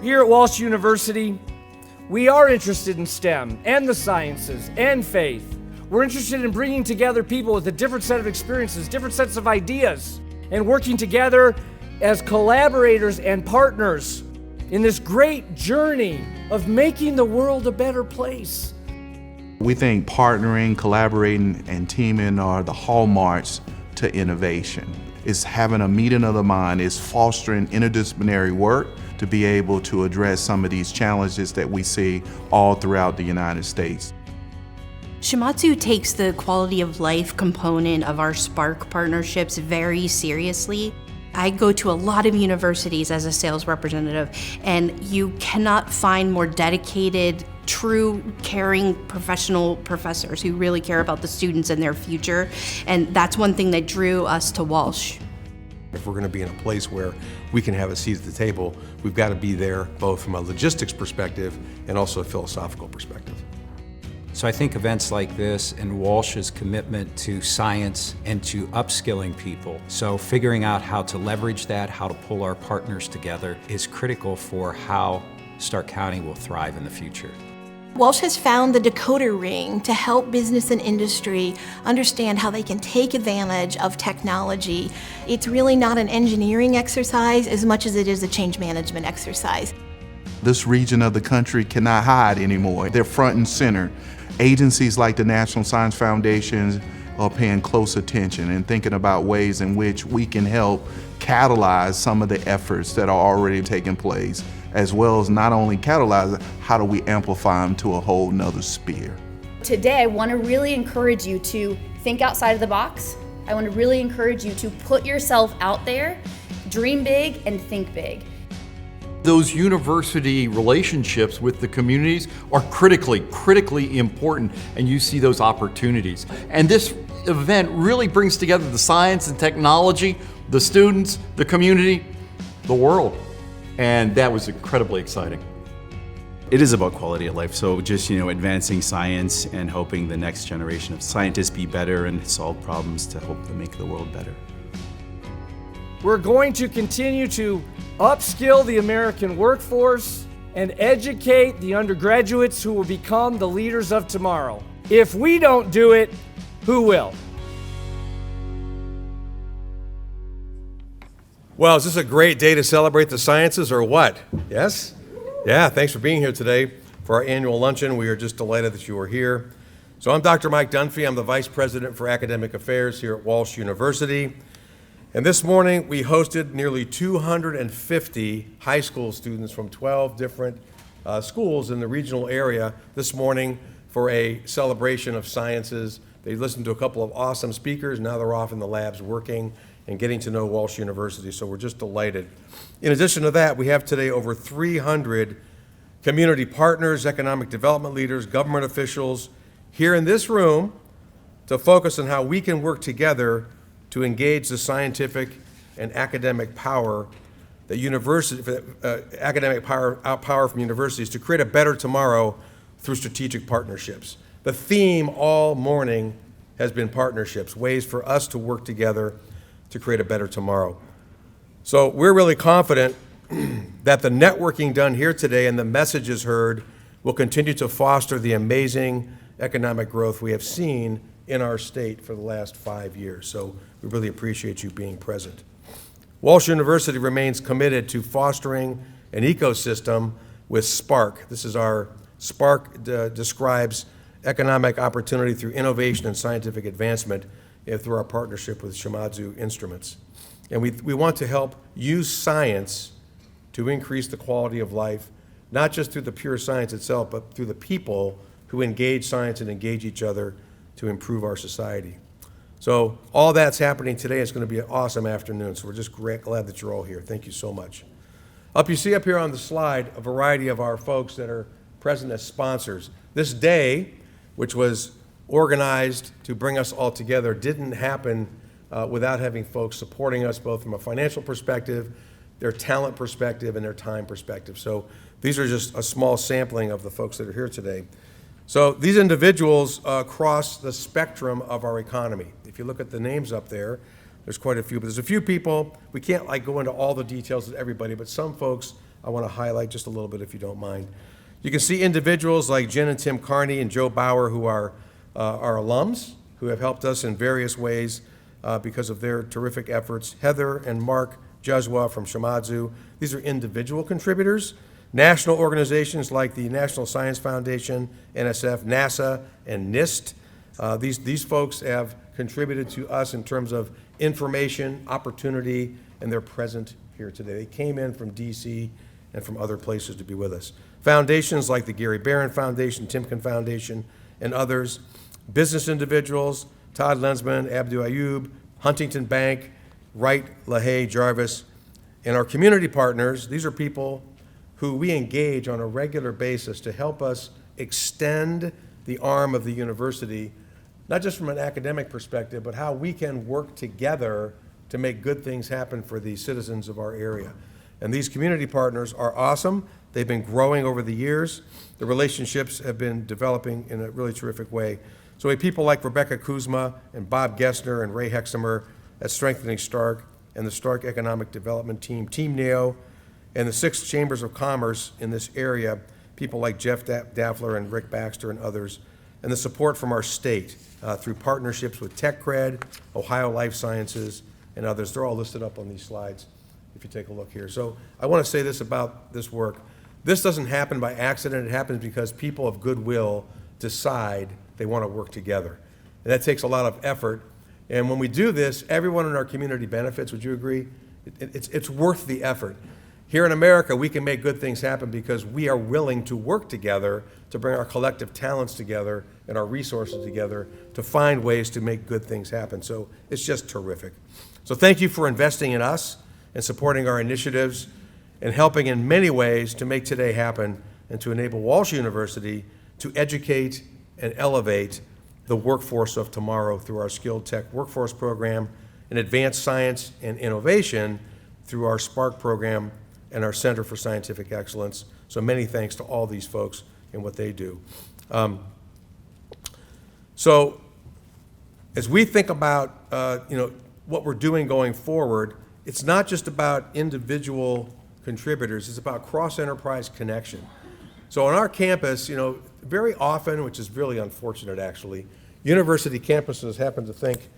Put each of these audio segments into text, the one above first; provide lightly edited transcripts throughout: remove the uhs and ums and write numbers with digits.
Here at Walsh University, we are interested in STEM and the sciences and faith. We're interested in bringing together people with a different set of experiences, different sets of ideas, and working together as collaborators and partners in this great journey of making the world a better place. We think partnering, collaborating, and teaming are the hallmarks to innovation. It's having a meeting of the mind, it's fostering interdisciplinary work to be able to address some of these challenges that we see all throughout the United States. Shimadzu takes the quality of life component of our Spark partnerships very seriously. I go to a lot of universities as a sales representative, and you cannot find more dedicated, true, caring, professional professors who really care about the students and their future. And that's one thing that drew us to Walsh. If we're going to be in a place where we can have a seat at the table, we've got to be there both from a logistics perspective and also a philosophical perspective. So I think events like this and Walsh's commitment to science and to upskilling people, so figuring out how to leverage that, how to pull our partners together, is critical for how Stark County will thrive in the future. Walsh has found the decoder ring to help business and industry understand how they can take advantage of technology. It's really not an engineering exercise as much as it is a change management exercise. This region of the country cannot hide anymore. They're front and center. Agencies like the National Science Foundation are paying close attention and thinking about ways in which we can help catalyze some of the efforts that are already taking place, as well as not only catalyze it, how do we amplify them to a whole nother sphere. Today, I want to really encourage you to think outside of the box. I want to really encourage you to put yourself out there, dream big, and think big. Those university relationships with the communities are critically important, and you see those opportunities. And this event really brings together the science and technology, the students, the community, the world. And that was incredibly exciting. It is about quality of life, so just advancing science and helping the next generation of scientists be better and solve problems to help to make the world better. We're going to continue to upskill the American workforce and educate the undergraduates who will become the leaders of tomorrow. If we don't do it, who will? Well, is this a great day to celebrate the sciences or what? Yes? Yeah, thanks for being here today for our annual luncheon. We are just delighted that you are here. So I'm Dr. Mike Dunphy. I'm the Vice President for Academic Affairs here at Walsh University. And this morning we hosted nearly 250 high school students from 12 different schools in the regional area this morning for a celebration of sciences. They listened to a couple of awesome speakers. Now they're off in the labs working and getting to know Walsh University, so we're just delighted. In addition to that, we have today over 300 community partners, economic development leaders, government officials here in this room to focus on how we can work together to engage the scientific and academic power that academic power from universities to create a better tomorrow through strategic partnerships. The theme all morning has been partnerships, ways for us to work together to create a better tomorrow. So we're really confident that the networking done here today and the messages heard will continue to foster the amazing economic growth we have seen in our state for the last 5 years. So we really appreciate you being present. Walsh University remains committed to fostering an ecosystem with Spark. This is our Spark describes economic opportunity through innovation and scientific advancement through our partnership with Shimadzu Instruments. And we want to help use science to increase the quality of life, not just through the pure science itself, but through the people who engage science and engage each other to improve our society. So all that's happening today. It's going to be an awesome afternoon, so we're just glad that you're all here. Thank you so much. You see up here on the slide a variety of our folks that are present as sponsors. This day, which was organized to bring us all together, didn't happen without having folks supporting us both from a financial perspective, their talent perspective, and their time perspective. So these are just a small sampling of the folks that are here today. So these individuals cross the spectrum of our economy. If you look at the names up there, there's quite a few, but there's a few people, we can't go into all the details of everybody, but some folks I want to highlight just a little bit, if you don't mind. You can see individuals like Jen and Tim Carney and Joe Bauer, who are our alums, who have helped us in various ways because of their terrific efforts. Heather and Mark Juzwa from Shimadzu. These are individual contributors. National organizations like the National Science Foundation, NSF, NASA, and NIST. These folks have contributed to us in terms of information, opportunity, and they're present here today. They came in from DC and from other places to be with us. Foundations like the Gary Barron Foundation, Timken Foundation, and others. Business individuals, Todd Lensman, Abdu Ayub, Huntington Bank, Wright, LaHaye, Jarvis, and our community partners. These are people who we engage on a regular basis to help us extend the arm of the university, not just from an academic perspective, but how we can work together to make good things happen for the citizens of our area. And these community partners are awesome. They've been growing over the years. The relationships have been developing in a really terrific way. So we have people like Rebecca Kuzma and Bob Gessner and Ray Hexamer at Strengthening Stark and the Stark Economic Development Team, Team NEO, and the 6 chambers of commerce in this area, people like Jeff Daffler and Rick Baxter and others, and the support from our state through partnerships with TechCred, Ohio Life Sciences, and others. They're all listed up on these slides if you take a look here. So I want to say this about this work. This doesn't happen by accident. It happens because people of goodwill decide they want to work together. And that takes a lot of effort. And when we do this, everyone in our community benefits. Would you agree? It's worth the effort. Here in America, we can make good things happen because we are willing to work together to bring our collective talents together and our resources together to find ways to make good things happen. So it's just terrific. So thank you for investing in us and supporting our initiatives and helping in many ways to make today happen and to enable Walsh University to educate and elevate the workforce of tomorrow through our Skilled Tech Workforce Program and advanced science and innovation through our Spark program and our Center for Scientific Excellence. So many thanks to all these folks and what they do. So as we think about what we're doing going forward, it's not just about individual contributors, it's about cross-enterprise connection. So on our campus, very often, which is really unfortunate actually, university campuses happen to think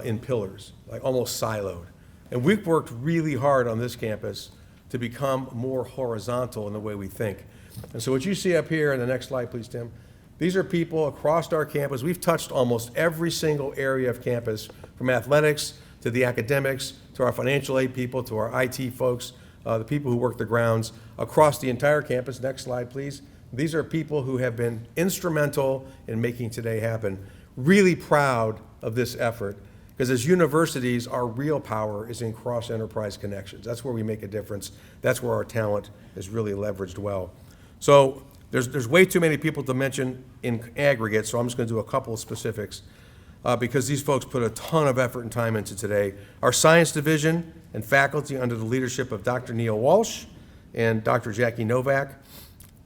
in pillars, like almost siloed. And we've worked really hard on this campus to become more horizontal in the way we think. And so what you see up here, in the next slide please, Tim, these are people across our campus. We've touched almost every single area of campus, from athletics to the academics, to our financial aid people, to our IT folks, the people who work the grounds, across the entire campus. Next slide, please. These are people who have been instrumental in making today happen. Really proud of this effort, because as universities, our real power is in cross-enterprise connections. That's where we make a difference. That's where our talent is really leveraged well. So there's way too many people to mention in aggregate, so I'm just going to do a couple of specifics because these folks put a ton of effort and time into today. Our science division and faculty under the leadership of Dr. Neil Walsh and Dr. Jackie Novak.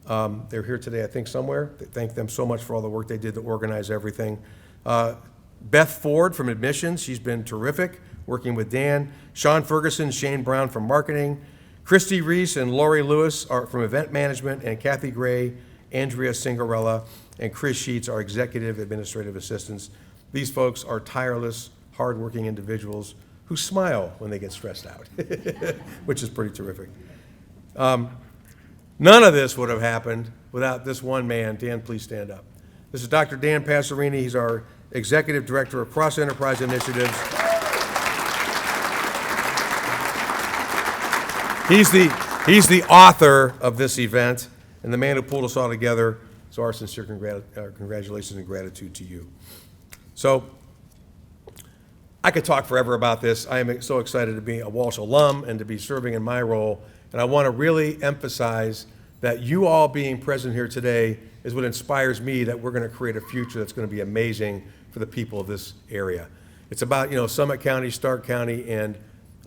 They're here today, I think, somewhere. Thank them so much for all the work they did to organize everything. Beth Ford from admissions, she's been terrific working with Dan. Sean Ferguson, Shane Brown from marketing. Christy Reese and Lori Lewis are from event management, and Kathy Gray, Andrea Cingarella, and Chris Sheets are executive administrative assistants. These folks are tireless, hardworking individuals who smile when they get stressed out, which is pretty terrific. None of this would have happened without this one man. Dan, please stand up. This is Dr. Dan Passerini. He's our Executive Director of Cross Enterprise Initiatives. He's the author of this event and the man who pulled us all together. So our sincere congratulations and gratitude to you. So I could talk forever about this. I am so excited to be a Walsh alum and to be serving in my role. And I want to really emphasize that you all being present here today is what inspires me that we're going to create a future that's going to be amazing for the people of this area. It's about, Summit County, Stark County, and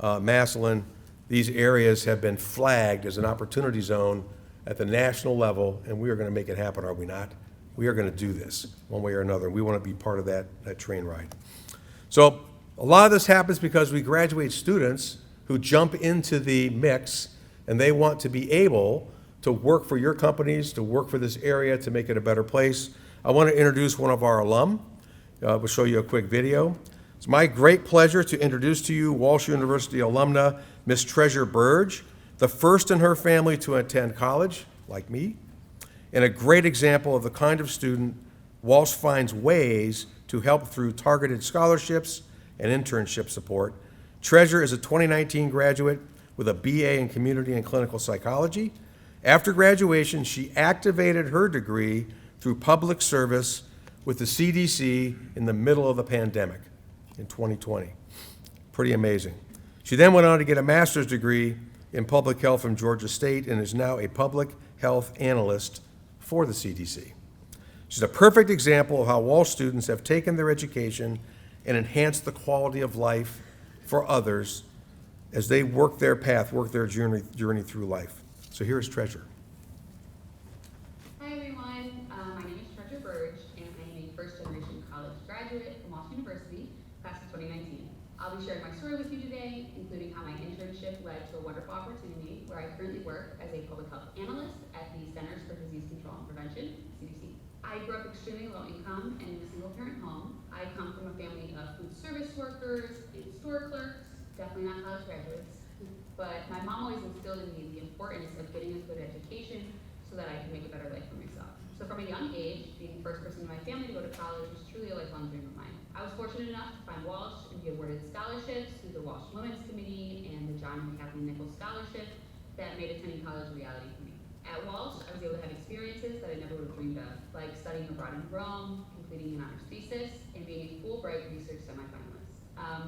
Massillon. These areas have been flagged as an opportunity zone at the national level, and we are going to make it happen, are we not? We are going to do this one way or another. We want to be part of that train ride. So a lot of this happens because we graduate students who jump into the mix and they want to be able to work for your companies, to work for this area, to make it a better place. I want to introduce one of our alum. We'll show you a quick video. It's my great pleasure to introduce to you Walsh University alumna, Miss Treasure Burge, the first in her family to attend college, like me, and a great example of the kind of student Walsh finds ways to help through targeted scholarships and internship support. Treasure is a 2019 graduate with a BA in Community and Clinical Psychology. After graduation, she activated her degree through public service with the CDC in the middle of the pandemic in 2020. Pretty amazing. She then went on to get a master's degree in public health from Georgia State and is now a public health analyst for the CDC. She's a perfect example of how Walsh students have taken their education and enhanced the quality of life for others as they work their path, work their journey through life. So here's Treasure. Hi everyone, my name is Treasure Burge and I am a first-generation college graduate from Walsh University, class of 2019. I'll be sharing my story with you today, including how my internship led to a wonderful opportunity where I currently work as a public health analyst at the Centers for Disease Control and Prevention, CDC. I grew up extremely low income and in a single-parent home. I come from a family of food service workers and store clerks, definitely not college graduates. But my mom always instilled in me the importance of getting a good education so that I can make a better life for myself. So from a young age, being the first person in my family to go to college was truly a lifelong dream of mine. I was fortunate enough to find Walsh and be awarded scholarships through the Walsh Women's Committee and the John and Kathleen Nichols Scholarship that made attending college a reality for me. At Walsh, I was able to have experiences that I never would have dreamed of, like studying abroad in Rome, completing an honors thesis, and being a Fulbright research semifinalist.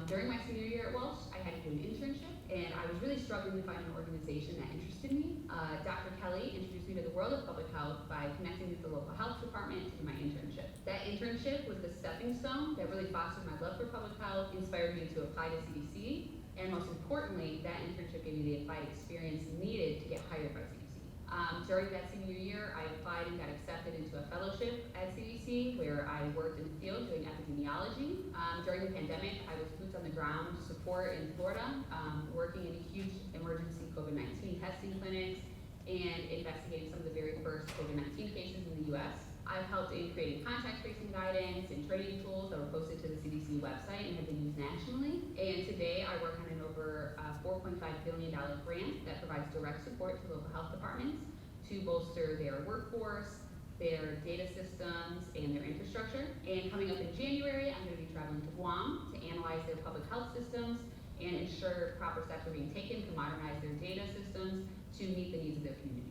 During my senior year at Walsh, I had to do an internship, and I was really struggling to find an organization that interested me. Dr. Kelly introduced me to the world of public health by connecting with the local health department to do my internship. That internship was the stepping stone that really fostered my love for public health, inspired me to apply to CDC, and most importantly, that internship gave me the applied experience needed to get hired by CDC. During that senior year, I applied and got accepted into a fellowship at CDC where I worked in the field doing epidemiology. During the pandemic, I was boots on the ground support in Florida, working in huge emergency COVID-19 testing clinics and investigating some of the very first COVID-19 cases in the US. I've helped in creating contact tracing guidance and training tools that were posted to the CDC website and have been used nationally. And today I work on an over $4.5 billion grant that provides direct support to local health departments to bolster their workforce, their data systems, and their infrastructure. And coming up in January, I'm going to be traveling to Guam to analyze their public health systems and ensure proper steps are being taken to modernize their data systems to meet the needs of their communities.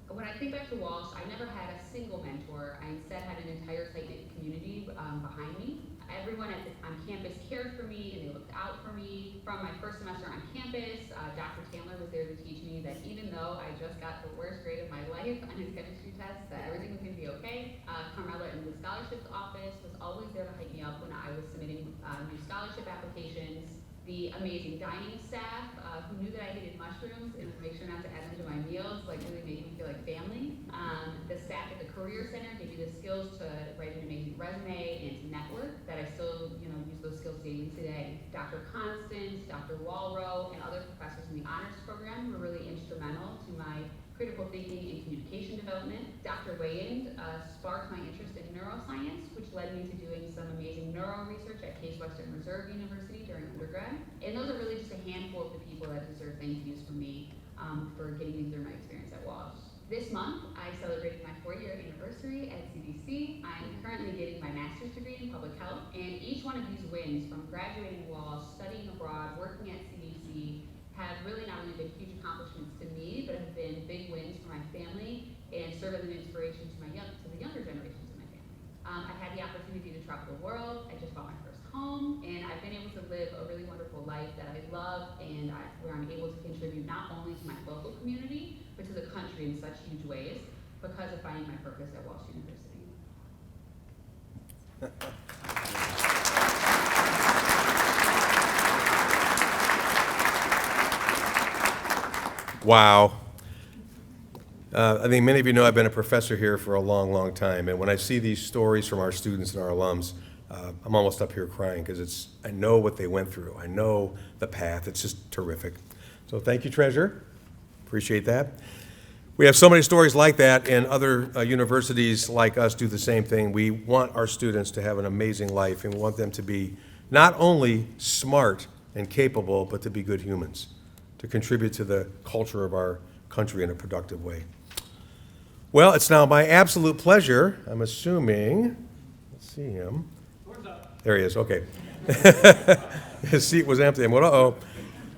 When I think back to Walsh, I never had a single mentor. I instead had an entire tight-knit community behind me. Everyone on campus cared for me and they looked out for me. From my first semester on campus, Dr. Chandler was there to teach me that even though I just got the worst grade of my life on his chemistry test, that everything was going to be okay. Carmela in the scholarships office was always there to hype me up when I was submitting new scholarship applications. The amazing dining staff who knew that I hated mushrooms and would make sure not to add them to my meals, like really made me feel like family. The staff at the Career Center gave me the skills to write an amazing resume and to network that I still use those skills daily today. Dr. Constance, Dr. Walrow, and other professors in the honors program were really instrumental to my critical thinking and communication development. Dr. Wayand sparked my interest in neuroscience, which led me to doing some amazing neuro research at Case Western Reserve University during undergrad. And those are really just a handful of the people that deserve thank yous from me for getting me through my experience at Walsh. This month, I celebrated my 4-year anniversary at CDC. I'm currently getting my master's degree in public health, and each one of these wins, from graduating Walsh, studying abroad, working at CDC, have really not only been huge accomplishments to me, but have been big wins for my family and serve as an inspiration to the younger generations of my family. I've had the opportunity to travel the world. I just bought my first home, and I've been able to live a really wonderful life that I love and where I'm able to contribute not only to my local community, but to the country in such huge ways because of finding my purpose at Walsh University. Wow. I think many of you know I've been a professor here for a long, long time, and when I see these stories from our students and our alums, I'm almost up here crying because I know what they went through. I know the path. It's just terrific. So thank you, Treasure. Appreciate that. We have so many stories like that, and other universities like us do the same thing. We want our students to have an amazing life, and we want them to be not only smart and capable, but to be good humans, to contribute to the culture of our country in a productive way. Well, it's now my absolute pleasure, I'm assuming, let's see him. There he is, okay. His seat was empty. I'm going, uh-oh.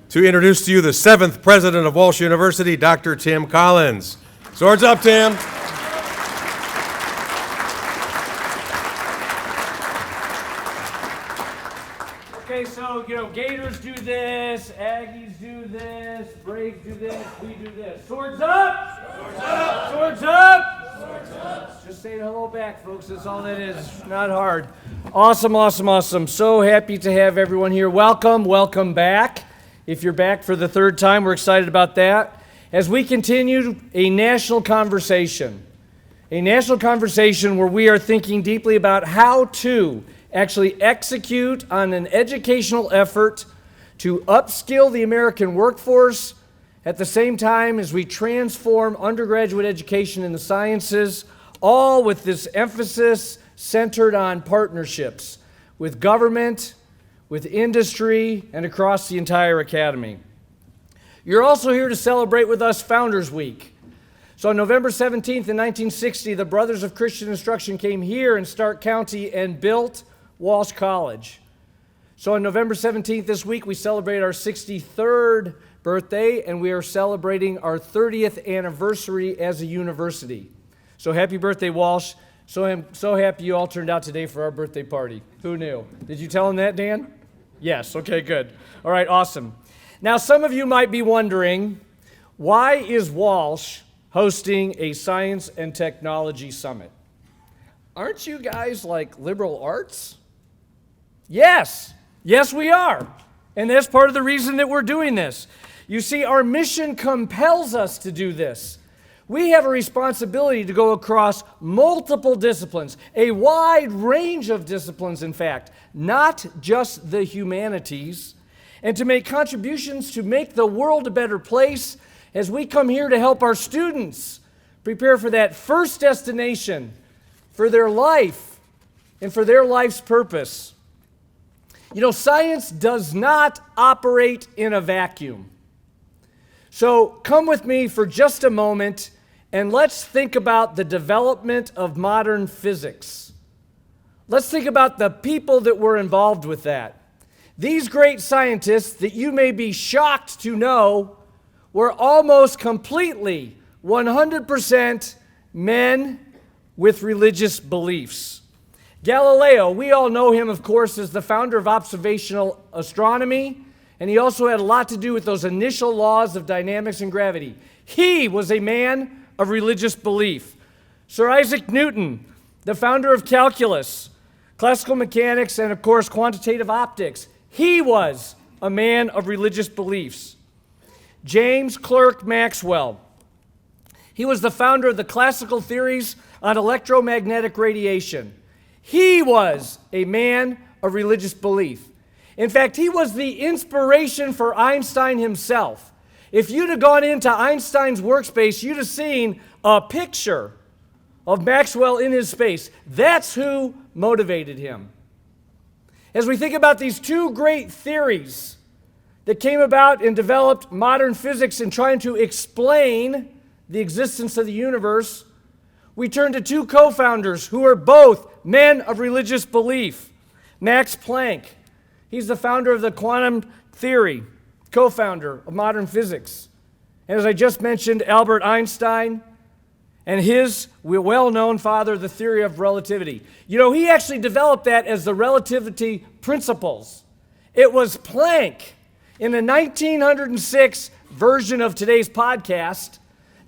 To introduce to you the 7th president of Walsh University, Dr. Tim Collins. Swords up, Tim. Okay, so, Gators do this, Aggies do this, Braves do this, we do this. Swords up! Swords up! Swords up! Swords up! Just say hello back, folks. That's all that is. Not hard. Awesome, awesome, awesome. So happy to have everyone here. Welcome back. If you're back for the 3rd time, we're excited about that. As we continue a national conversation where we are thinking deeply about how to actually execute on an educational effort to upskill the American workforce at the same time as we transform undergraduate education in the sciences, all with this emphasis centered on partnerships with government, with industry, and across the entire academy. You're also here to celebrate with us Founders Week. So on November 17th in 1960, the Brothers of Christian Instruction came here in Stark County and built Walsh College. So on November 17th this week, we celebrate our 63rd birthday, and we are celebrating our 30th anniversary as a university. So happy birthday, Walsh. So I'm so happy you all turned out today for our birthday party. Who knew? Did you tell him that, Dan? Yes, okay, good. All right, awesome. Now, some of you might be wondering, why is Walsh hosting a science and technology summit? Aren't you guys like liberal arts? Yes, we are. And that's part of the reason that we're doing this. You see, our mission compels us to do this. We have a responsibility to go across multiple disciplines, a wide range of disciplines, in fact, not just the humanities, and to make contributions to make the world a better place as we come here to help our students prepare for that first destination, for their life, and for their life's purpose. Science does not operate in a vacuum. So come with me for just a moment and let's think about the development of modern physics. Let's think about the people that were involved with that. These great scientists that you may be shocked to know were almost completely 100% men with religious beliefs. Galileo, we all know him, of course, as the founder of observational astronomy, and he also had a lot to do with those initial laws of dynamics and gravity. He was a man of religious belief. Sir Isaac Newton, the founder of calculus, classical mechanics, and of course, quantitative optics. He was a man of religious beliefs. James Clerk Maxwell, he was the founder of the classical theories on electromagnetic radiation. He was a man of religious belief. In fact, he was the inspiration for Einstein himself. If you'd have gone into Einstein's workspace, you'd have seen a picture of Maxwell in his space. That's who motivated him. As we think about these two great theories that came about and developed modern physics in trying to explain the existence of the universe, we turn to two co-founders who are both men of religious belief. Max Planck, he's the founder of the quantum theory, co-founder of modern physics. And as I just mentioned, Albert Einstein and his well-known father, the theory of relativity. He actually developed that as the relativity principles. It was Planck in the 1906 version of today's podcast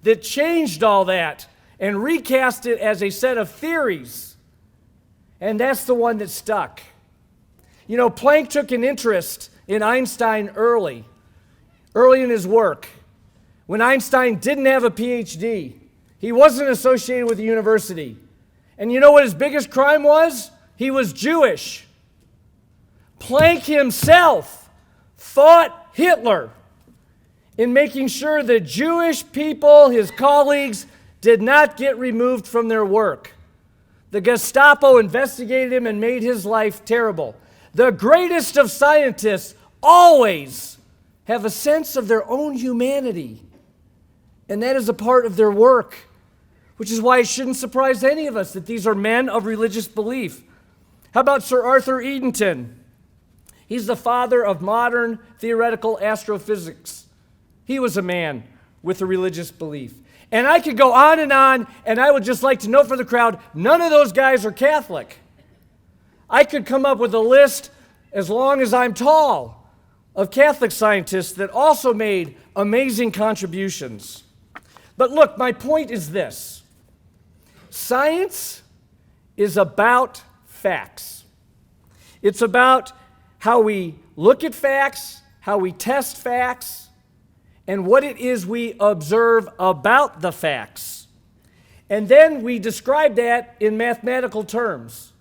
that changed all that and recast it as a set of theories. And that's the one that stuck. Planck took an interest in Einstein early in his work. When Einstein didn't have a PhD, he wasn't associated with the university. And you know what his biggest crime was? He was Jewish. Planck himself fought Hitler in making sure the Jewish people, his colleagues, did not get removed from their work. The Gestapo investigated him and made his life terrible. The greatest of scientists always have a sense of their own humanity, and that is a part of their work, which is why it shouldn't surprise any of us that these are men of religious belief. How about Sir Arthur Edenton? He's the father of modern theoretical astrophysics. He was a man with a religious belief. And I could go on, and I would just like to note for the crowd, none of those guys are Catholic. I could come up with a list, as long as I'm tall, of Catholic scientists that also made amazing contributions. But look, my point is this. Science is about facts. It's about how we look at facts, how we test facts, and what it is we observe about the facts. And then we describe that in mathematical terms.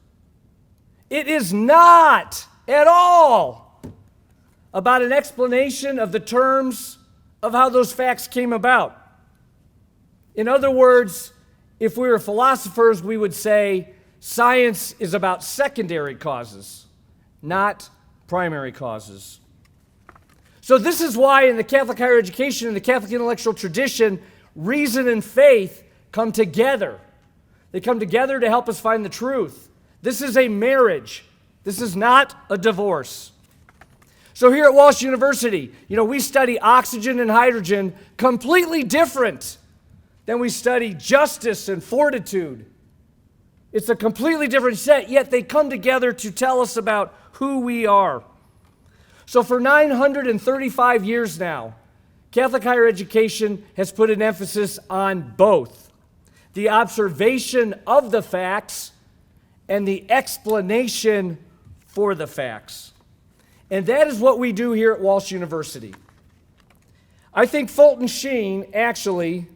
It is not at all about an explanation of the terms of how those facts came about. In other words, if we were philosophers, we would say science is about secondary causes, not primary causes. So this is why in the Catholic higher education and the Catholic intellectual tradition, reason and faith come together. They come together to help us find the truth. This is a marriage. This is not a divorce. So here at Walsh University, we study oxygen and hydrogen completely different than we study justice and fortitude. It's a completely different set, yet they come together to tell us about who we are. So for 935 years now, Catholic higher education has put an emphasis on both the observation of the facts and the explanation for the facts. And that is what we do here at Walsh University. I think Fulton Sheen actually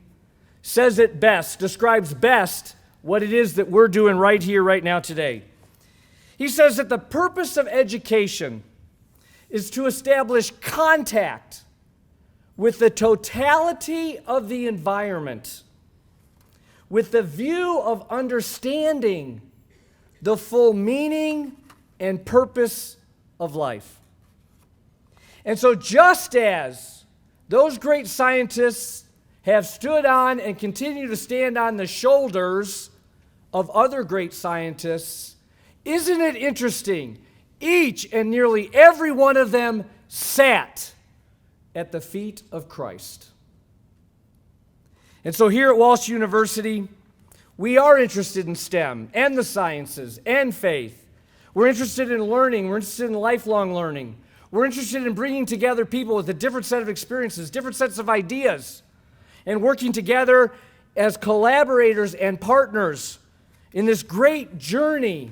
says it best, describes best what it is that we're doing right here, right now, today. He says that the purpose of education is to establish contact with the totality of the environment, with the view of understanding the full meaning and purpose of life. And so just as those great scientists have stood on and continue to stand on the shoulders of other great scientists, isn't it interesting? Each and nearly every one of them sat at the feet of Christ. And so here at Walsh University, we are interested in STEM and the sciences and faith. We're interested in learning. We're interested in lifelong learning. We're interested in bringing together people with a different set of experiences, different sets of ideas, and working together as collaborators and partners in this great journey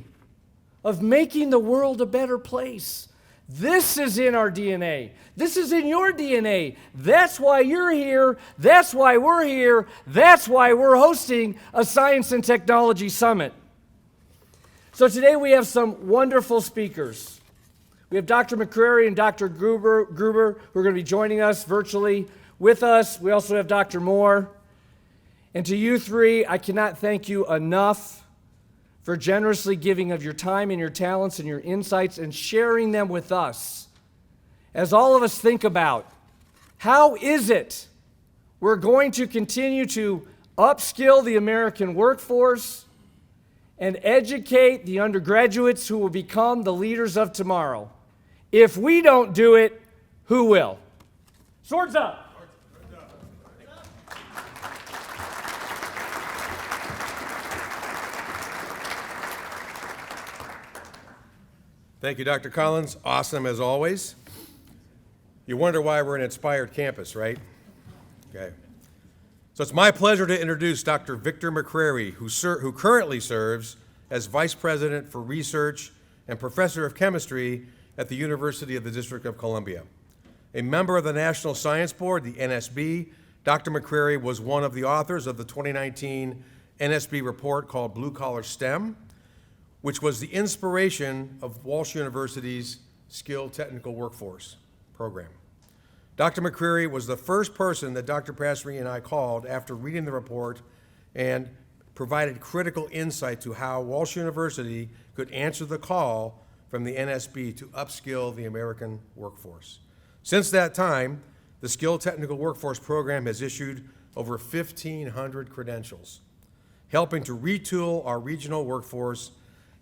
of making the world a better place. This is in our DNA. This is in your DNA. That's why you're here. That's why we're here. That's why we're hosting a Science and Technology Summit. So today we have some wonderful speakers. We have Dr. McCrary and Dr. Gruber who are going to be joining us virtually with us. We also have Dr. Moore. And to you three, I cannot thank you enough for generously giving of your time and your talents and your insights and sharing them with us. As all of us think about, how is it we're going to continue to upskill the American workforce and educate the undergraduates who will become the leaders of tomorrow? If we don't do it, who will? Swords up. Thank you, Dr. Collins. Awesome as always. You wonder why we're an inspired campus, right? Okay. So it's my pleasure to introduce Dr. Victor McCrary, who currently serves as Vice President for Research and Professor of Chemistry at the University of the District of Columbia. A member of the National Science Board, the NSB, Dr. McCrary was one of the authors of the 2019 NSB report called Blue Collar STEM, which was the inspiration of Walsh University's Skilled Technical Workforce program. Dr. McCreary was the first person that Dr. Passerini and I called after reading the report and provided critical insight to how Walsh University could answer the call from the NSB to upskill the American workforce. Since that time, the Skilled Technical Workforce Program has issued over 1,500 credentials, helping to retool our regional workforce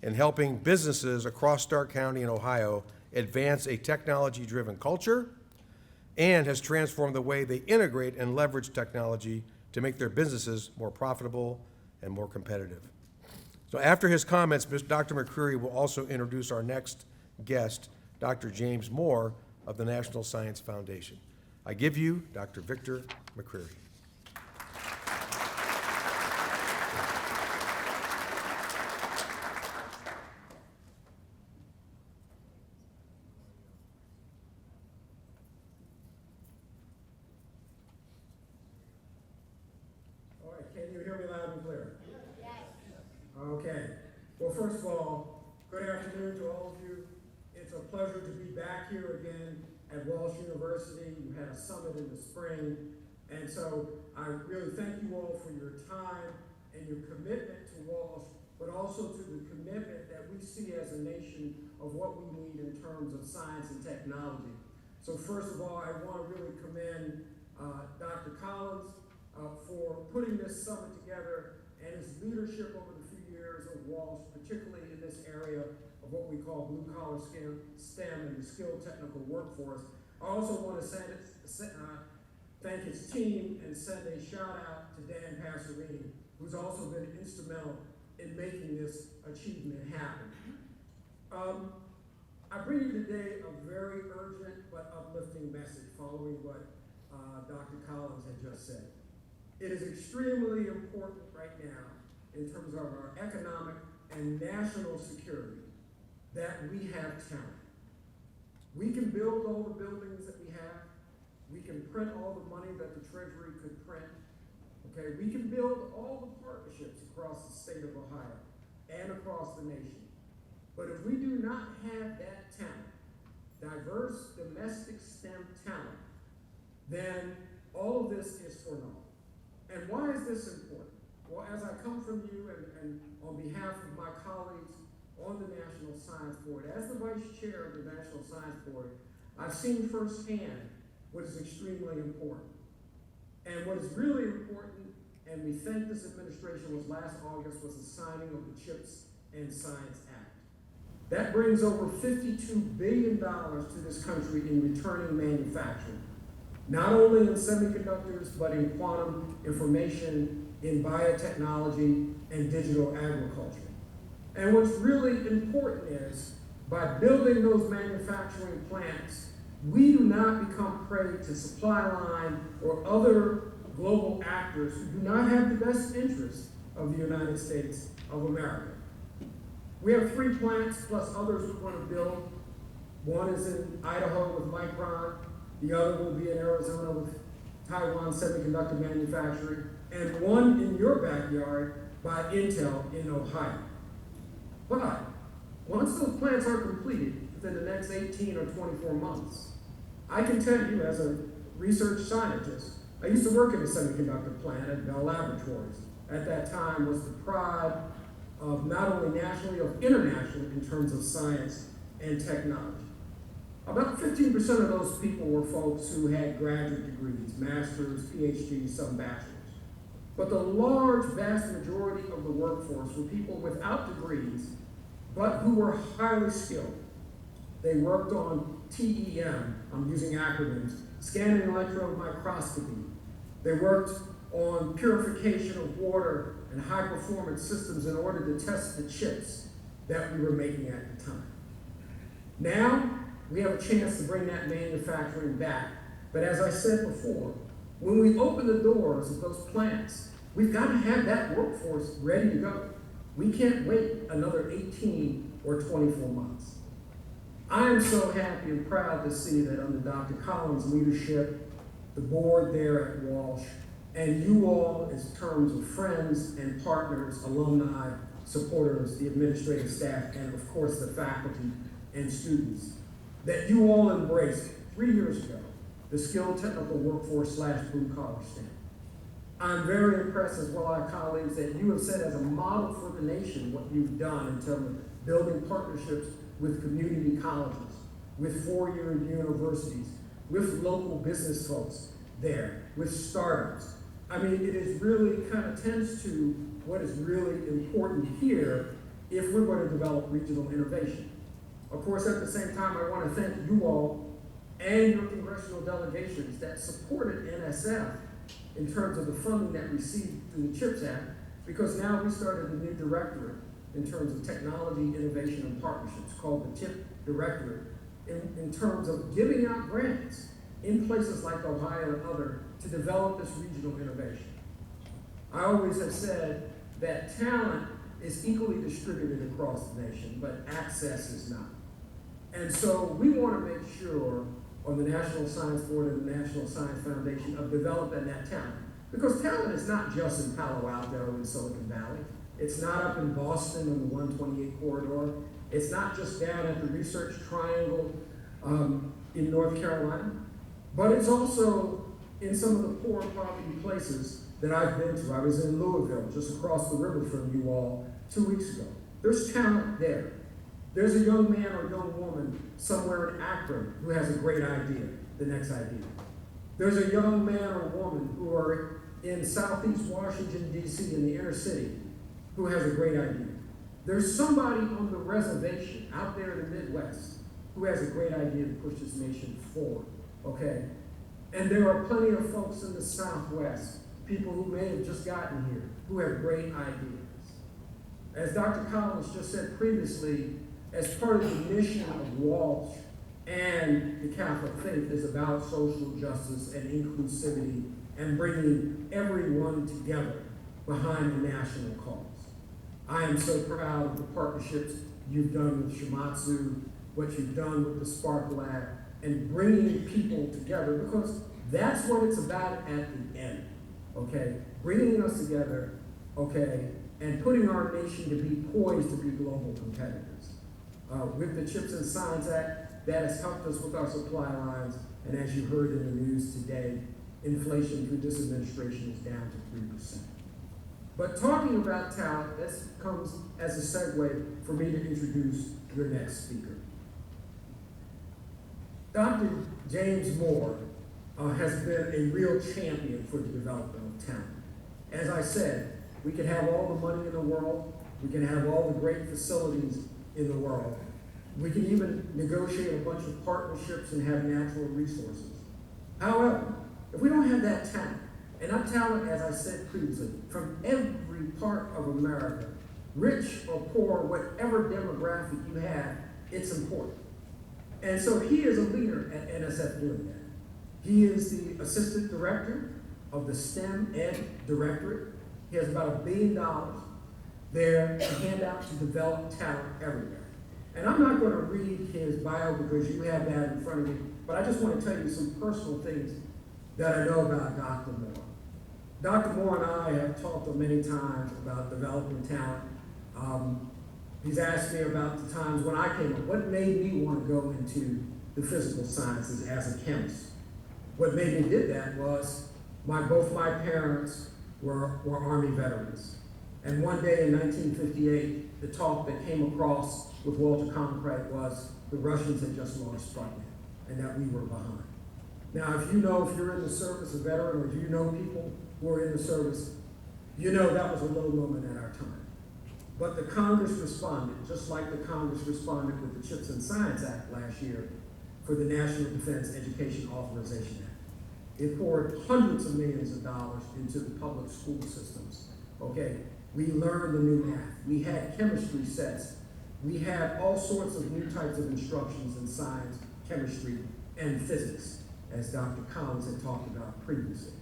and helping businesses across Stark County and Ohio advance a technology-driven culture, and has transformed the way they integrate and leverage technology to make their businesses more profitable and more competitive. So after his comments, Dr. McCreary will also introduce our next guest, Dr. James Moore of the National Science Foundation. I give you Dr. Victor McCreary. All right, can you hear me loud and clear? Yes. Okay. Well, first of all, good afternoon to all of you. It's a pleasure to be back here again at Walsh University. You had a summit in the spring, and so I really thank you all for your time and your commitment to Walsh, but also to the commitment that we see as a nation of what we need in terms of science and technology. So first of all, I want to really commend Dr. Collins for putting this summit together and his leadership over the few years of Walsh, particularly in this area of what we call blue-collar STEM and the skilled technical workforce. I also want to thank his team and send a shout-out to Dan Passerini, who's also been instrumental in making this achievement happen. I bring you today a very urgent but uplifting message following what Dr. Collins had just said. It is extremely important right now in terms of our economic and national security that we have talent. We can build all the buildings that we have. We can print all the money that the Treasury could print. Okay, we can build all the partnerships across the state of Ohio and across the nation. But if we do not have that talent, diverse domestic STEM talent, then all of this is for naught. And why is this important? Well, as I come from you and on behalf of my colleagues on the National Science Board, as the Vice Chair of the National Science Board, I've seen firsthand what is extremely important. And what is really important, and we thank this administration, was last August was the signing of the CHIPS and Science Act. That brings over $52 billion to this country in returning manufacturing. Not only in semiconductors, but in quantum information, in biotechnology, and digital agriculture. And what's really important is, by building those manufacturing plants, we do not become prey to supply line or other global actors who do not have the best interest of the United States of America. We have 3 plants plus others we want to build. One is in Idaho with Micron. The other will be in Arizona with Taiwan Semiconductor Manufacturing, and one in your backyard by Intel in Ohio. But once those plants are completed within the next 18 or 24 months, I can tell you as a research scientist, I used to work in a semiconductor plant at Bell Laboratories. At that time was the pride of not only nationally, of internationally in terms of science and technology. About 15% of those people were folks who had graduate degrees, masters, PhDs, some bachelors. But the large, vast majority of the workforce were people without degrees, but who were highly skilled. They worked on TEM, I'm using acronyms, scanning electron microscopy. They worked on purification of water and high-performance systems in order to test the chips that we were making at the time. Now, we have a chance to bring that manufacturing back. But as I said before, when we open the doors of those plants, we've got to have that workforce ready to go. We can't wait another 18 or 24 months. I am so happy and proud to see that under Dr. Collins' leadership, the board there at Walsh, and you all as terms of friends and partners, alumni, supporters, the administrative staff, and of course the faculty and students, that you all embraced 3 years ago the skilled technical workforce / blue collar STEM. I'm very impressed, as well our colleagues, that you have set as a model for the nation what you've done in terms of building partnerships with community colleges, with four-year universities, with local business folks there, with startups. I mean, it is really kind of tends to what is really important here if we're going to develop regional innovation. Of course, at the same time, I want to thank you all and your congressional delegations that supported NSF in terms of the funding that received through the CHIPS Act, because now we started a new directorate in terms of technology, innovation, and partnerships called the TIP Directorate in terms of giving out grants in places like Ohio and other to develop this regional innovation. I always have said that talent is equally distributed across the nation, but access is not. And so we want to make sure on the National Science Board and the National Science Foundation of developing that talent. Because talent is not just in Palo Alto and Silicon Valley. It's not up in Boston on the 128 corridor. It's not just down at the Research Triangle in North Carolina. But it's also in some of the poor poverty places that I've been to. I was in Louisville, just across the river from you all 2 weeks ago. There's talent there. There's a young man or young woman somewhere in Akron who has a great idea, the next idea. There's a young man or woman who are in Southeast Washington, D.C., in the inner city, who has a great idea. There's somebody on the reservation out there in the Midwest who has a great idea to push this nation forward, okay? And there are plenty of folks in the Southwest, people who may have just gotten here, who have great ideas. As Dr. Collins just said previously, as part of the mission of Walsh and the Catholic faith is about social justice and inclusivity and bringing everyone together behind the national cause. I am so proud of the partnerships you've done with Shimatsu, what you've done with the Spark Lab, and bringing people together, because that's what it's about at the end, okay? Bringing us together, okay, and putting our nation to be poised to be global competitors. With the CHIPS and Science Act, that has helped us with our supply lines, and as you heard in the news today, inflation through this administration is down to 3%. But talking about talent, this comes as a segue for me to introduce your next speaker. Dr. James Moore has been a real champion for the development of talent. As I said, we can have all the money in the world, we can have all the great facilities in the world. We can even negotiate a bunch of partnerships and have natural resources. However, if we don't have that talent, and that talent, as I said previously, from every part of America, rich or poor, whatever demographic you have, it's important. And so he is a leader at NSF doing that. He is the assistant director of the STEM Ed Directorate. He has about $1 billion there to hand out to develop talent everywhere. And I'm not going to read his bio because you have that in front of you, but I just want to tell you some personal things that I know about Dr. Moore. Dr. Moore and I have talked many times about developing talent. He's asked me about the times when I came up, what made me want to go into the physical sciences as a chemist. What made me did that was both my parents were Army veterans. And one day in 1958, the talk that came across with Walter Cronkite was the Russians had just launched Sputnik and that we were behind. Now, if you're in the service, a veteran, or if you know people who are in the service, you know that was a low moment at our time. But the Congress responded, just like the Congress responded with the CHIPS and Science Act last year for the National Defense Education Authorization Act. It poured hundreds of millions of dollars into the public school systems, okay? We learned the new math. We had chemistry sets. We had all sorts of new types of instructions in science, chemistry, and physics, as Dr. Collins had talked about previously.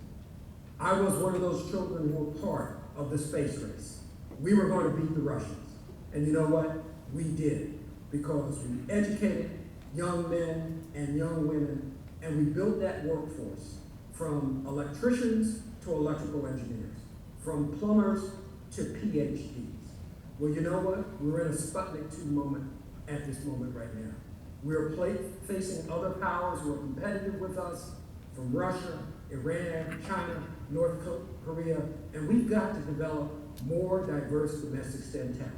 I was one of those children who were part of the space race. We were going to beat the Russians. And you know what? We did, because we educated young men and young women, and we built that workforce from electricians to electrical engineers, from plumbers to PhDs. Well, you know what? We're in a Sputnik 2 moment at this moment right now. We're facing other powers who are competitive with us, from Russia, Iran, China, North Korea, and we've got to develop more diverse domestic STEM talent.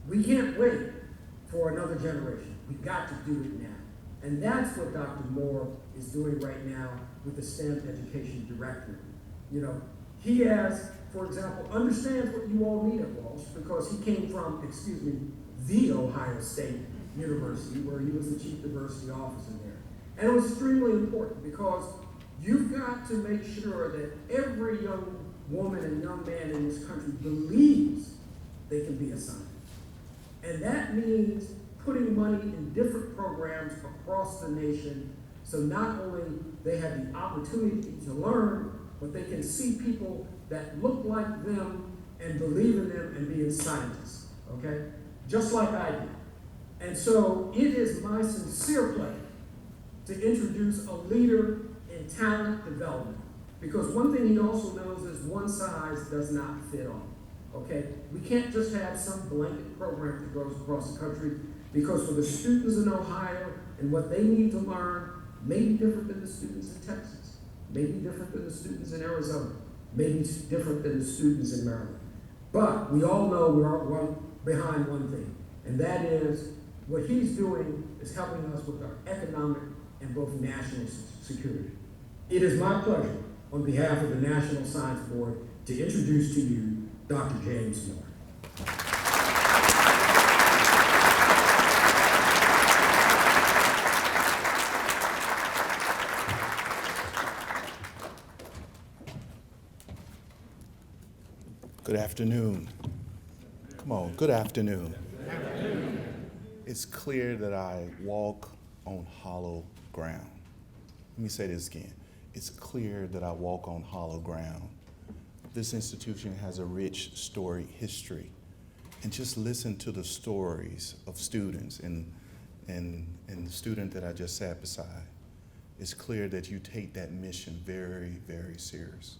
We can't wait for another generation. We've got to do it now. And that's what Dr. Moore is doing right now with the STEM Education Directorate. You know, he has, for example, understands what you all need at Walsh because he came from, the Ohio State University where he was the chief diversity officer there. And it was extremely important because you've got to make sure that every young woman and young man in this country believes they can be a scientist. And that means putting money in different programs across the nation so not only they have the opportunity to learn, but they can see people that look like them and believe in them and being scientists, okay? Just like I do. And so it is my sincere pleasure to introduce a leader in talent development. Because one thing he also knows is one size does not fit all, okay? We can't just have some blanket program that goes across the country because for the students in Ohio and what they need to learn may be different than the students in Texas, may be different than the students in Arizona, may be different than the students in Maryland. But we all know we're behind one thing, and that is what he's doing is helping us with our economic and both national security. It is my pleasure on behalf of the National Science Board to introduce to you Dr. James Moore. Good afternoon. Come on, good afternoon. It's clear that I walk on hollow ground. Let me say this again. It's clear that I walk on hollow ground. This institution has a rich storied history. And just listen to the stories of students and the student that I just sat beside. It's clear that you take that mission very, very serious.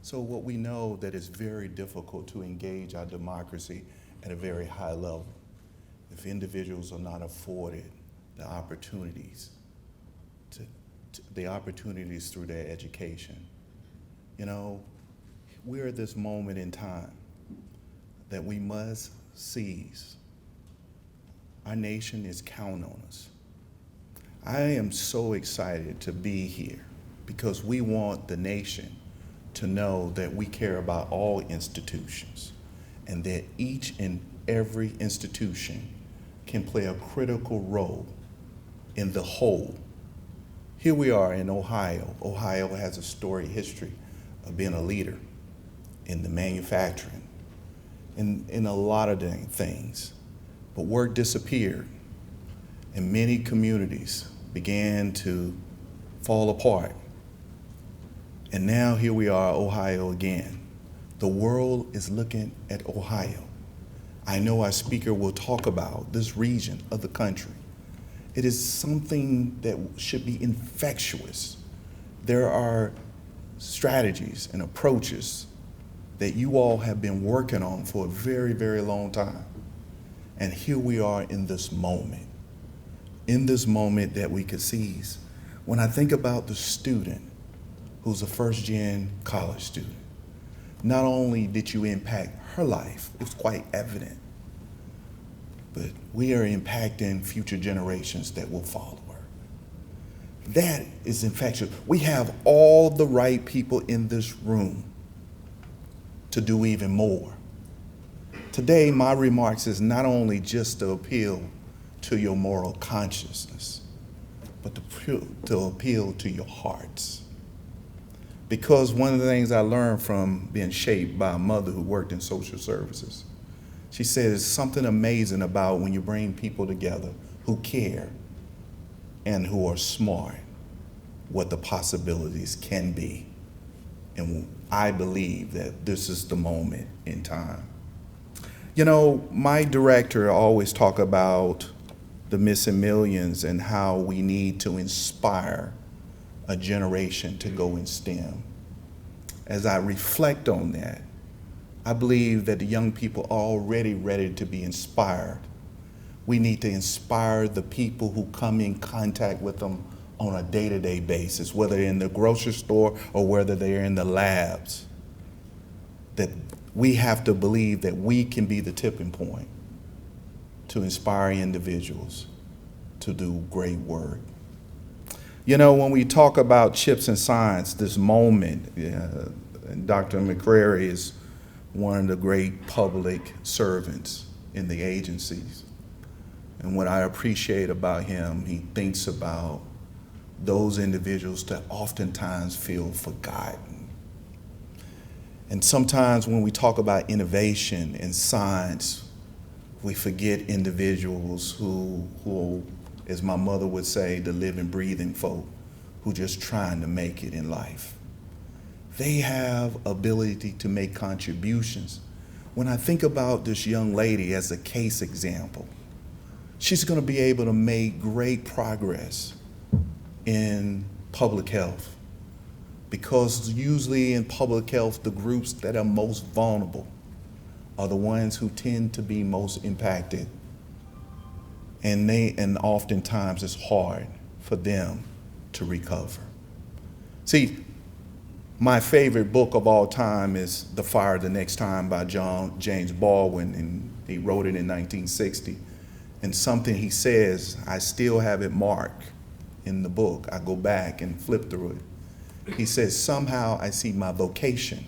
So what we know that it's very difficult to engage our democracy at a very high level if individuals are not afforded the opportunities through their education. You know, we're at this moment in time that we must seize. Our nation is counting on us. I am so excited to be here because we want the nation to know that we care about all institutions and that each and every institution can play a critical role in the whole. Here we are in Ohio. Ohio has a storied history of being a leader in the manufacturing, in a lot of things. But work disappeared and many communities began to fall apart. And now here we are, Ohio again. The world is looking at Ohio. I know our speaker will talk about this region of the country. It is something that should be infectious. There are strategies and approaches that you all have been working on for a very, very long time. And here we are in this moment that we could seize. When I think about the student who's a first-gen college student, not only did you impact her life, it's quite evident, but we are impacting future generations that will follow her. That is infectious. We have all the right people in this room to do even more. Today, my remarks is not only just to appeal to your moral consciousness, but to appeal to your hearts. Because one of the things I learned from being shaped by a mother who worked in social services, she said there's something amazing about when you bring people together who care and who are smart, what the possibilities can be. And I believe that this is the moment in time. You know, my director always talk about the missing millions and how we need to inspire a generation to go in STEM. As I reflect on that, I believe that the young people are already ready to be inspired. We need to inspire the people who come in contact with them on a day-to-day basis, whether they're in the grocery store or whether they're in the labs, that we have to believe that we can be the tipping point to inspire individuals to do great work. You know, when we talk about chips and science, this moment, and Dr. McCrary is one of the great public servants in the agencies. And what I appreciate about him, he thinks about those individuals that oftentimes feel forgotten. And sometimes when we talk about innovation and science, we forget individuals who, as my mother would say, the living, breathing folk who just trying to make it in life. They have ability to make contributions. When I think about this young lady as a case example, she's going to be able to make great progress in public health, because usually in public health, the groups that are most vulnerable are the ones who tend to be most impacted, and oftentimes it's hard for them to recover. See, my favorite book of all time is The Fire the Next Time by James Baldwin, and he wrote it in 1960. And something he says, I still have it marked in the book. I go back and flip through it. He says, somehow I see my vocation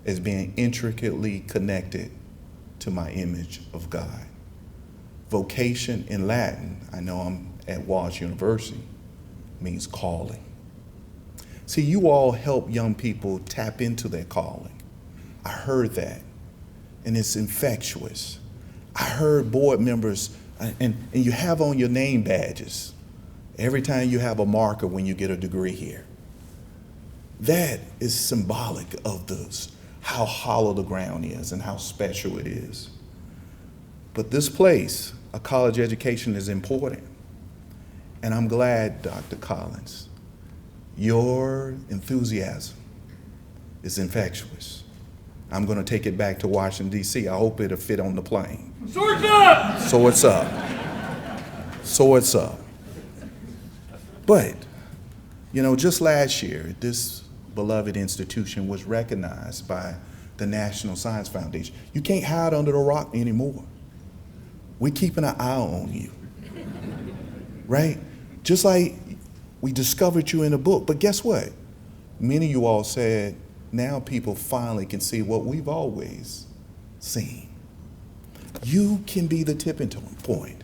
as being intricately connected to my image of God. Vocation in Latin, I know I'm at Walsh University, means calling. See, you all help young people tap into their calling. I heard that, and it's infectious. I heard board members, and you have on your name badges every time you have a marker when you get a degree here. That is symbolic of how hollow the ground is and how special it is. But this place, a college education, is important. And I'm glad, Dr. Collins, your enthusiasm is infectious. I'm going to take it back to Washington, D.C. I hope it'll fit on the plane. Swords up! So it's up. So it's up. But, you know, just last year, this beloved institution was recognized by the National Science Foundation. You can't hide under the rock anymore. We're keeping an eye on you, right? Just like we discovered you in a book. But guess what? Many of you all said, now people finally can see what we've always seen. You can be the tipping point.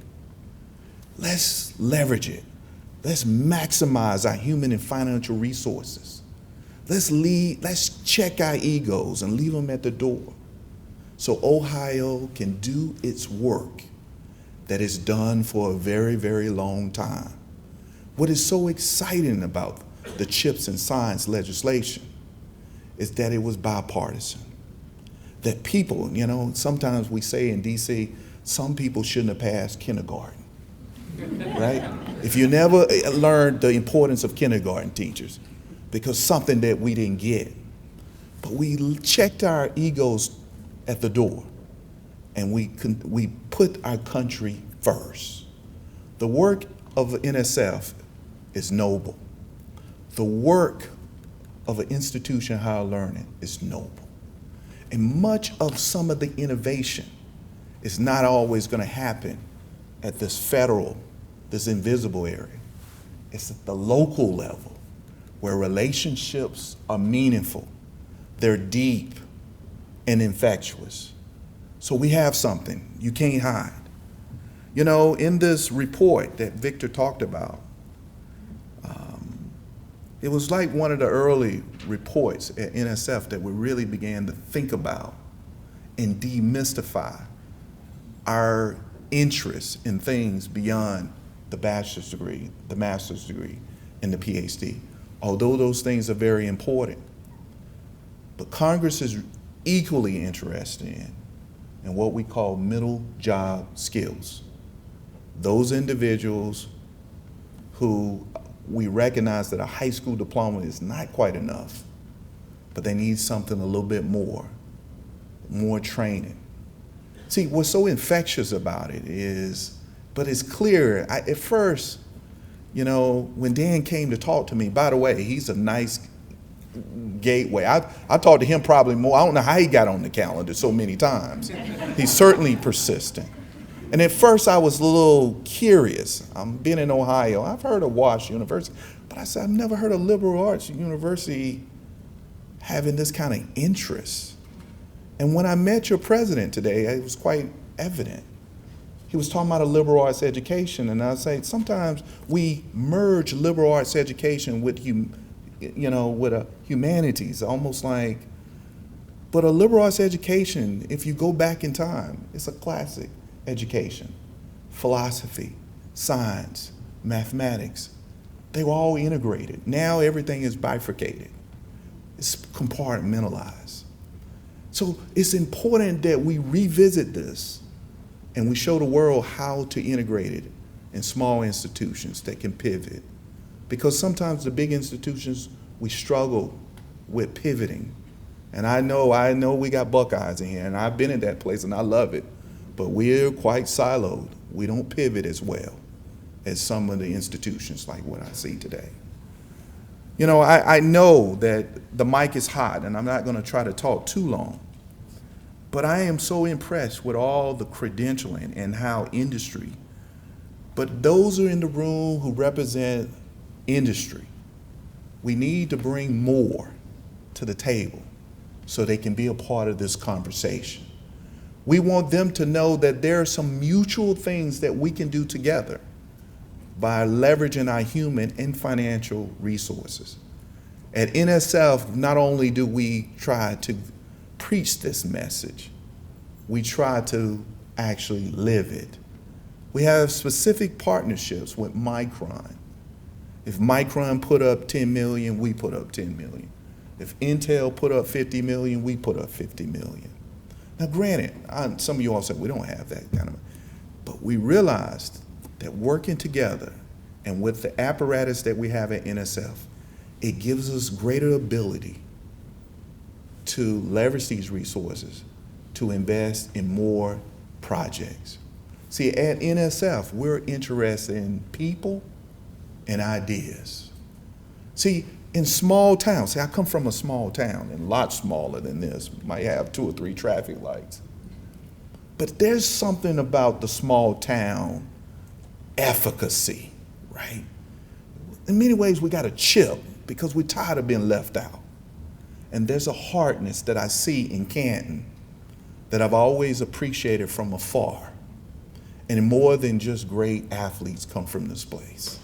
Let's leverage it. Let's maximize our human and financial resources. Let's check our egos and leave them at the door so Ohio can do its work that is done for a very, very long time. What is so exciting about the CHIPS and Science legislation is that it was bipartisan. That people, you know, sometimes we say in DC, some people shouldn't have passed kindergarten, right? If you never learned the importance of kindergarten teachers, because something that we didn't get, but we checked our egos at the door, and we put our country first. The work of NSF is noble. The work of an institution of higher learning is noble. And much of some of the innovation is not always going to happen at this federal, this invisible area. It's at the local level where relationships are meaningful, they're deep and infectious. So we have something you can't hide. You know, in this report that Victor talked about, it was like one of the early reports at NSF that we really began to think about and demystify our interest in things beyond the bachelor's degree, the master's degree, and the PhD. Although those things are very important, but Congress is equally interested in what we call middle job skills. Those individuals who we recognize that a high school diploma is not quite enough, but they need something a little bit more training. See, what's so infectious about it is, but it's clear, at first, You know, when Dan came to talk to me, by the way, he's a nice gateway. I talked to him probably more. I don't know how he got on the calendar so many times. He's certainly persistent. And at first I was a little curious. I'm been in Ohio. I've heard of Wash University, but I said, I've never heard of liberal arts university having this kind of interest. And when I met your president today, it was quite evident. He was talking about a liberal arts education, and I say sometimes we merge liberal arts education with with a humanities, almost like, but a liberal arts education, if you go back in time, it's a classic education. Philosophy, science, mathematics, they were all integrated. Now everything is bifurcated. It's compartmentalized. So it's important that we revisit this and we show the world how to integrate it in small institutions that can pivot. Because sometimes the big institutions, we struggle with pivoting. And I know we got Buckeyes in here, and I've been in that place and I love it, but we're quite siloed. We don't pivot as well as some of the institutions like what I see today. You know, I know that the mic is hot and I'm not gonna try to talk too long, but I am so impressed with all the credentialing and how industry, but those are in the room who represent industry. We need to bring more to the table so they can be a part of this conversation. We want them to know that there are some mutual things that we can do together by leveraging our human and financial resources. At NSF, not only do we try to preach this message, we try to actually live it. We have specific partnerships with Micron. If Micron put up 10 million, we put up 10 million. If Intel put up 50 million, we put up 50 million. Now granted, some of you all said we don't have that kind of, but we realized that working together and with the apparatus that we have at NSF, it gives us greater ability to leverage these resources to invest in more projects. See, at NSF, we're interested in people and ideas. See, in small towns, see, I come from a small town, and a lot smaller than this, might have 2 or 3 traffic lights. But there's something about the small town efficacy, right? In many ways, we got a chip because we're tired of being left out. And there's a hardness that I see in Canton that I've always appreciated from afar. And more than just great athletes come from this place.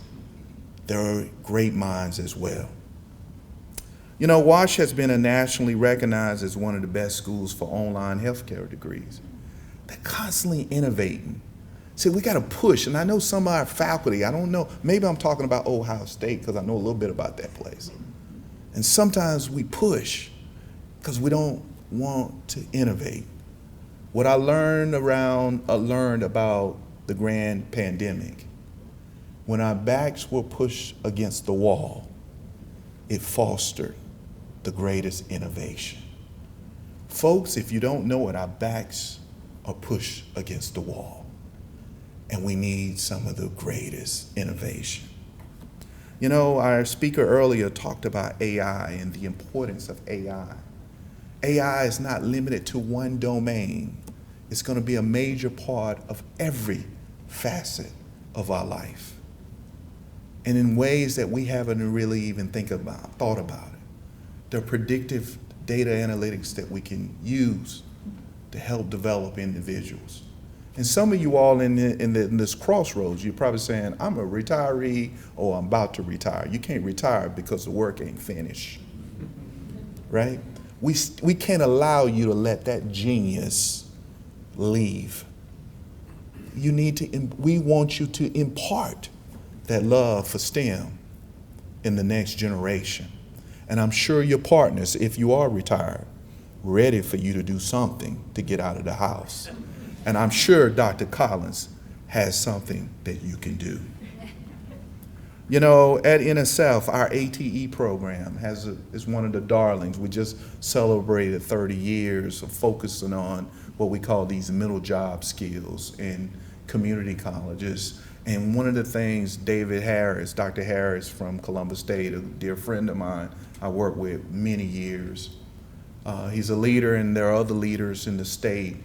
There are great minds as well. You know, Wash has been nationally recognized as one of the best schools for online healthcare degrees. They're constantly innovating. See, we got to push, and I know some of our faculty, I don't know, maybe I'm talking about Ohio State because I know a little bit about that place. And sometimes we push because we don't want to innovate. What I learned about the grand pandemic, when our backs were pushed against the wall, it fostered the greatest innovation. Folks, if you don't know it, our backs are pushed against the wall, and we need some of the greatest innovation. You know, our speaker earlier talked about AI and the importance of AI. AI is not limited to one domain. It's going to be a major part of every facet of our life, and in ways that we haven't really even thought about it. The predictive data analytics that we can use to help develop individuals. And some of you all in this crossroads, you're probably saying, I'm a retiree or I'm about to retire. You can't retire because the work ain't finished, right? We can't allow you to let that genius leave. We want you to impart that love for STEM in the next generation. And I'm sure your partners, if you are retired, ready for you to do something to get out of the house. And I'm sure Dr. Collins has something that you can do. You know, at NSF, our ATE program is one of the darlings. We just celebrated 30 years of focusing on what we call these middle job skills in community colleges. And one of the things David Harris, Dr. Harris from Columbus State, a dear friend of mine I worked with many years, he's a leader, and there are other leaders in the state.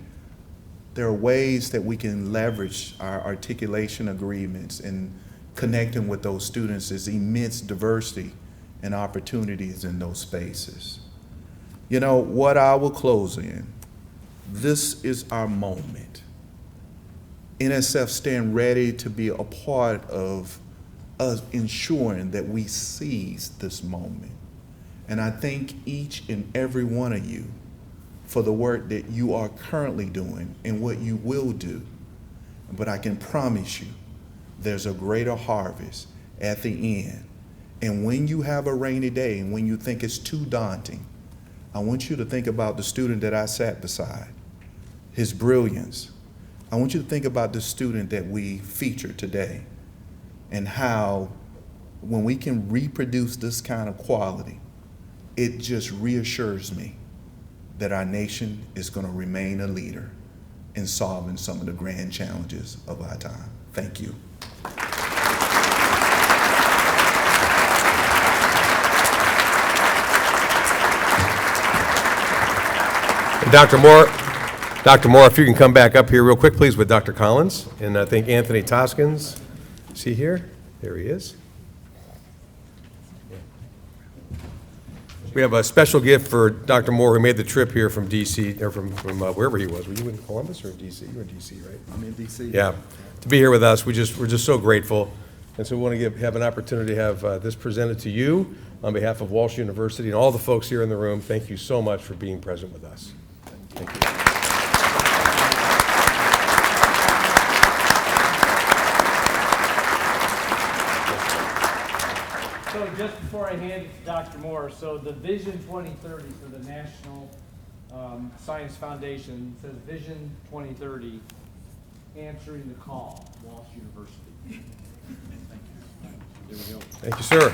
There are ways that we can leverage our articulation agreements and connecting with those students. Is immense diversity and opportunities in those spaces. You know, what I will close in, this is our moment. NSF stand ready to be a part of us ensuring that we seize this moment. And I thank each and every one of you for the work that you are currently doing and what you will do. But I can promise you, there's a greater harvest at the end. And when you have a rainy day and when you think it's too daunting, I want you to think about the student that I sat beside, his brilliance. I want you to think about the student that we featured today and how when we can reproduce this kind of quality, it just reassures me that our nation is going to remain a leader in solving some of the grand challenges of our time. Thank you. Dr. Moore, if you can come back up here real quick, please, with Dr. Collins. And I think Anthony Toskins, is he here? There he is. We have a special gift for Dr. Moore, who made the trip here from D.C., or from wherever he was. Were you in Columbus or D.C.? You were in D.C., right? I'm in D.C. Yeah, to be here with us. We're just so grateful. And so we want to have an opportunity to have this presented to you on behalf of Walsh University and all the folks here in the room. Thank you so much for being present with us. Thank you. So just before I hand it to Dr. Moore, so the Vision 2030 for the National Science Foundation says Vision 2030, answering the call, Walsh University. Thank you. There we go. Thank you, sir.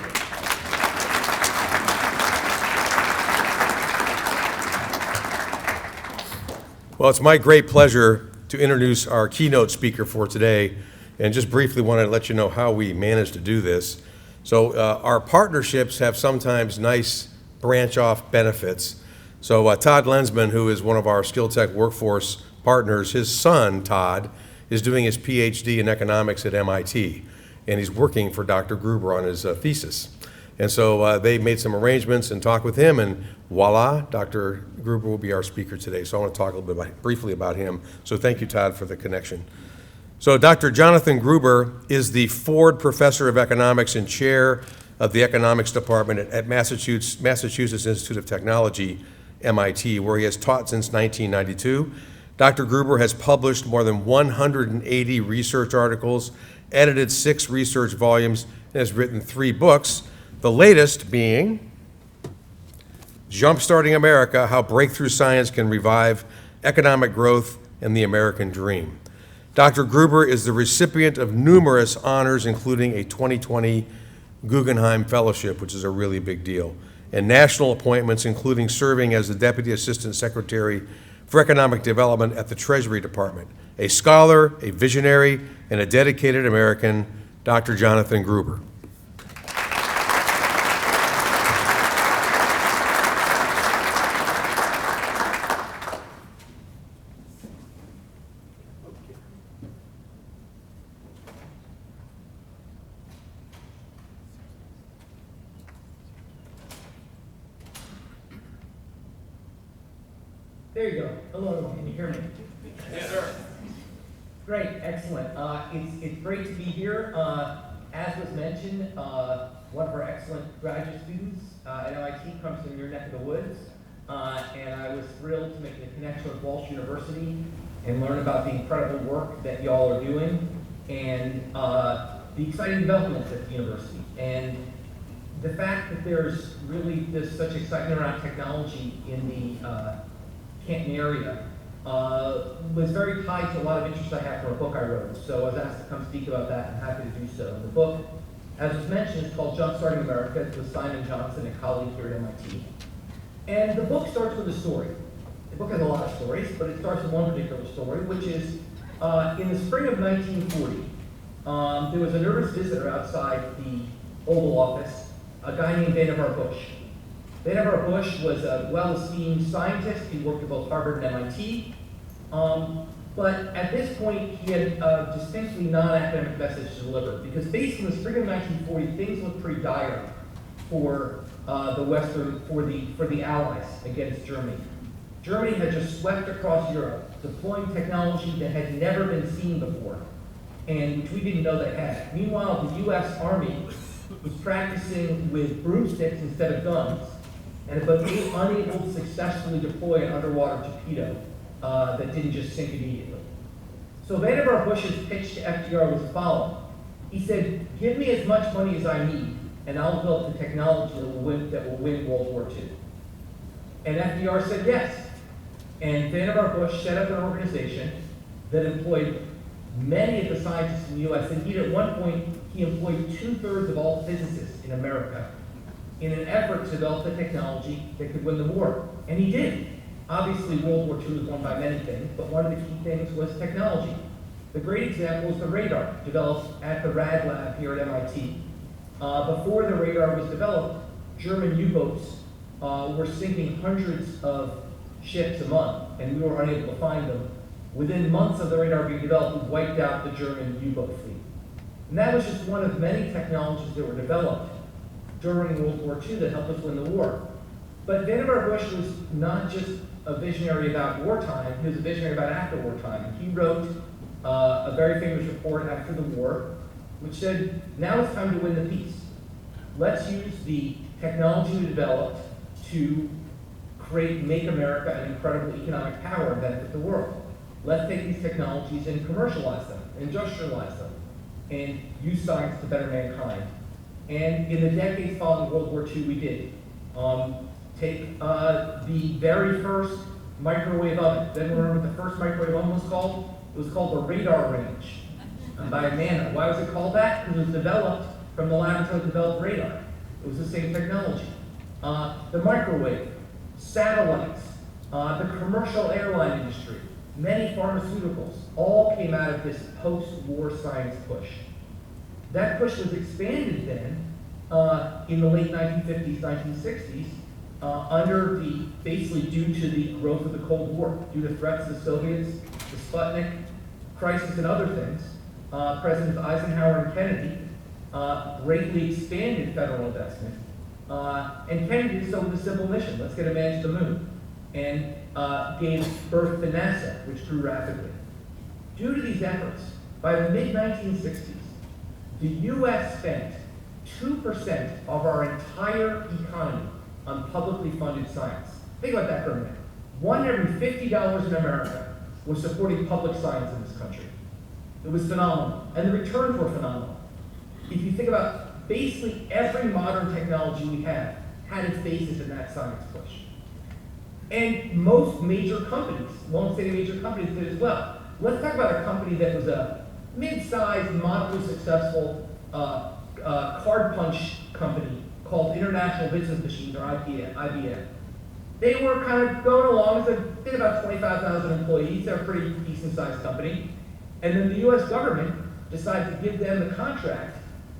Well, it's my great pleasure to introduce our keynote speaker for today, and just briefly wanted to let you know how we managed to do this. So our partnerships have sometimes nice branch-off benefits. So Todd Lensman, who is one of our Skill Tech workforce partners, his son, Todd, is doing his PhD in economics at MIT, and he's working for Dr. Gruber on his thesis. And so they made some arrangements and talked with him, and voila, Dr. Gruber will be our speaker today. So I want to talk a little bit briefly about him. So thank you, Todd, for the connection. So Dr. Jonathan Gruber is the Ford Professor of Economics and Chair of the Economics Department at Massachusetts Institute of Technology, MIT, where he has taught since 1992. Dr. Gruber has published more than 180 research articles, edited 6 research volumes, and has written 3 books, the latest being Jumpstarting America: How Breakthrough Science Can Revive Economic Growth and the American Dream. Dr. Gruber is the recipient of numerous honors, including a 2020 Guggenheim Fellowship, which is a really big deal, and national appointments, including serving as the Deputy Assistant Secretary for Economic Development at the Treasury Department. A scholar, a visionary, and a dedicated American, Dr. Jonathan Gruber. There you go. Hello, everyone. Can you hear me? Yes, sir. Great, excellent. It's great to be here. As was mentioned, one of our excellent graduate students at MIT comes from your neck of the woods, and I was thrilled to make the connection with Walsh University and learn about the incredible work that y'all are doing and the exciting developments at the university. And the fact that there's really such excitement around technology in the Canton area was very tied to a lot of interest I have for a book I wrote. So I was asked to come speak about that, and I'm happy to do so. The book, as was mentioned, is called Jumpstarting America. It's with Simon Johnson, a colleague here at MIT. And the book starts with a story. The book has a lot of stories, but it starts with one particular story, which is in the spring of 1940, there was a nervous visitor outside the Oval Office, a guy named Vannevar Bush. Vannevar Bush was a well-esteemed scientist. He worked at both Harvard and MIT. But at this point, he had a distinctly non-academic message to deliver, because based in the spring of 1940, things looked pretty dire for for the Allies against Germany. Germany had just swept across Europe, deploying technology that had never been seen before, and which we didn't know they had. Meanwhile, the U.S. Army was practicing with broomsticks instead of guns, and but unable to successfully deploy an underwater torpedo that didn't just sink immediately. So Vannevar Bush's pitch to FDR was the following. He said, give me as much money as I need, and I'll develop the technology that will win World War II. And FDR said yes. And Vannevar Bush set up an organization that employed many of the scientists in the US. Indeed, at one point, he employed 2/3 of all physicists in America in an effort to develop the technology that could win the war. And he did. Obviously, World War II was won by many things, but one of the key things was technology. The great example is the radar, developed at the RAD lab here at MIT. Before the radar was developed, German U-boats were sinking hundreds of ships a month, and we were unable to find them. Within months of the radar being developed, we wiped out the German U-boat fleet. And that was just one of many technologies that were developed during World War II that helped us win the war. But Vannevar Bush was not just a visionary about wartime, he was a visionary about after wartime. He wrote a very famous report after the war, which said, now it's time to win the peace. Let's use the technology we developed to make America an incredible economic power and benefit the world. Let's take these technologies and commercialize them, industrialize them, and use science to better mankind. And in the decades following World War II, we did. Take the very first microwave oven. Then remember what the first microwave oven was called? It was called the radar range by Manna. Why was it called that? Because it was developed from the laboratory that developed radar. It was the same technology. The microwave, satellites, the commercial airline industry, many pharmaceuticals, all came out of this post-war science push. That push was expanded then in the late 1950s, 1960s, basically due to the growth of the Cold War, due to threats to the Soviets, the Sputnik crisis and other things. Presidents Eisenhower and Kennedy greatly expanded federal investment. And Kennedy did so with a simple mission: let's get a man to the moon, and gave birth to NASA, which grew rapidly. Due to these efforts, by the mid-1960s, the U.S. spent 2% of our entire economy on publicly funded science. Think about that for a minute. One every $50 in America was supporting public science in this country. It was phenomenal, and the returns were phenomenal. If you think about basically every modern technology we have had its basis in that science push. And most major companies, long-standing major companies did as well. Let's talk about a company that was a mid-sized, moderately successful card punch company called International Business Machines, or IBM. They were kind of going along, they had about 25,000 employees, they're a pretty decent-sized company. And then the US government decided to give them the contract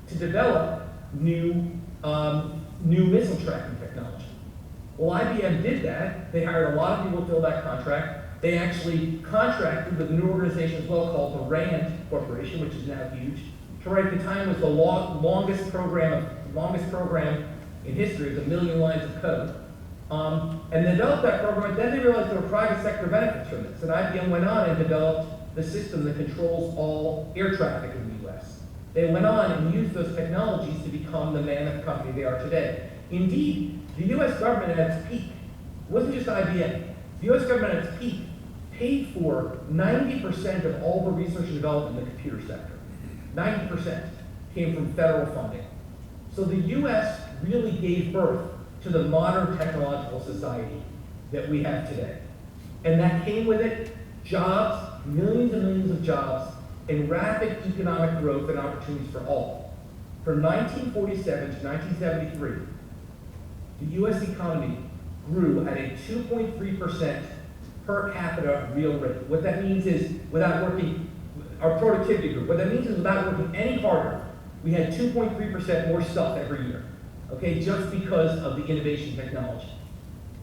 to develop new missile tracking technology. Well, IBM did that. They hired a lot of people to fill that contract. They actually contracted with a new organization as well called the RAND Corporation, which is now huge, to write at the time was the longest program in history, it was 1 million lines of code. And they developed that program, and then they realized there were private sector benefits from this. And IBM went on and developed the system that controls all air traffic in the US. They went on and used those technologies to become the mammoth company they are today. Indeed, the US government at its peak, it wasn't just IBM, the US government at its peak paid for 90% of all the research and development in the computer sector. 90% came from federal funding. So the US really gave birth to the modern technological society that we have today. And that came with it jobs, millions and millions of jobs, and rapid economic growth and opportunities for all. From 1947 to 1973, the US economy grew at a 2.3% per capita real rate. What that means is, without working, our productivity group. What that means is without working any harder, we had 2.3% more stuff every year, okay, just because of the innovation technology.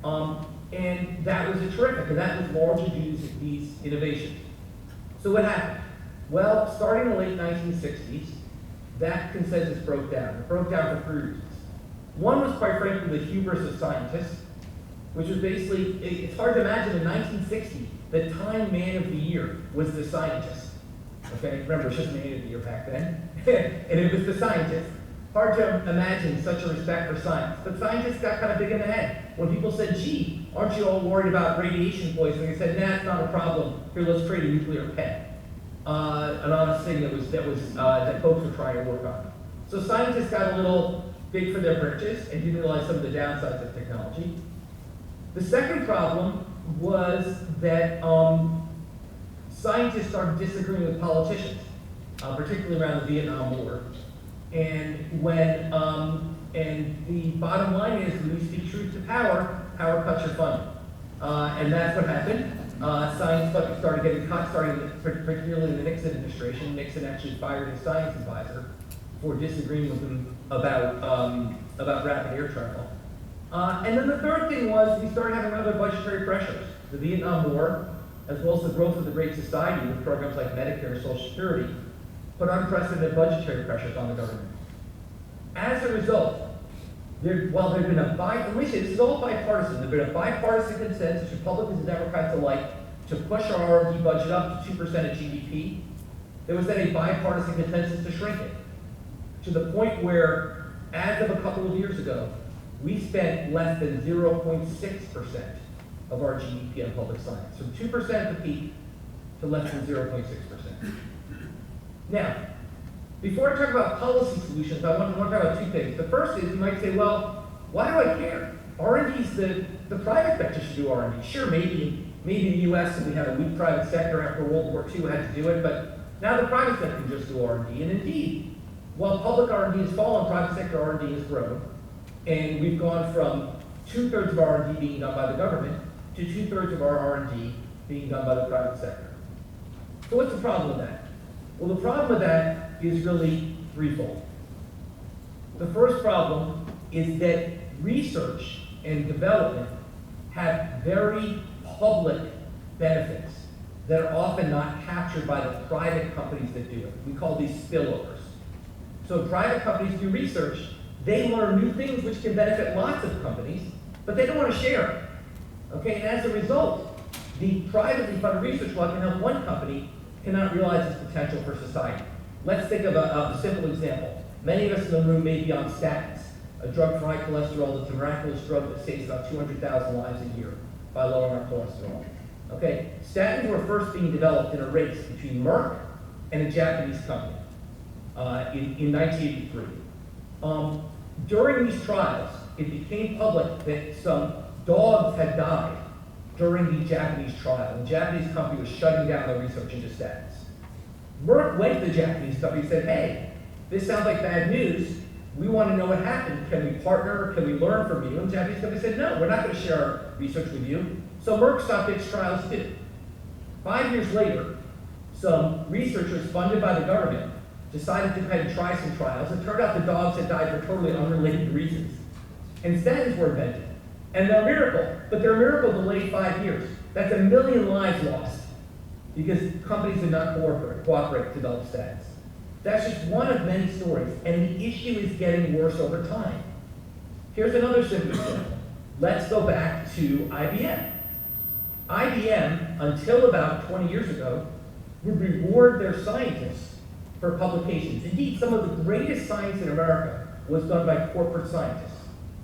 And that was terrific, and that was largely due to these innovations. So what happened? Well, starting in the late 1960s, that consensus broke down. It broke down for 3 reasons. One was, quite frankly, the hubris of scientists, which was basically, it's hard to imagine in 1960, the Time Man of the Year was the scientist. Okay, remember, it's just Man of the Year back then. And it was the scientist. Hard to imagine such a respect for science. But scientists got kind of big in the head. When people said, gee, aren't you all worried about radiation poisoning? They said, nah, it's not a problem. Here, let's create a nuclear pet. An honest thing that folks were trying to work on. So scientists got a little big for their britches and didn't realize some of the downsides of technology. The second problem was that scientists started disagreeing with politicians, particularly around the Vietnam War. And the bottom line is, when you speak truth to power, power cuts your funding. And that's what happened. Science funding started getting cut, particularly in the Nixon administration. Nixon actually fired his science advisor for disagreeing with him about rapid air travel. And then the third thing was, we started having other budgetary pressures. The Vietnam War, as well as the growth of the Great Society with programs like Medicare and Social Security, put unprecedented budgetary pressures on the government. As a result, there's been a this is all bipartisan. There's been a bipartisan consensus, Republicans and Democrats alike, to push our R&D budget up to 2% of GDP. There was then a bipartisan consensus to shrink it, to the point where, as of a couple of years ago, we spent less than 0.6% of our GDP on public science, from 2% at the peak to less than 0.6%. Now, before I talk about policy solutions, I want to talk about two things. The first is, you might say, well, why do I care? R&D's the private sector should do R&D. Sure, maybe in the US, we had a weak private sector after World War II, had to do it, but now the private sector can just do R&D. And indeed, while public R&D has fallen, private sector R&D has grown. And we've gone from 2/3 of our R&D being done by the government to 2/3 of our R&D being done by the private sector. So what's the problem with that? Well, the problem with that is really threefold. The first problem is that research and development have very public benefits that are often not captured by the private companies that do it. We call these spillovers. So private companies do research, they learn new things which can benefit lots of companies, but they don't want to share it. Okay, and as a result, the privately funded research, while it can help one company, cannot realize its potential for society. Let's think of a simple example. Many of us in the room may be on statins, a drug for high cholesterol that's a miraculous drug that saves about 200,000 lives a year by lowering our cholesterol. Okay, statins were first being developed in a race between Merck and a Japanese company in 1983. During these trials, it became public that some dogs had died during the Japanese trial. The Japanese company was shutting down their research into statins. Merck went to the Japanese company and said, hey, this sounds like bad news. We want to know what happened. Can we partner? Can we learn from you? And the Japanese company said, no, we're not going to share our research with you. So Merck stopped its trials too. 5 years later, some researchers funded by the government decided to go ahead and try some trials. It turned out the dogs had died for totally unrelated reasons. And statins were invented. And they're a miracle, but they're a miracle delayed 5 years. That's 1 million lives lost because companies did not cooperate to develop statins. That's just one of many stories, and the issue is getting worse over time. Here's another simple example. Let's go back to IBM. IBM, until about 20 years ago, would reward their scientists for publications. Indeed, some of the greatest science in America was done by corporate scientists.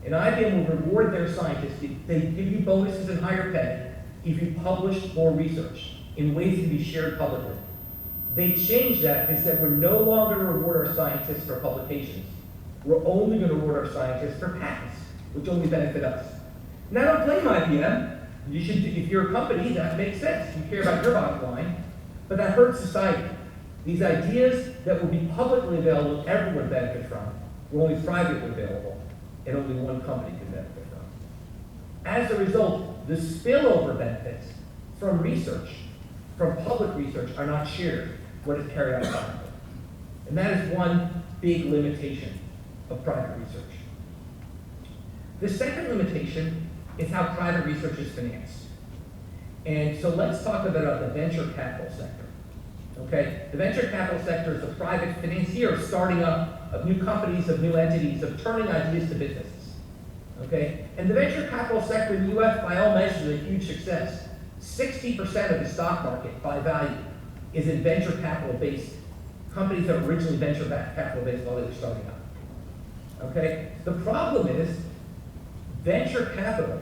And IBM will reward their scientists. They give you bonuses and higher pay if you publish more research in ways that can be shared publicly. They changed that. They said, we're no longer going to reward our scientists for publications. We're only going to reward our scientists for patents, which only benefit us. And I don't blame IBM. You should, if you're a company, that makes sense. You care about your bottom line. But that hurts society. These ideas that will be publicly available, everyone benefit from, were only privately available, and only one company can benefit from. As a result, the spillover benefits from research, from public research, are not shared. what is carried out privately. And that is one big limitation of private research. The second limitation is how private research is financed. And so let's talk about the venture capital sector. Okay, the venture capital sector is the private financier of starting up of new companies, of new entities, of turning ideas to businesses. Okay, and the venture capital sector in the US, by all measures, is a huge success. 60% of the stock market by value is in venture capital based companies that were originally venture capital based while they were starting up. Okay, the problem is venture capital.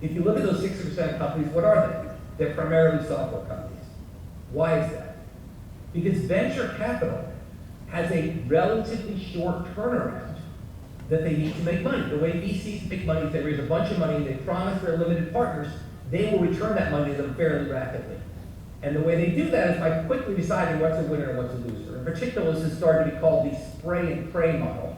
If you look at those 60% of companies, what are they? They're primarily software companies. Why is that? Because venture capital has a relatively short turnaround that they need to make money. The way VCs make money is they raise a bunch of money, they promise their limited partners they will return that money to them fairly rapidly. And the way they do that is by quickly deciding what's a winner and what's a loser. In particular, this has started to be called the spray and pray model,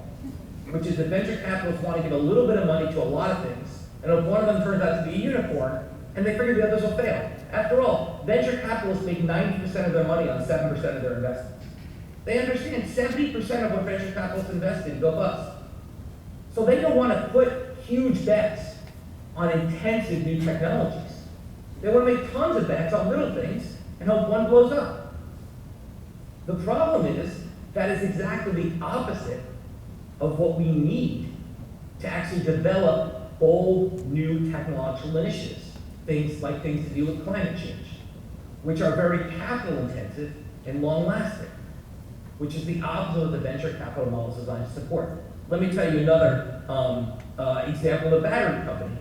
which is that venture capitalists want to give a little bit of money to a lot of things, and if one of them turns out to be a unicorn, and they figure the others will fail. After all, venture capitalists make 90% of their money on 7% of their investments. They understand 70% of what venture capitalists invest in go bust. So they don't want to put huge bets on intensive new technologies. They want to make tons of bets on little things and hope one blows up. The problem is that is exactly the opposite of what we need to actually develop bold new technological initiatives. Things to do with climate change, which are very capital intensive and long lasting, which is the opposite of the venture capital models designed to support. Let me tell you another example of a battery company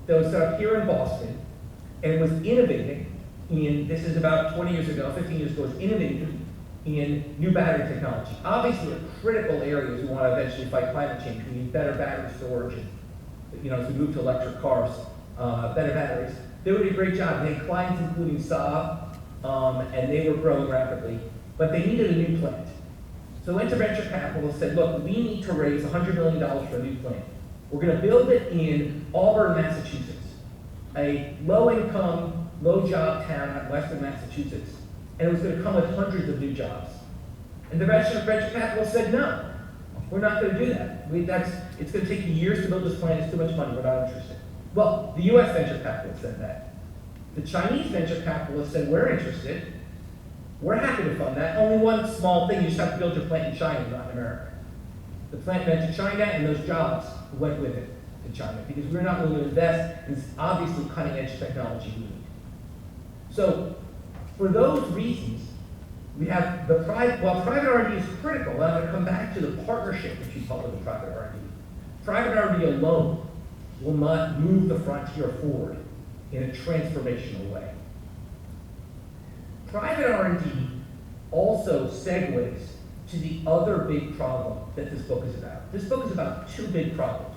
that was set up here in Boston and was innovating in, this is about 20 years ago, 15 years ago, was innovating in new battery technology. Obviously, a critical area is we want to eventually fight climate change. We need better battery storage, and, as we move to electric cars, better batteries. They would do a great job. They had clients including Saab, and they were growing rapidly, but they needed a new plant. So went to venture capital and said, look, we need to raise $100 million for a new plant. We're going to build it in Auburn, Massachusetts, a low-income, low-job town in western Massachusetts, and it was going to come with hundreds of new jobs. And the venture capital said, no, we're not going to do that. It's going to take you years to build this plant. It's too much money. We're not interested. Well, the US venture capitalist said that. The Chinese venture capitalist said, we're interested. We're happy to fund that. Only one small thing, you just have to build your plant in China, not in America. The plant went to China, and those jobs went with it to China, because we're not willing to invest in this obviously cutting-edge technology we need. So, for those reasons, we have the private R&D is critical. I'm going to come back to the partnership that you follow with private R&D. Private R&D alone will not move the frontier forward in a transformational way. Private R&D also segues to the other big problem that this book is about. This book is about two big problems.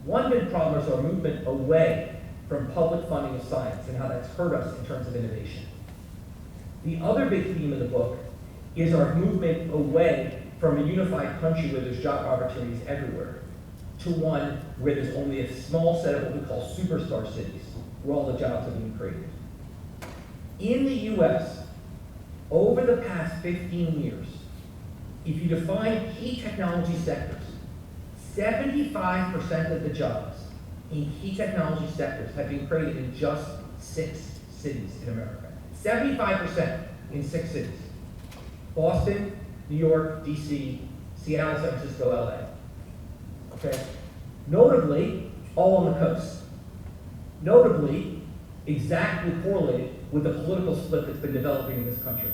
One big problem is our movement away from public funding of science and how that's hurt us in terms of innovation. The other big theme of the book is our movement away from a unified country where there's job opportunities everywhere to one where there's only a small set of what we call superstar cities, where all the jobs are being created. In the US, over the past 15 years, if you define key technology sectors, 75% of the jobs in key technology sectors have been created in just 6 cities in America. 75% in 6 cities. Boston, New York, DC, Seattle, San Francisco, LA. Okay. Notably, all on the coast. Notably, exactly correlated with the political split that's been developing in this country,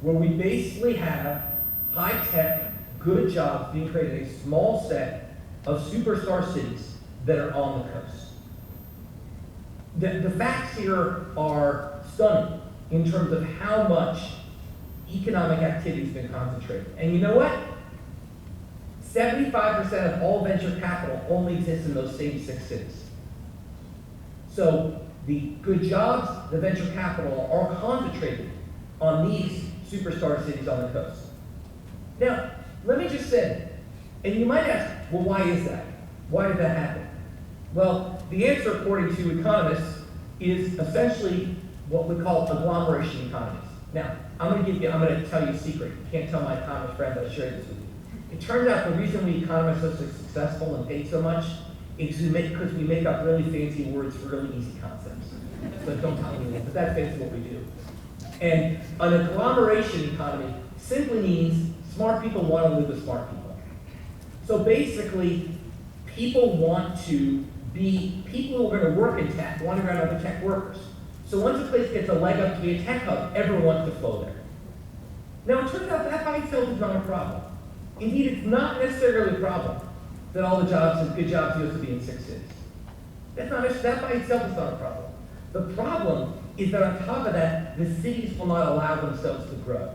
where we basically have high-tech, good jobs being created in a small set of superstar cities that are on the coast. The facts here are stunning in terms of how much economic activity has been concentrated. And you know what? 75% of all venture capital only exists in those same 6 cities. So the good jobs, the venture capital, are concentrated on these superstar cities on the coast. Now, let me just say, and you might ask, well, why is that? Why did that happen? Well, the answer, according to economists, is essentially what we call agglomeration economies. Now, I'm gonna tell you a secret. You can't tell my economist friend, but I'll share this with you. It turns out the reason we economists are so successful and paid so much is because we make up really fancy words for really easy concepts. So don't tell anyone, but that's basically what we do. And an agglomeration economy simply means smart people want to live with smart people. So basically, people want to be, people who are going to work in tech want to be around other tech workers. So once a place gets a leg up to be a tech hub, everyone wants to flow there. Now it turns out that by itself is not a problem. Indeed, it's not necessarily a problem that all the jobs and good jobs used to be in 6 cities. That by itself is not a problem. The problem is that on top of that, the cities will not allow themselves to grow.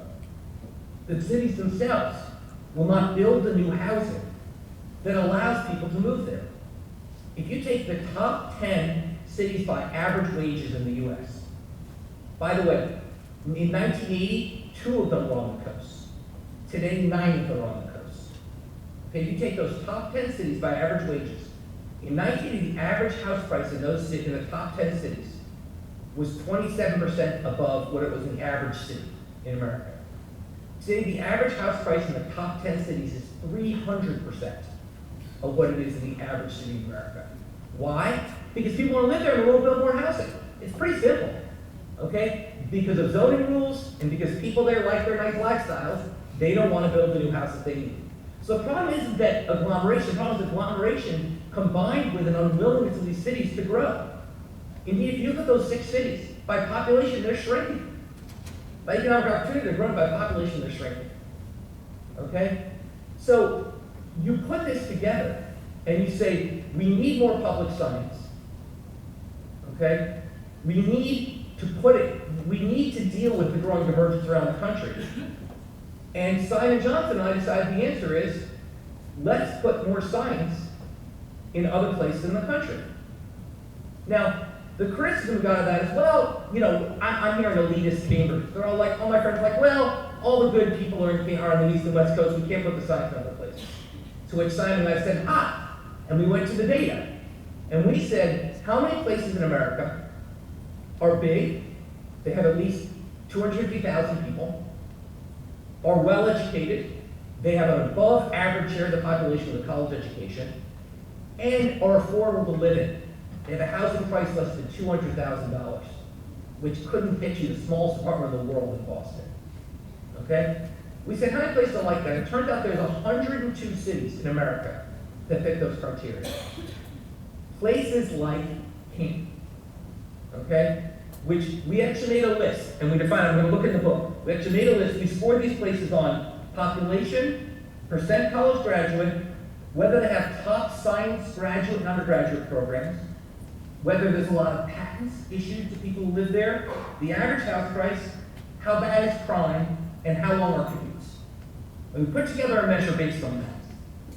The cities themselves will not build the new housing that allows people to move there. If you take the top 10 cities by average wages in the US, by the way, in 1980, 2 of them were on the coast. Today, 9 of them are on the coast. Okay, if you take those top 10 cities by average wages, in 1980, the average house price in those cities, in the top 10 cities, was 27% above what it was in the average city in America. Today, the average house price in the top 10 cities is 300% of what it is in the average city in America. Why? Because people want to live there and we will build more housing. It's pretty simple, okay? Because of zoning rules and because people there like their nice lifestyles, they don't want to build the new houses they need. So the problem isn't that agglomeration, the problem is agglomeration combined with an unwillingness of these cities to grow. Indeed, if you look at those 6 cities, by population, they're shrinking. By economic opportunity, they're growing. By population, they're shrinking. Okay? So you put this together and you say, we need more public science. Okay? We need to deal with the growing divergence around the country. And Simon Johnson and I decided the answer is, let's put more science in other places in the country. Now, the criticism we got of that is, well, you know, I'm hearing elitist Cambridge. They're all like, all my friends are like, well, all the good people are on the East and West Coast, we can't put the science in other places. To which Simon and I said, and we went to the data. And we said, how many places in America are big, they have at least 250,000 people, are well educated, they have an above average share of the population with a college education, and are affordable to live in. They have a housing price less than $200,000, which couldn't pitch you the smallest apartment in the world in Boston. Okay? We said, how many places are like that? It turns out there's 102 cities in America that fit those criteria. Places like Canton, okay? Which we actually made a list, and we defined, I'm going to look in the book. We actually made a list. We scored these places on population, percent college graduate, whether they have top science graduate and undergraduate programs, whether there's a lot of patents issued to people who live there, the average house price, how bad is crime, and how long are commutes. And we put together a measure based on that.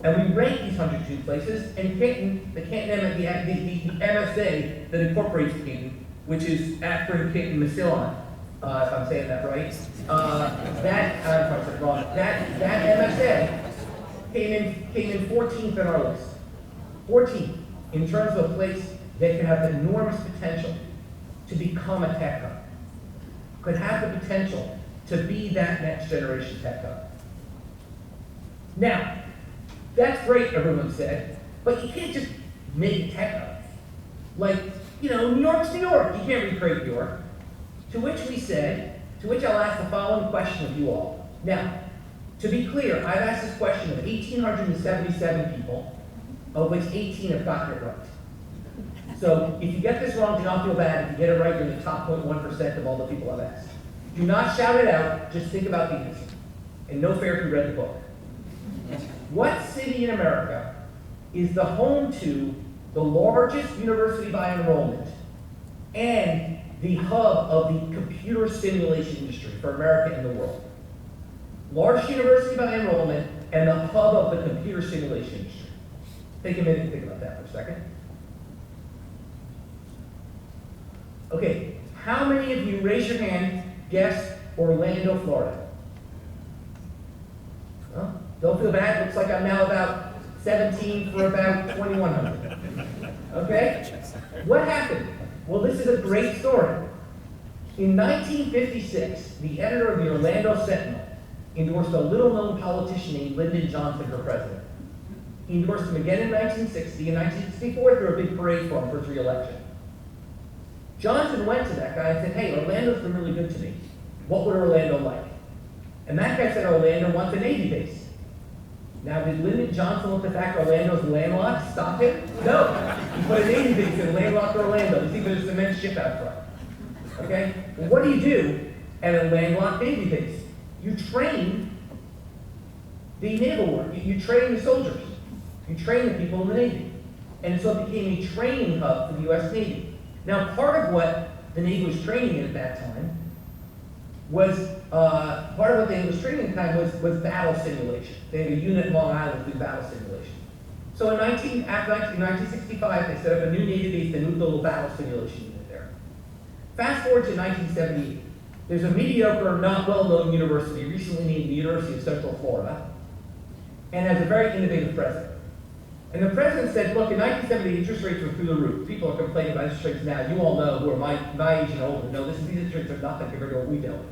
And we ranked these 102 places, and Canton, the MSA that incorporates Canton, which is Akron, Canton, Massillon, if I'm saying that right, that MSA came in 14th on our list. 14th in terms of a place that can have enormous potential to become a tech hub, could have the potential to be that next generation tech hub. Now, that's great, everyone said, but you can't just make a tech hub. Like, you know, New York's New York. You can't recreate New York. To which I'll ask the following question of you all. Now, to be clear, I've asked this question of 1,877 people, of which 18 have gotten it right. So if you get this wrong, do not feel bad. If you get it right, you're in the top 0.1% of all the people I've asked. Do not shout it out, just think about the answer. And no fair if you read the book. What city in America is the home to the largest university by enrollment and the hub of the computer simulation industry for America and the world? Largest university by enrollment and the hub of the computer simulation industry. Take a minute and think about that for a second. Okay, how many of you, raise your hand, guess Orlando, Florida? Well, don't feel bad, looks like I'm now about 17 for about 2,100. Okay? What happened? Well, this is a great story. In 1956, the editor of the Orlando Sentinel endorsed a little-known politician named Lyndon Johnson for president. He endorsed him again in 1960. In 1964, threw a big parade for him for his re-election. Johnson went to that guy and said, hey, Orlando's been really good to me. What would Orlando like? And that guy said Orlando wants a Navy base. Now, did Lyndon Johnson look at the fact Orlando's landlocked stop him? No. He put a Navy base in landlocked Orlando. There's even a cement ship out front. Okay? Well, what do you do at a landlocked Navy base? You train the naval work. You train the soldiers. You train the people in the Navy. And so it became a training hub for the U.S. Navy. Now, part of what the Navy was training in at that time was, was battle simulation. They had a unit in Long Island to do battle simulation. So in 1965, they set up a new Navy base, they moved a little battle simulation unit there. Fast forward to 1978. There's a mediocre, not well-known university, recently named the University of Central Florida, and has a very innovative president. And the president said, look, in 1970, interest rates were through the roof. People are complaining about interest rates now. You all know, who are my age and older, know these interest rates are nothing compared to what we deal with.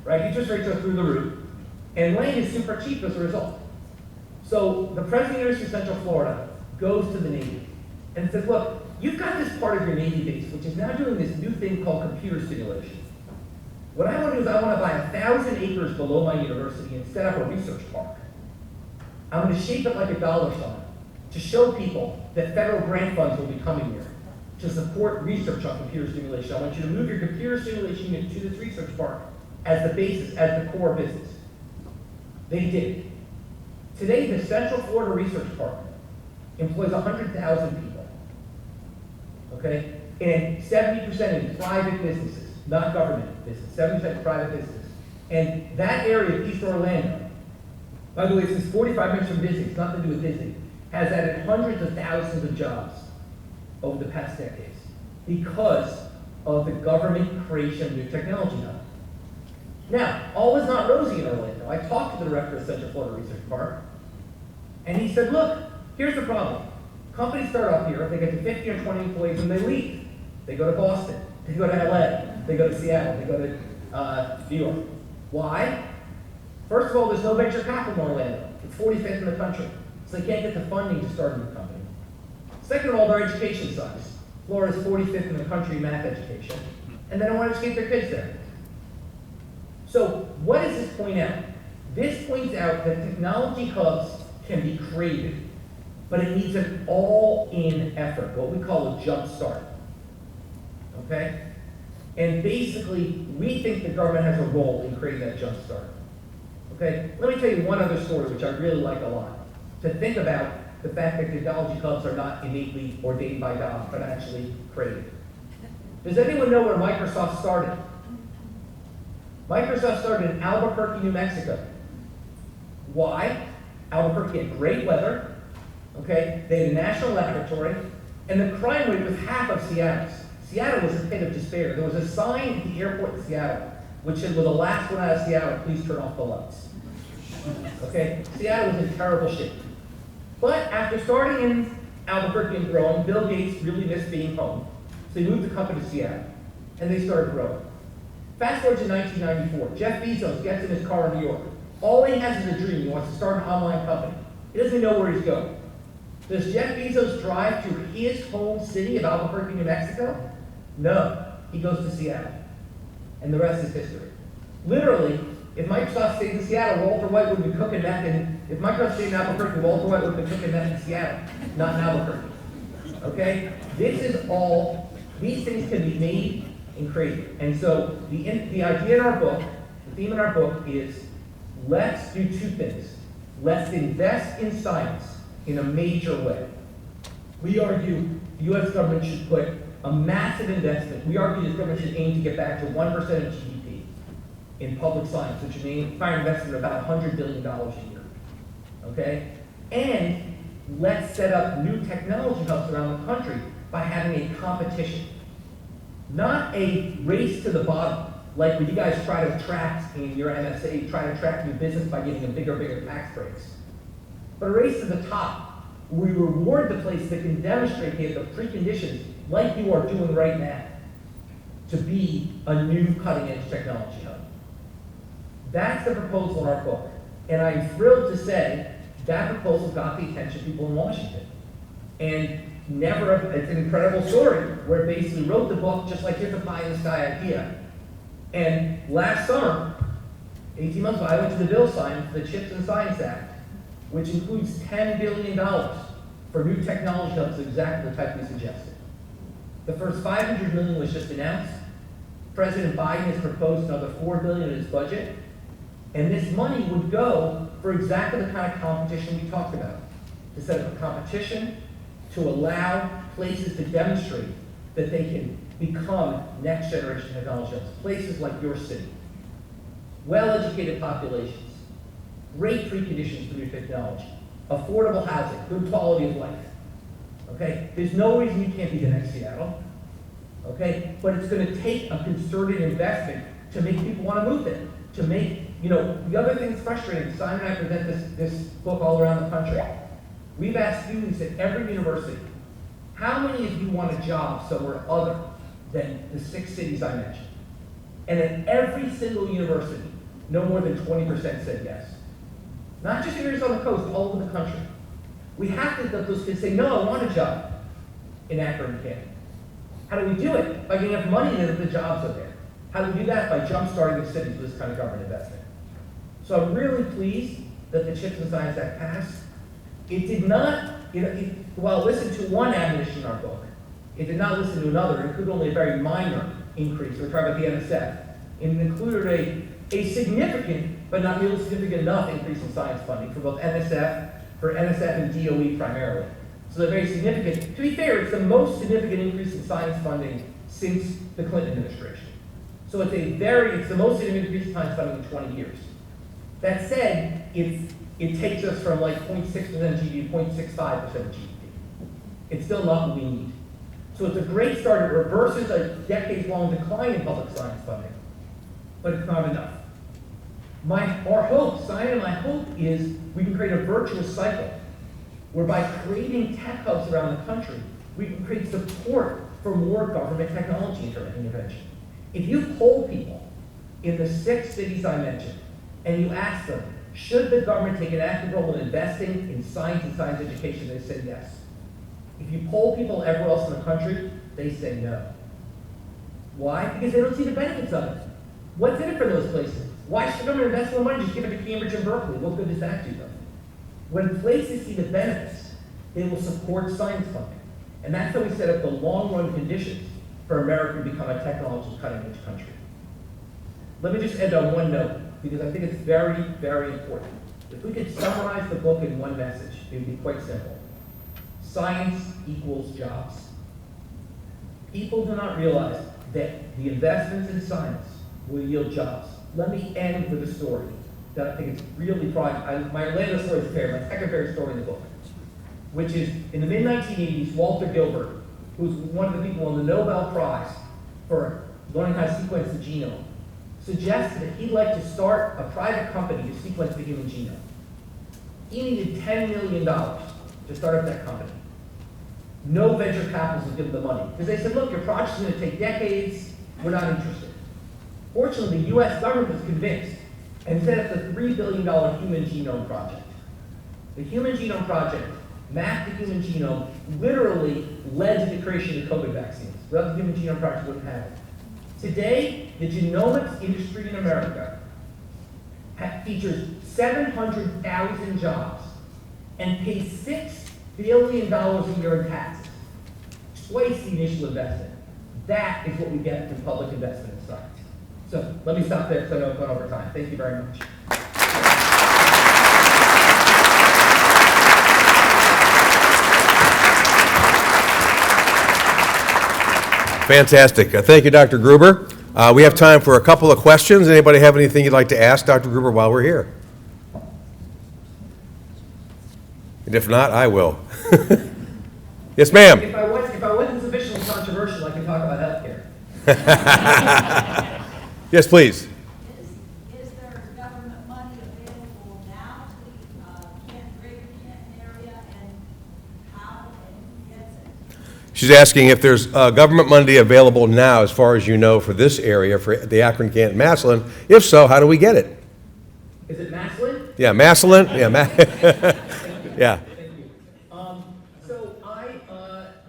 Right? Interest rates are through the roof. And land is super cheap as a result. So the president of the University of Central Florida goes to the Navy and says, look, you've got this part of your Navy base, which is now doing this new thing called computer simulation. What I want to do is I want to buy 1,000 acres below my university and set up a research park. I'm going to shape it like a dollar sign to show people that federal grant funds will be coming here to support research on computer simulation. I want you to move your computer simulation unit to this research park as the basis, as the core business. They did. Today, the Central Florida Research Park employs 100,000 people, okay? And 70% in private businesses, not government business, 70% private business. And that area of East Orlando, by the way, this is 45 minutes from Disney, it's nothing to do with Disney, has added hundreds of thousands of jobs over the past decades because of the government creation of new technology now. Now, all is not rosy in Orlando. I talked to the director of Central Florida Research Park, and he said, look, here's the problem. Companies start up here, they get to 15 or 20 employees, and they leave. They go to Boston, they go to LA, they go to Seattle, they go to New York. Why? First of all, there's no venture capital in Orlando. It's 45th in the country. So they can't get the funding to start a new company. Second of all, their education sucks. Florida's 45th in the country in math education, and they don't want to educate their kids there. So what does this point out? This points out that technology hubs can be created, but it needs an all-in effort, what we call a jump start. Okay? And basically, we think the government has a role in creating that jump start. Okay? Let me tell you one other story, which I really like a lot, to think about the fact that technology hubs are not innately ordained by God, but actually created. Does anyone know where Microsoft started? Microsoft started in Albuquerque, New Mexico. Why? Albuquerque had great weather, okay? They had a national laboratory, and the crime rate was half of Seattle's. Seattle was a pit of despair. There was a sign at the airport in Seattle which said, "We're the last one out of Seattle, please turn off the lights." Okay? Seattle was in terrible shape. But after starting in Albuquerque and growing, Bill Gates really missed being home. So he moved the company to Seattle, and they started growing. Fast forward to 1994. Jeff Bezos gets in his car in New York. All he has is a dream. He wants to start an online company. He doesn't know where he's going. Does Jeff Bezos drive to his home city of Albuquerque, New Mexico? No. He goes to Seattle. And the rest is history. Literally, if Microsoft stayed in Seattle, Walter White would be cooking meth if Microsoft stayed in Albuquerque, Walter White would be cooking meth in Seattle, not in Albuquerque. Okay? This is all, these things can be made and created. And so the idea in our book, the theme in our book is, let's do two things. Let's invest in science in a major way. We argue the U.S. government should put a massive investment. We argue the government should aim to get back to 1% of GDP in public science, which would require investment of about $100 billion a year. Okay? And let's set up new technology hubs around the country by having a competition. Not a race to the bottom, like when you guys try to attract in your MSA, try to attract new business by giving them bigger tax breaks. But a race to the top, where we reward the place that can demonstrate they have the preconditions, like you are doing right now, to be a new cutting-edge technology hub. That's the proposal in our book. And I'm thrilled to say that proposal got the attention of people in Washington. And it's an incredible story where it basically wrote the book just like here's a pie-in-the-sky idea. And last summer, 18 months ago, I went to the bill signing for the CHIPS and Science Act, which includes $10 billion for new technology hubs, exactly the type we suggested. The first $500 million was just announced. President Biden has proposed another $4 billion in his budget. And this money would go for exactly the kind of competition we talked about. To set up a competition to allow places to demonstrate that they can become next generation technology hubs. Places like your city. Well-educated populations, great preconditions for new technology, affordable housing, good quality of life. Okay? There's no reason you can't be the next Seattle. Okay? But it's going to take a concerted investment to make people want to move there. To make, the other thing that's frustrating, Simon and I present this book all around the country. We've asked students at every university, how many of you want a job somewhere other than the 6 cities I mentioned? And at every single university, no more than 20% said yes. Not just universities on the coast, all over the country. We have to let those kids say, no, I want a job in Akron and Canton. How do we do it? By getting enough money that the jobs are there. How do we do that? By jump-starting the cities with this kind of government investment. So I'm really pleased that the CHIPS and Science Act passed. It did not, while it listened to one admonition in our book, it did not listen to another. It included only a very minor increase. We're talking about the NSF. It included a significant, but not really significant enough increase in science funding for both for NSF and DOE primarily. So they're very significant. To be fair, it's the most significant increase in science funding since the Clinton administration. So it's the most significant increase in science funding in 20 years. That said, it takes us from like 0.6% GDP to 0.65% of GDP. It's still not what we need. So it's a great start. It reverses a decades-long decline in public science funding, but it's not enough. Our hope, Simon and my hope, is we can create a virtuous cycle where by creating tech hubs around the country, we can create support for more government technology intervention. If you poll people in the 6 cities I mentioned, and you ask them, should the government take an active role in investing in science and science education, they say yes. If you poll people everywhere else in the country, they say no. Why? Because they don't see the benefits of it. What's in it for those places? Why should the government invest more money? Just give it to Cambridge and Berkeley. What good does that do them? When places see the benefits, they will support science funding. And that's how we set up the long-run conditions for America to become a technology cutting-edge country. Let me just end on one note, because I think it's very, very important. If we could summarize the book in one message, it would be quite simple. Science equals jobs. People do not realize that the investments in science will yield jobs. Let me end with a story that I think is really my Orlando story is fair, my second favorite story in the book, which is in the mid-1980s, Walter Gilbert, who's one of the people who won the Nobel Prize for learning how to sequence the genome, suggested that he'd like to start a private company to sequence the human genome. He needed $10 million to start up that company. No venture capitalists would give him the money, because they said, look, your project's going to take decades, we're not interested. Fortunately, the US government was convinced and set up the $3 billion Human Genome Project. The Human Genome Project mapped the human genome, literally led to the creation of COVID vaccines. Without the Human Genome Project, we wouldn't have it. Today, the genomics industry in America features 700,000 jobs and pays $6 billion a year in taxes, twice the initial investment. That is what we get from public investment in science. So let me stop there because I know I've gone over time. Thank you very much. Fantastic. Thank you, Dr. Gruber. We have time for a couple of questions. Anybody have anything you'd like to ask Dr. Gruber while we're here? And if not, I will. Yes, ma'am. If I wasn't sufficiently controversial, I could talk about healthcare. Yes, please. Is there government money available now to the Greater Canton area, and how and who gets it? She's asking if there's government money available now, as far as you know, for this area, for the Akron, Canton, Massillon. If so, how do we get it? Is it Massillon? Yeah, Massillon. Yeah, yeah. Thank you.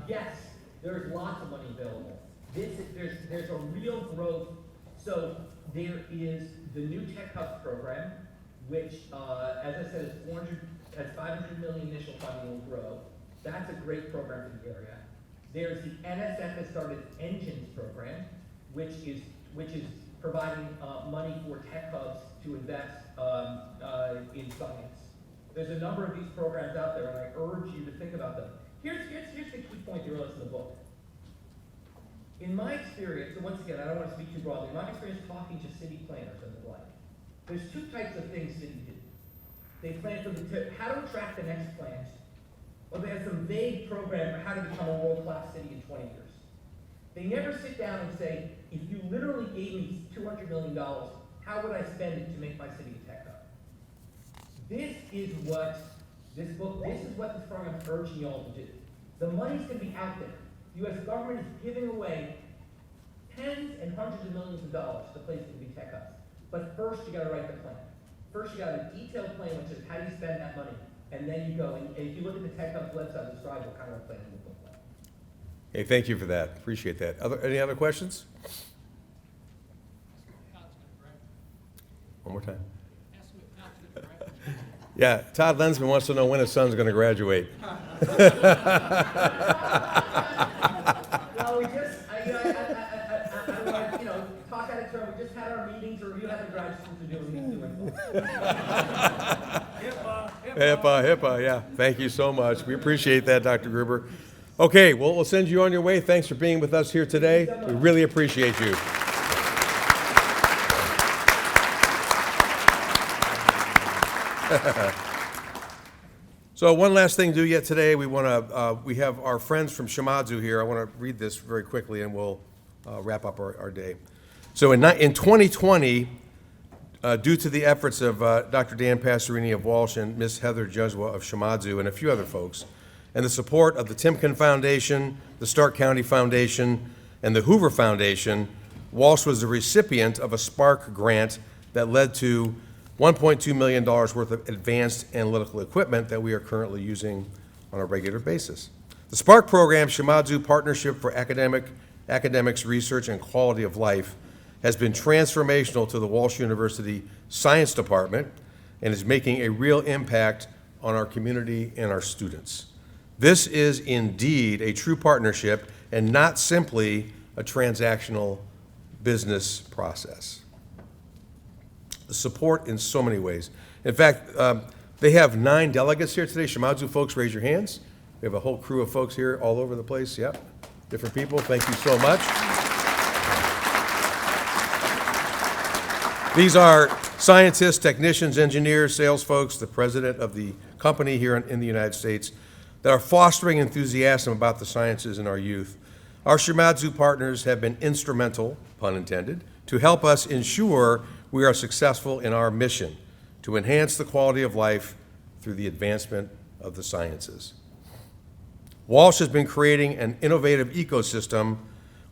Yes, there's lots of money available. There's a real growth. So there is the new Tech Hubs program, which, as I said, has $500 million initial funding will grow. That's a great program for the area. There's the NSF has started Engines program, which is providing money for tech hubs to invest in science. There's a number of these programs out there, and I urge you to think about them. Here's the key point you realize in the book. In my experience, and once again, I don't want to speak too broadly, in my experience talking to city planners and the like, there's two types of things cities do. They plan for how to attract the next plant, or they have some vague program for how to become a world-class city in 20 years. They never sit down and say, if you literally gave me $200 million, how would I spend it to make my city a tech hub? This is what this program is urging you all to do. The money's going to be out there. The U.S. government is giving away tens and hundreds of millions of dollars to places to be tech hubs. But first, you got to write the plan. First, you got a detailed plan, which is how do you spend that money, and then you go. And if you look at the Tech Hubs website, it describes what kind of a plan it will look like. Hey, thank you for that. Appreciate that. Any other questions? One more time. Yeah, Todd Lensman wants to know when his son's going to graduate. Well, we just, talk out of turn. We just had our meetings to review how the grad students are doing. HIPAA, yeah. Thank you so much. We appreciate that, Dr. Gruber. Okay, well, we'll send you on your way. Thanks for being with us here today. We really appreciate you. So one last thing to do yet today. We have our friends from Shimadzu here. I want to read this very quickly, and we'll wrap up our day. So in 2020, due to the efforts of Dr. Dan Passerini of Walsh and Ms. Heather Juzwa of Shimadzu and a few other folks, and the support of the Timken Foundation, the Stark County Foundation, and the Hoover Foundation, Walsh was the recipient of a Spark grant that led to $1.2 million worth of advanced analytical equipment that we are currently using on a regular basis. The Spark program, Shimadzu Partnership for Academics, Research, and Quality of Life, has been transformational to the Walsh University Science Department and is making a real impact on our community and our students. This is indeed a true partnership and not simply a transactional business process. The support in so many ways. In fact, they have 9 delegates here today. Shimadzu folks, raise your hands. We have a whole crew of folks here all over the place. Yep, different people. Thank you so much. These are scientists, technicians, engineers, sales folks, the president of the company here in the United States that are fostering enthusiasm about the sciences in our youth. Our Shimadzu partners have been instrumental, pun intended, to help us ensure we are successful in our mission to enhance the quality of life through the advancement of the sciences. Walsh has been creating an innovative ecosystem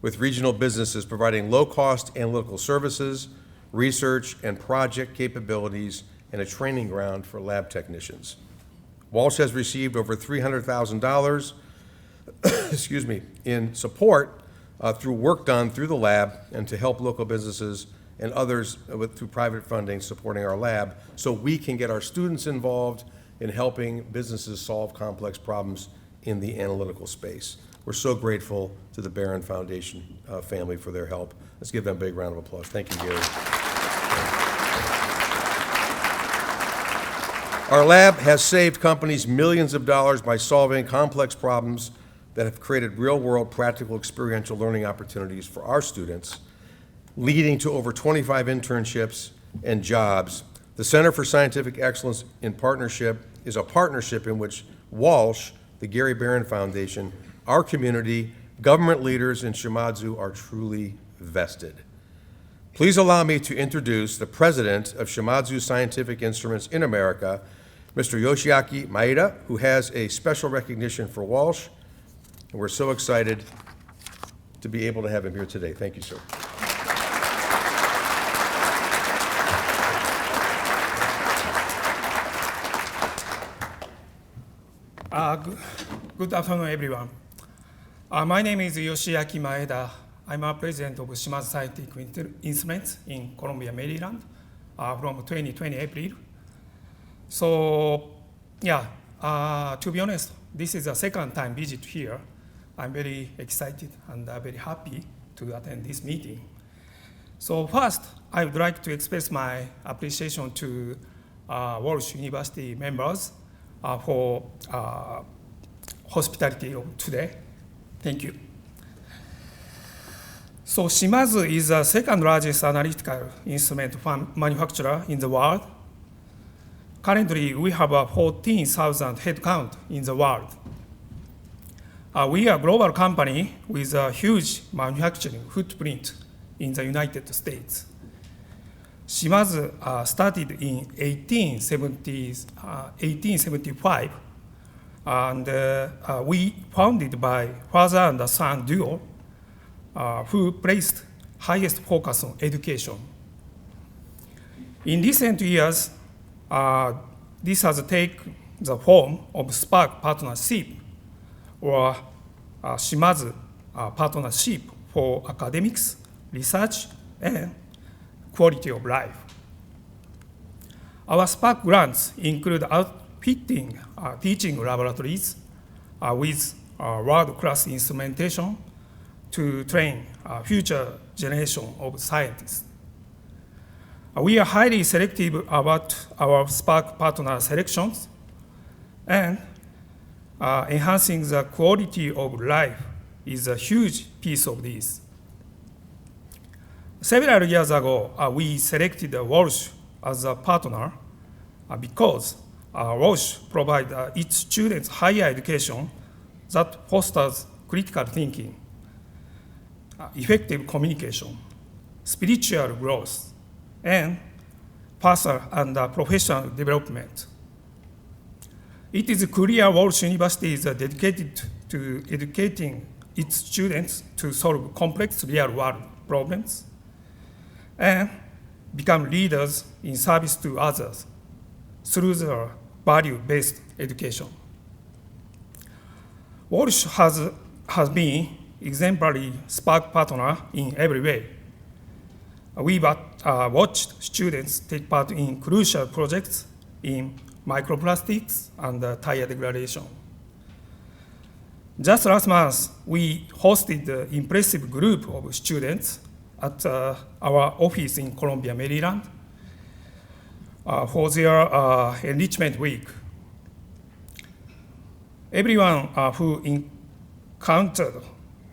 with regional businesses providing low-cost analytical services, research and project capabilities, and a training ground for lab technicians. Walsh has received over $300,000 in support through work done through the lab and to help local businesses and others through private funding supporting our lab so we can get our students involved in helping businesses solve complex problems in the analytical space. We're so grateful to the Barron Foundation family for their help. Let's give them a big round of applause. Thank you, Gary. Our lab has saved companies millions of dollars by solving complex problems that have created real-world practical experiential learning opportunities for our students, leading to over 25 internships and jobs. The Center for Scientific Excellence in Partnership is a partnership in which Walsh, the Gary Barron Foundation, our community, government leaders, and Shimadzu are truly vested. Please allow me to introduce the president of Shimadzu Scientific Instruments in America, Mr. Yoshiaki Maeda, who has a special recognition for Walsh And we're so excited to be able to have him here today. Thank you, sir. Good afternoon, everyone. My name is Yoshiaki Maeda. I'm a president of Shimazu Scientific Instruments in Columbia, Maryland, from 2020 April. So, to be honest, this is the second time visit here. I'm very excited and very happy to attend this meeting. So first, I would like to express my appreciation to Walsh University members for hospitality of today. Thank you. So Shimazu is the second largest analytical instrument manufacturer in the world. Currently, we have a 14,000 headcount in the world. We are a global company with a huge manufacturing footprint in the United States. Shimazu started in 1875, and we founded by father and son duo, who placed highest focus on education. In recent years, this has taken the form of Spark Partnership, or Shimazu Partnership for Academics, Research, and Quality of Life. Our Spark grants include outfitting teaching laboratories with world-class instrumentation to train future generation of scientists. We are highly selective about our Spark partner selections, and enhancing the quality of life is a huge piece of this. Several years ago, we selected Walsh as a partner because Walsh provides its students higher education that fosters critical thinking, effective communication, spiritual growth, and personal and professional development. It is clear Walsh University is dedicated to educating its students to solve complex real-world problems and become leaders in service to others through their value-based education. Walsh has been exemplary Spark partner in every way. We watched students take part in crucial projects in microplastics and tire degradation. Just last month, we hosted an impressive group of students at our office in Columbia, Maryland, for their enrichment week. Everyone who encountered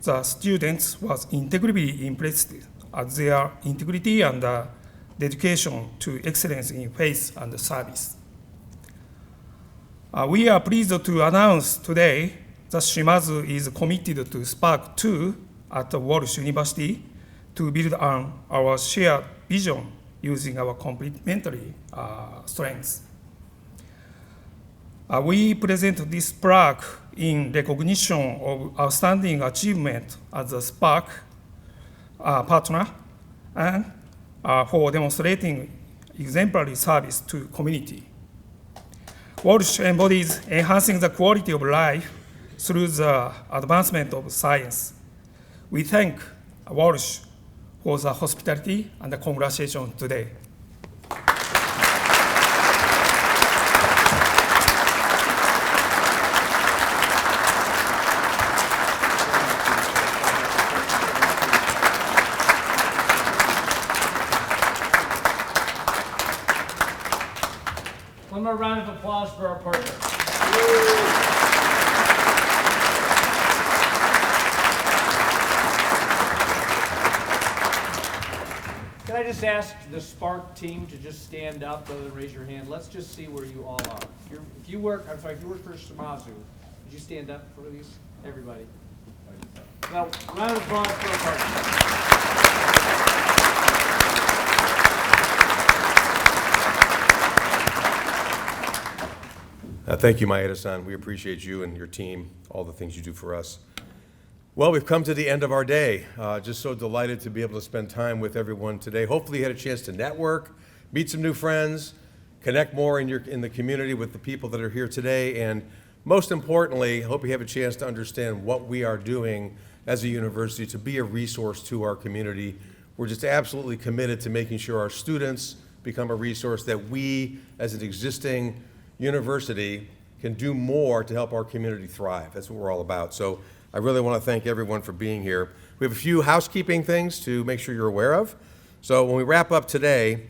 the students was incredibly impressed at their integrity and dedication to excellence in faith and service. We are pleased to announce today that Shimazu is committed to Spark 2 at Walsh University to build on our shared vision using our complementary strengths. We present this plaque in recognition of outstanding achievement as a Spark partner and for demonstrating exemplary service to community. Walsh embodies enhancing the quality of life through the advancement of science. We thank Walsh for the hospitality and the congratulations today. One more round of applause for our partner. Can I just ask the Spark team to just stand up rather than raise your hand? Let's just see where you all are. If you work for Shimazu, would you stand up for these? Everybody. Now, round of applause for our partner. Thank you, Maeda-san. We appreciate you and your team, all the things you do for us. Well, we've come to the end of our day. Just so delighted to be able to spend time with everyone today. Hopefully you had a chance to network, meet some new friends, connect more in the community with the people that are here today, and most importantly, I hope you have a chance to understand what we are doing as a university to be a resource to our community. We're just absolutely committed to making sure our students become a resource, that we, as an existing university, can do more to help our community thrive. That's what we're all about. So I really want to thank everyone for being here. We have a few housekeeping things to make sure you're aware of. So when we wrap up today,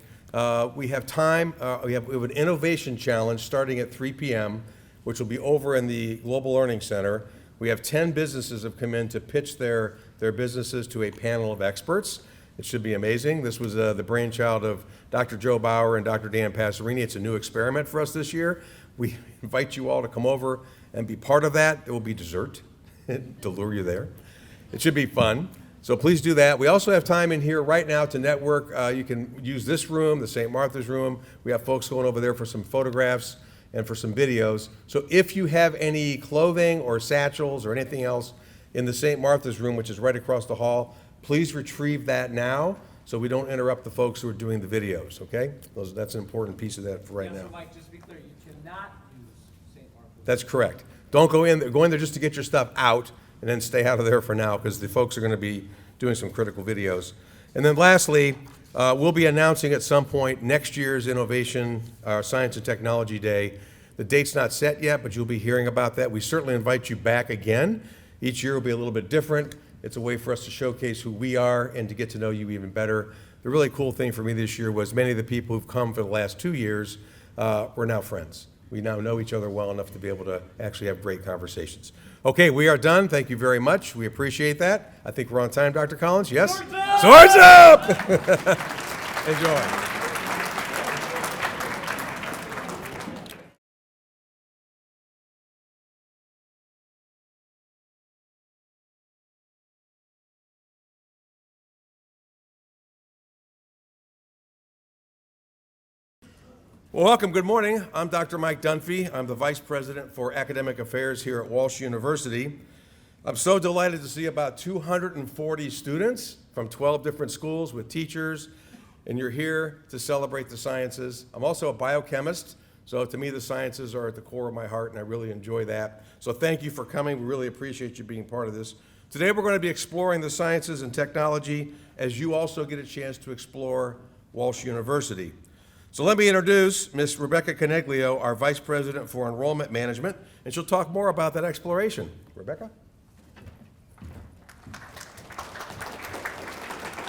we have time. We have an innovation challenge starting at 3 p.m., which will be over in the Global Learning Center. We have 10 businesses have come in to pitch their businesses to a panel of experts. It should be amazing. This was the brainchild of Dr. Joe Bauer and Dr. Dan Passerini. It's a new experiment for us this year. We invite you all to come over and be part of that. There will be dessert to lure you there. It should be fun. So please do that. We also have time in here right now to network. You can use this room, the St. Martha's room. We have folks going over there for some photographs and for some videos. So if you have any clothing or satchels or anything else in the St. Martha's room, which is right across the hall, please retrieve that now so we don't interrupt the folks who are doing the videos, okay? That's an important piece of that for right now. Mike, just to be clear, you cannot use St. Martha's. That's correct. Don't go in there. Go in there just to get your stuff out and then stay out of there for now, because the folks are going to be doing some critical videos. And then lastly, we'll be announcing at some point next year's Innovation Science and Technology Day. The date's not set yet, but you'll be hearing about that. We certainly invite you back again. Each year will be a little bit different. It's a way for us to showcase who we are and to get to know you even better. The really cool thing for me this year was many of the people who've come for the last 2 years we're now friends. We now know each other well enough to be able to actually have great conversations. Okay, we are done. Thank you very much. We appreciate that. I think we're on time, Dr. Collins. Yes? Swords up! Enjoy. Well, welcome. Good morning. I'm Dr. Mike Dunphy. I'm the Vice President for Academic Affairs here at Walsh University. I'm so delighted to see about 240 students from 12 different schools with teachers, and you're here to celebrate the sciences. I'm also a biochemist, so to me the sciences are at the core of my heart, and I really enjoy that. So thank you for coming. We really appreciate you being part of this. Today we're going to be exploring the sciences and technology as you also get a chance to explore Walsh University. So let me introduce Ms. Rebecca Coneglio, our Vice President for Enrollment Management, and she'll talk more about that exploration. Rebecca?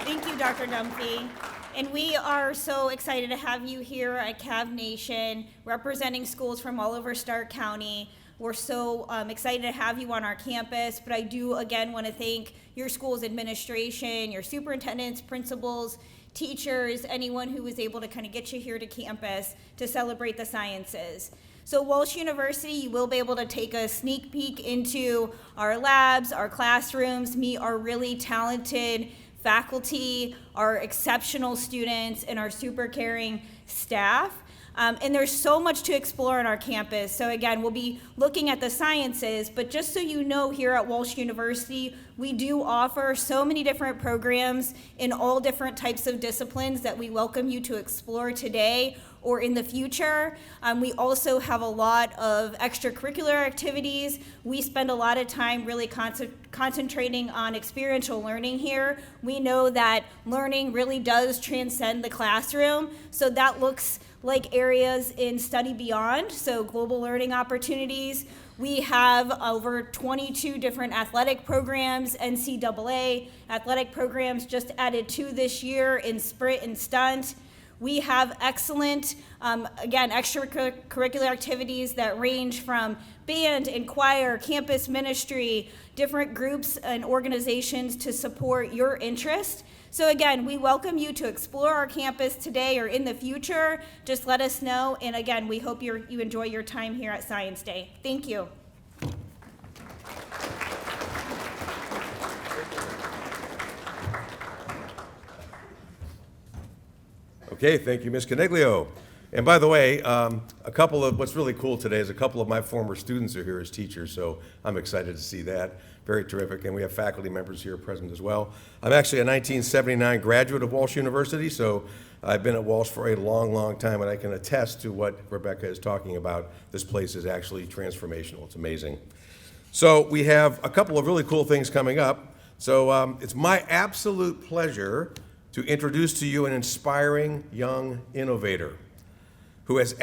Thank you, Dr. Dunphy. And we are so excited to have you here at Cav Nation, representing schools from all over Stark County. We're so excited to have you on our campus, but I do again want to thank your school's administration, your superintendents, principals, teachers, anyone who was able to kind of get you here to campus to celebrate the sciences. So Walsh University, you will be able to take a sneak peek into our labs, our classrooms, meet our really talented faculty, our exceptional students, and our super caring staff. And there's so much to explore on our campus. So again, we'll be looking at the sciences, but just so you know, here at Walsh University, we do offer so many different programs in all different types of disciplines that we welcome you to explore today or in the future. We also have a lot of extracurricular activities. We spend a lot of time really concentrating on experiential learning here. We know that learning really does transcend the classroom, so that looks like areas in Study Beyond, so global learning opportunities. We have over 22 different athletic programs, NCAA athletic programs just added 2 this year in sprint and stunt. We have excellent, again, extracurricular activities that range from band and choir, campus ministry, different groups and organizations to support your interest. So again, we welcome you to explore our campus today or in the future. Just let us know. And again, we hope you enjoy your time here at Science Day. Thank you. Okay, thank you, Ms. Coneglio. And by the way, what's really cool today is a couple of my former students are here as teachers, so I'm excited to see that. Very terrific, and we have faculty members here present as well. I'm actually a 1979 graduate of Walsh University, so I've been at Walsh for a long, long time, and I can attest to what Rebecca is talking about. This place is actually transformational. It's amazing. So we have a couple of really cool things coming up. So it's my absolute pleasure to introduce to you an inspiring young innovator who has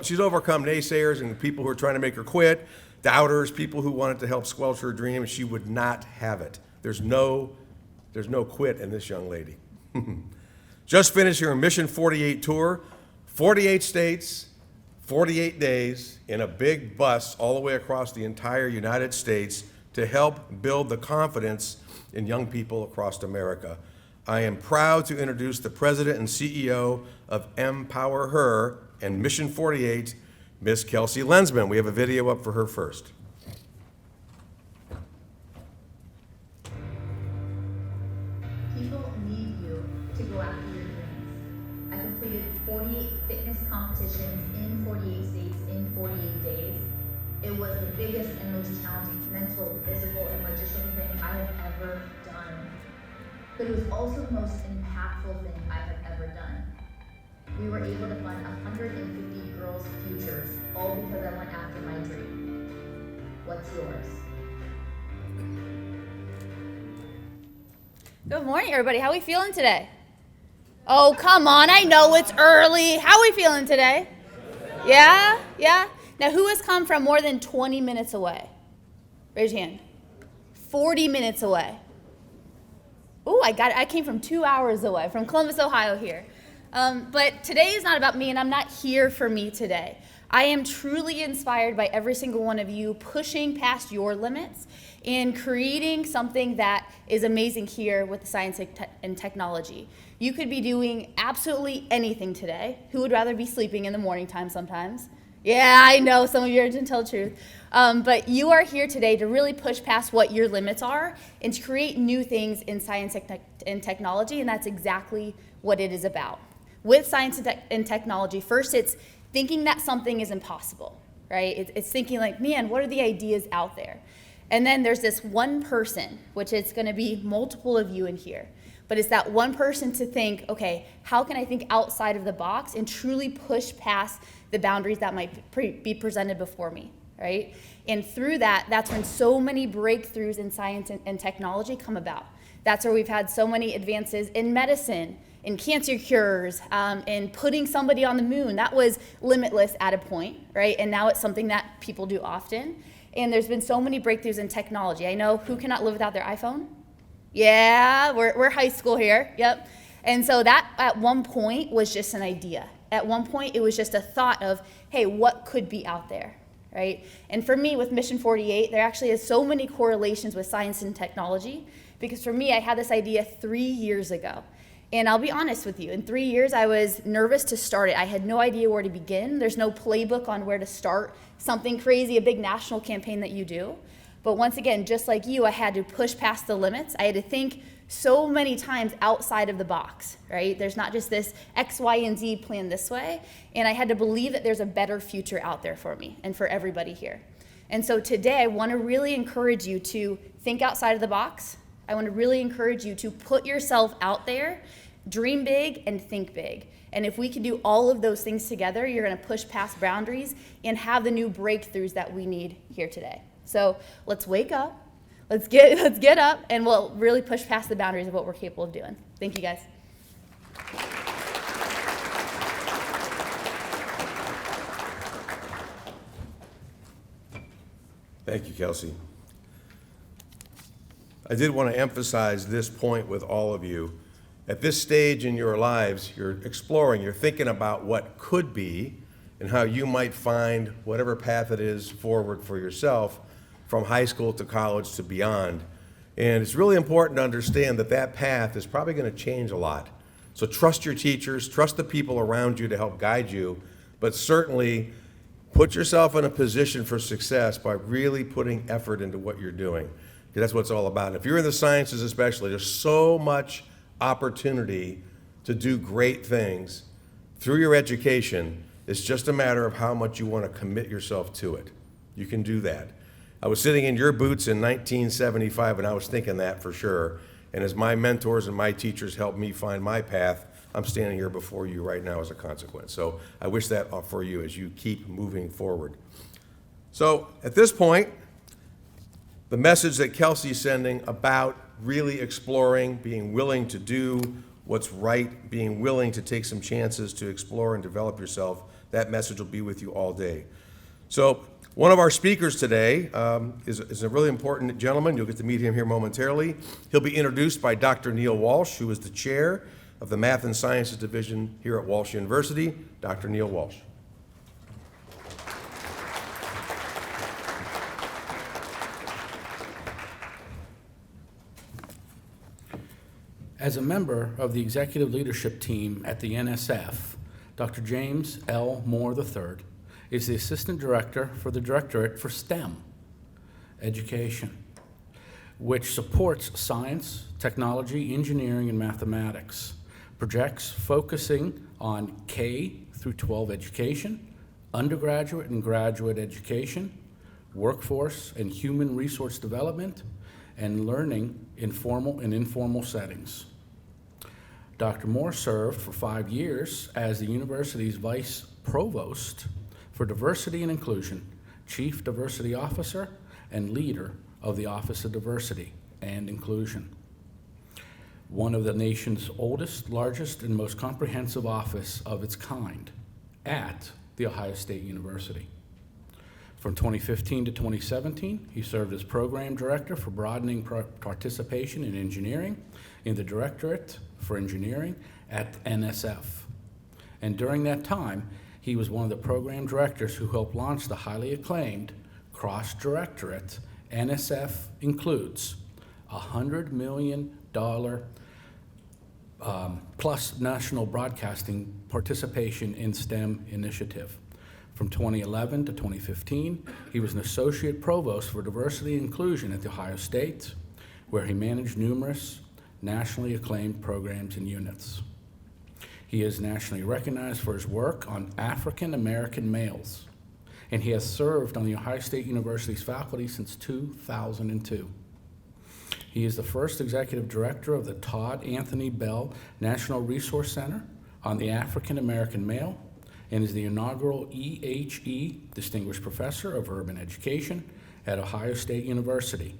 she's overcome naysayers and people who are trying to make her quit, doubters, people who wanted to help squelch her dream, and she would not have it. There's no quit in this young lady. Just finished her Mission 48 tour, 48 states, 48 days in a big bus all the way across the entire United States to help build the confidence in young people across America. I am proud to introduce the president and CEO of mp4 and Mission 48, Miss Kelsey Lensman. We have a video up for her first. People need you to go after your dreams. I completed 48 fitness competitions in 48 states in 48 days. It was the biggest and most challenging mental, physical, and logistical thing I have ever done. But it was also the most impactful thing I have ever done. We were able to fund 150 girls' futures, all because I went after my dream. What's yours? Good morning, everybody. How are we feeling today? Oh, come on. I know it's early. How are we feeling today? Yeah? Yeah? Now, who has come from more than 20 minutes away? Raise your hand. 40 minutes away. Oh, I got it. I came from 2 hours away, from Columbus, Ohio here. But today is not about me, and I'm not here for me today. I am truly inspired by every single one of you pushing past your limits and creating something that is amazing here with the science and technology. You could be doing absolutely anything today. Who would rather be sleeping in the morning time sometimes? Yeah, I know, some of you are to tell the truth. But you are here today to really push past what your limits are and to create new things in science and technology, and that's exactly what it is about. With science and technology, first it's thinking that something is impossible, right? It's thinking like, man, what are the ideas out there? And then there's this one person, which is gonna be multiple of you in here, but it's that one person to think, okay, how can I think outside of the box and truly push past the boundaries that might be presented before me, right? And through that, that's when so many breakthroughs in science and technology come about. That's where we've had so many advances in medicine, in cancer cures, in putting somebody on the moon. That was limitless at a point, right? And now it's something that people do often. And there's been so many breakthroughs in technology. I know, who cannot live without their iPhone? Yeah, we're high school here, yep. And so that at one point was just an idea. At one point it was just a thought of, hey, what could be out there, right? And for me with Mission 48, there actually is so many correlations with science and technology, because for me, I had this idea 3 years ago. And I'll be honest with you, in 3 years, I was nervous to start it. I had no idea where to begin. There's no playbook on where to start something crazy, a big national campaign that you do. But once again, just like you, I had to push past the limits. I had to think so many times outside of the box, right? There's not just this X, Y, and Z plan this way. And I had to believe that there's a better future out there for me and for everybody here. And so today, I want to really encourage you to think outside of the box. I want to really encourage you to put yourself out there, dream big, and think big. And if we can do all of those things together, you're going to push past boundaries and have the new breakthroughs that we need here today. So let's wake up, let's get up, and we'll really push past the boundaries of what we're capable of doing. Thank you, guys. Thank you, Kelsey. I did want to emphasize this point with all of you. At this stage in your lives, you're exploring, you're thinking about what could be and how you might find whatever path it is forward for yourself from high school to college to beyond. And it's really important to understand that that path is probably going to change a lot. So trust your teachers, trust the people around you to help guide you, but certainly put yourself in a position for success by really putting effort into what you're doing. That's what it's all about. And if you're in the sciences especially, there's so much opportunity to do great things through your education. It's just a matter of how much you want to commit yourself to it. You can do that. I was sitting in your boots in 1975, and I was thinking that for sure. And as my mentors and my teachers helped me find my path, I'm standing here before you right now as a consequence. So I wish that for you as you keep moving forward. So at this point, the message that Kelsey's sending about really exploring, being willing to do what's right, being willing to take some chances to explore and develop yourself, that message will be with you all day. So one of our speakers today is a really important gentleman. You'll get to meet him here momentarily. He'll be introduced by Dr. Neil Walsh, who is the chair of the Math and Sciences Division here at Walsh University. Dr. Neil Walsh. As a member of the executive leadership team at the NSF, Dr. James L. Moore III is the Assistant Director for the Directorate for STEM Education, which supports science, technology, engineering, and mathematics, projects focusing on K through 12 education, undergraduate and graduate education, workforce and human resource development, and learning in formal and informal settings. Dr. Moore served for 5 years as the university's Vice Provost for Diversity and Inclusion, Chief Diversity Officer, and leader of the Office of Diversity and Inclusion, one of the nation's oldest, largest, and most comprehensive office of its kind at The Ohio State University. From 2015 to 2017, he served as Program Director for Broadening Participation in Engineering in the Directorate for Engineering at NSF. And during that time, he was one of the program directors who helped launch the highly acclaimed cross-directorate NSF Includes, a $100 million plus national broadcasting participation in STEM initiative. From 2011 to 2015, he was an Associate Provost for Diversity and Inclusion at The Ohio State, where he managed numerous nationally acclaimed programs and units. He is nationally recognized for his work on African American males, and he has served on The Ohio State University's faculty since 2002. He is the first executive director of the Todd Anthony Bell National Resource Center on the African American male, and is the inaugural EHE Distinguished Professor of Urban Education at Ohio State University.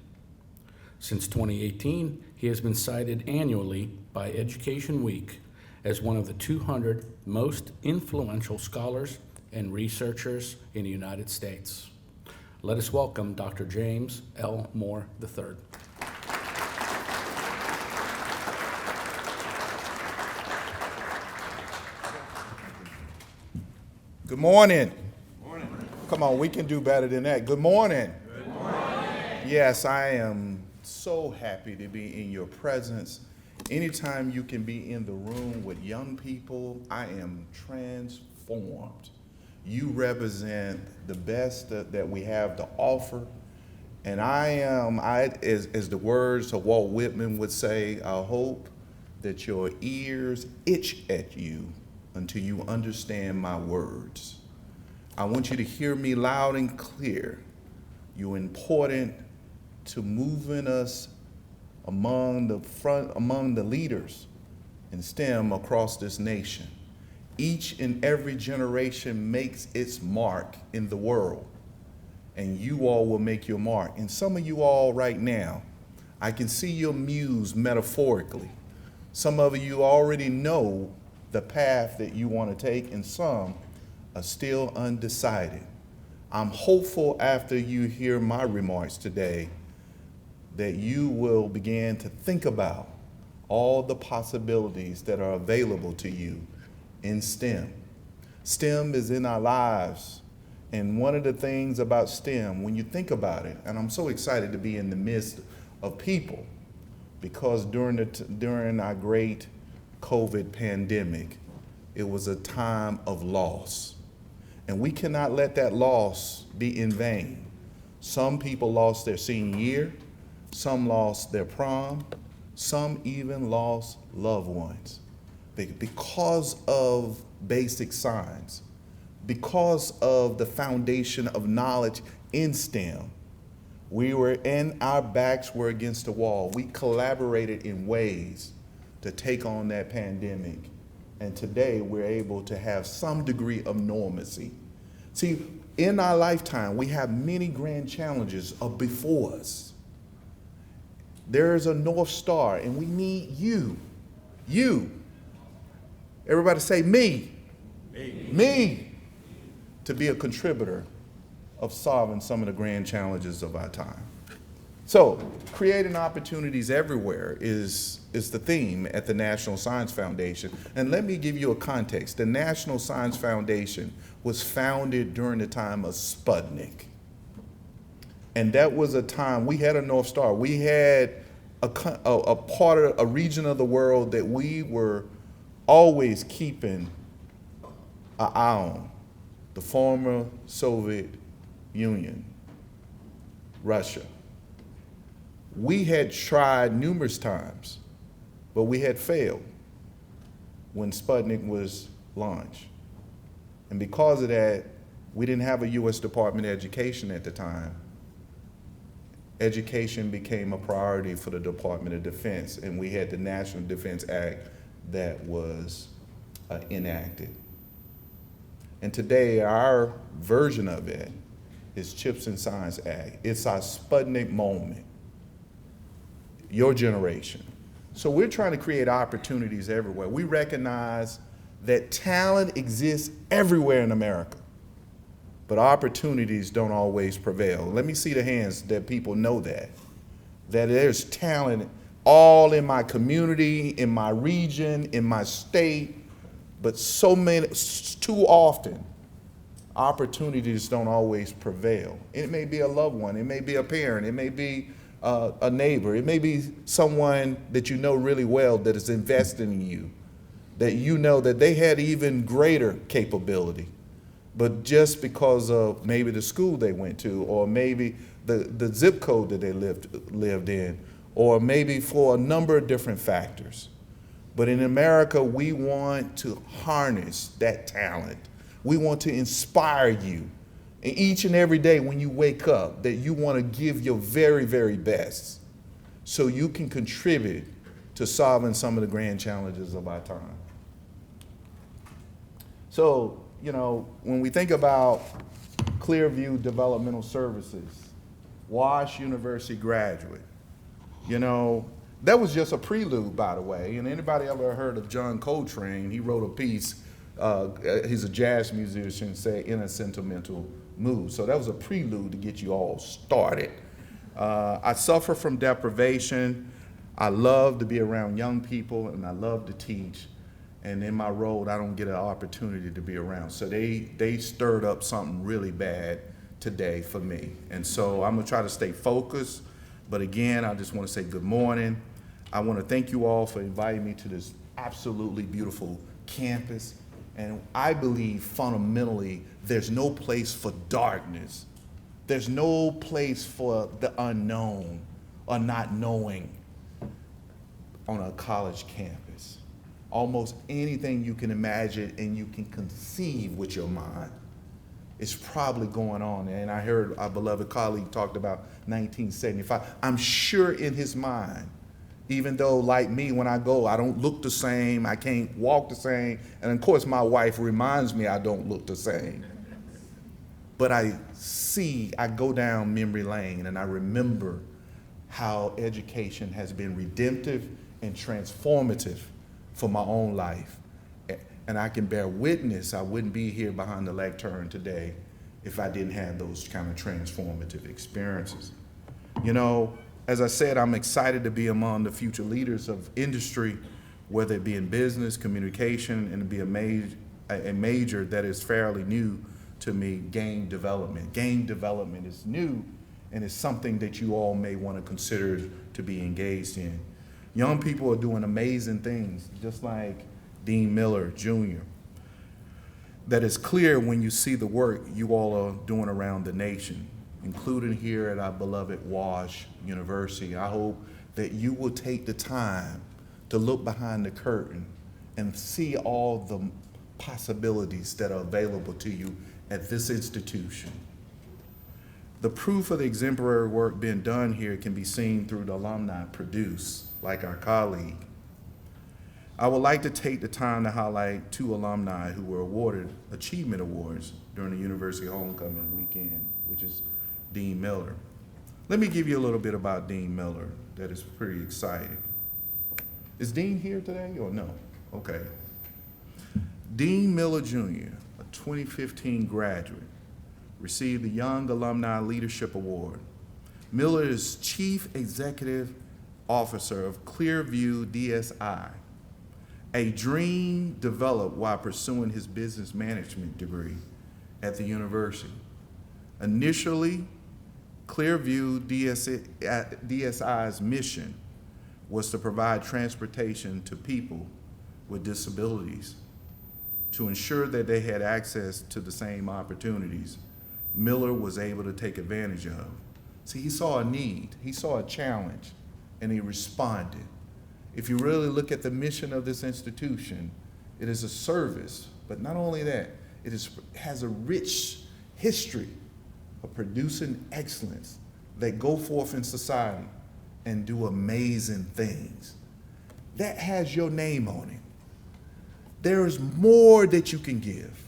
Since 2018, he has been cited annually by Education Week as one of the 200 most influential scholars and researchers in the United States. Let us welcome Dr. James L. Moore III. Good morning. Come on, we can do better than that. Good morning. Good morning. Yes, I am so happy to be in your presence. Anytime you can be in the room with young people, I am transformed. You represent the best that we have to offer. And as the words of Walt Whitman would say, I hope that your ears itch at you until you understand my words. I want you to hear me loud and clear. You're important to moving us among the leaders in STEM across this nation. Each and every generation makes its mark in the world, and you all will make your mark. And some of you all right now, I can see your muse metaphorically. Some of you already know the path that you want to take, and some are still undecided. I'm hopeful after you hear my remarks today that you will begin to think about all the possibilities that are available to you in STEM. STEM is in our lives, and one of the things about STEM, when you think about it, and I'm so excited to be in the midst of people, because during our great COVID pandemic, it was a time of loss. And we cannot let that loss be in vain. Some people lost their senior year, some lost their prom, some even lost loved ones because of basic science. Because of the foundation of knowledge in STEM, our backs were against the wall. We collaborated in ways to take on that pandemic. And today we're able to have some degree of normalcy. See, in our lifetime, we have many grand challenges before us. There is a North Star, and we need you. Everybody say me. Me. To be a contributor of solving some of the grand challenges of our time. So, creating opportunities everywhere is the theme at the National Science Foundation. And let me give you a context. The National Science Foundation was founded during the time of Sputnik. And that was a time, we had a North Star. We had a region of the world that we were always keeping an eye on. The former Soviet Union, Russia. We had tried numerous times, but we had failed when Sputnik was launched. And because of that, we didn't have a U.S. Department of Education at the time. Education became a priority for the Department of Defense, and we had the National Defense Act that was enacted. And today, our version of it is Chips and Science Act. It's our Sputnik moment, your generation. So we're trying to create opportunities everywhere. We recognize that talent exists everywhere in America, but opportunities don't always prevail. Let me see the hands that people know that there's talent all in my community, in my region, in my state, but too often, opportunities don't always prevail. It may be a loved one, it may be a parent, it may be a neighbor, it may be someone that you know really well that is investing in you, that you know that they had even greater capability, but just because of maybe the school they went to, or maybe the zip code that they lived in, or maybe for a number of different factors. But in America, we want to harness that talent. We want to inspire you. And each and every day when you wake up, that you want to give your very, very best so you can contribute to solving some of the grand challenges of our time. So, when we think about Clearview Developmental Services, Wash University graduate, that was just a prelude, by the way. And anybody ever heard of John Coltrane? He wrote a piece, he's a jazz musician, say, in a sentimental mood. So that was a prelude to get you all started. I suffer from deprivation. I love to be around young people, and I love to teach. And in my role, I don't get an opportunity to be around. So they stirred up something really bad today for me. And so I'm gonna try to stay focused. But again, I just want to say good morning. I want to thank you all for inviting me to this absolutely beautiful campus. And I believe fundamentally there's no place for darkness. There's no place for the unknown or not knowing on a college campus. Almost anything you can imagine and you can conceive with your mind is probably going on. And I heard our beloved colleague talked about 1975. I'm sure in his mind, even though like me, when I go, I don't look the same, I can't walk the same, and of course my wife reminds me I don't look the same. But I go down memory lane and I remember how education has been redemptive and transformative for my own life. And I can bear witness, I wouldn't be here behind the lectern today if I didn't have those kind of transformative experiences. As I said, I'm excited to be among the future leaders of industry, whether it be in business, communication, and to be a major that is fairly new to me, game development. Game development is new, and it's something that you all may want to consider to be engaged in. Young people are doing amazing things, just like Dean Miller, Jr. That is clear when you see the work you all are doing around the nation, including here at our beloved Wash University. I hope that you will take the time to look behind the curtain and see all the possibilities that are available to you at this institution. The proof of the exemplary work being done here can be seen through the alumni produced, like our colleague. I would like to take the time to highlight 2 alumni who were awarded Achievement Awards during the University Homecoming weekend, which is Dean Miller. Let me give you a little bit about Dean Miller that is pretty exciting. Is Dean here today or no? Okay. Dean Miller Jr., a 2015 graduate, received the Young Alumni Leadership Award. Miller is Chief Executive Officer of Clearview DSI, a dream developed while pursuing his business management degree at the university. Initially, Clearview DSI's mission was to provide transportation to people with disabilities to ensure that they had access to the same opportunities Miller was able to take advantage of. See, he saw a need, he saw a challenge, and he responded. If you really look at the mission of this institution, it is a service, but not only that, it has a rich history of producing excellence that go forth in society and do amazing things. That has your name on it. There is more that you can give,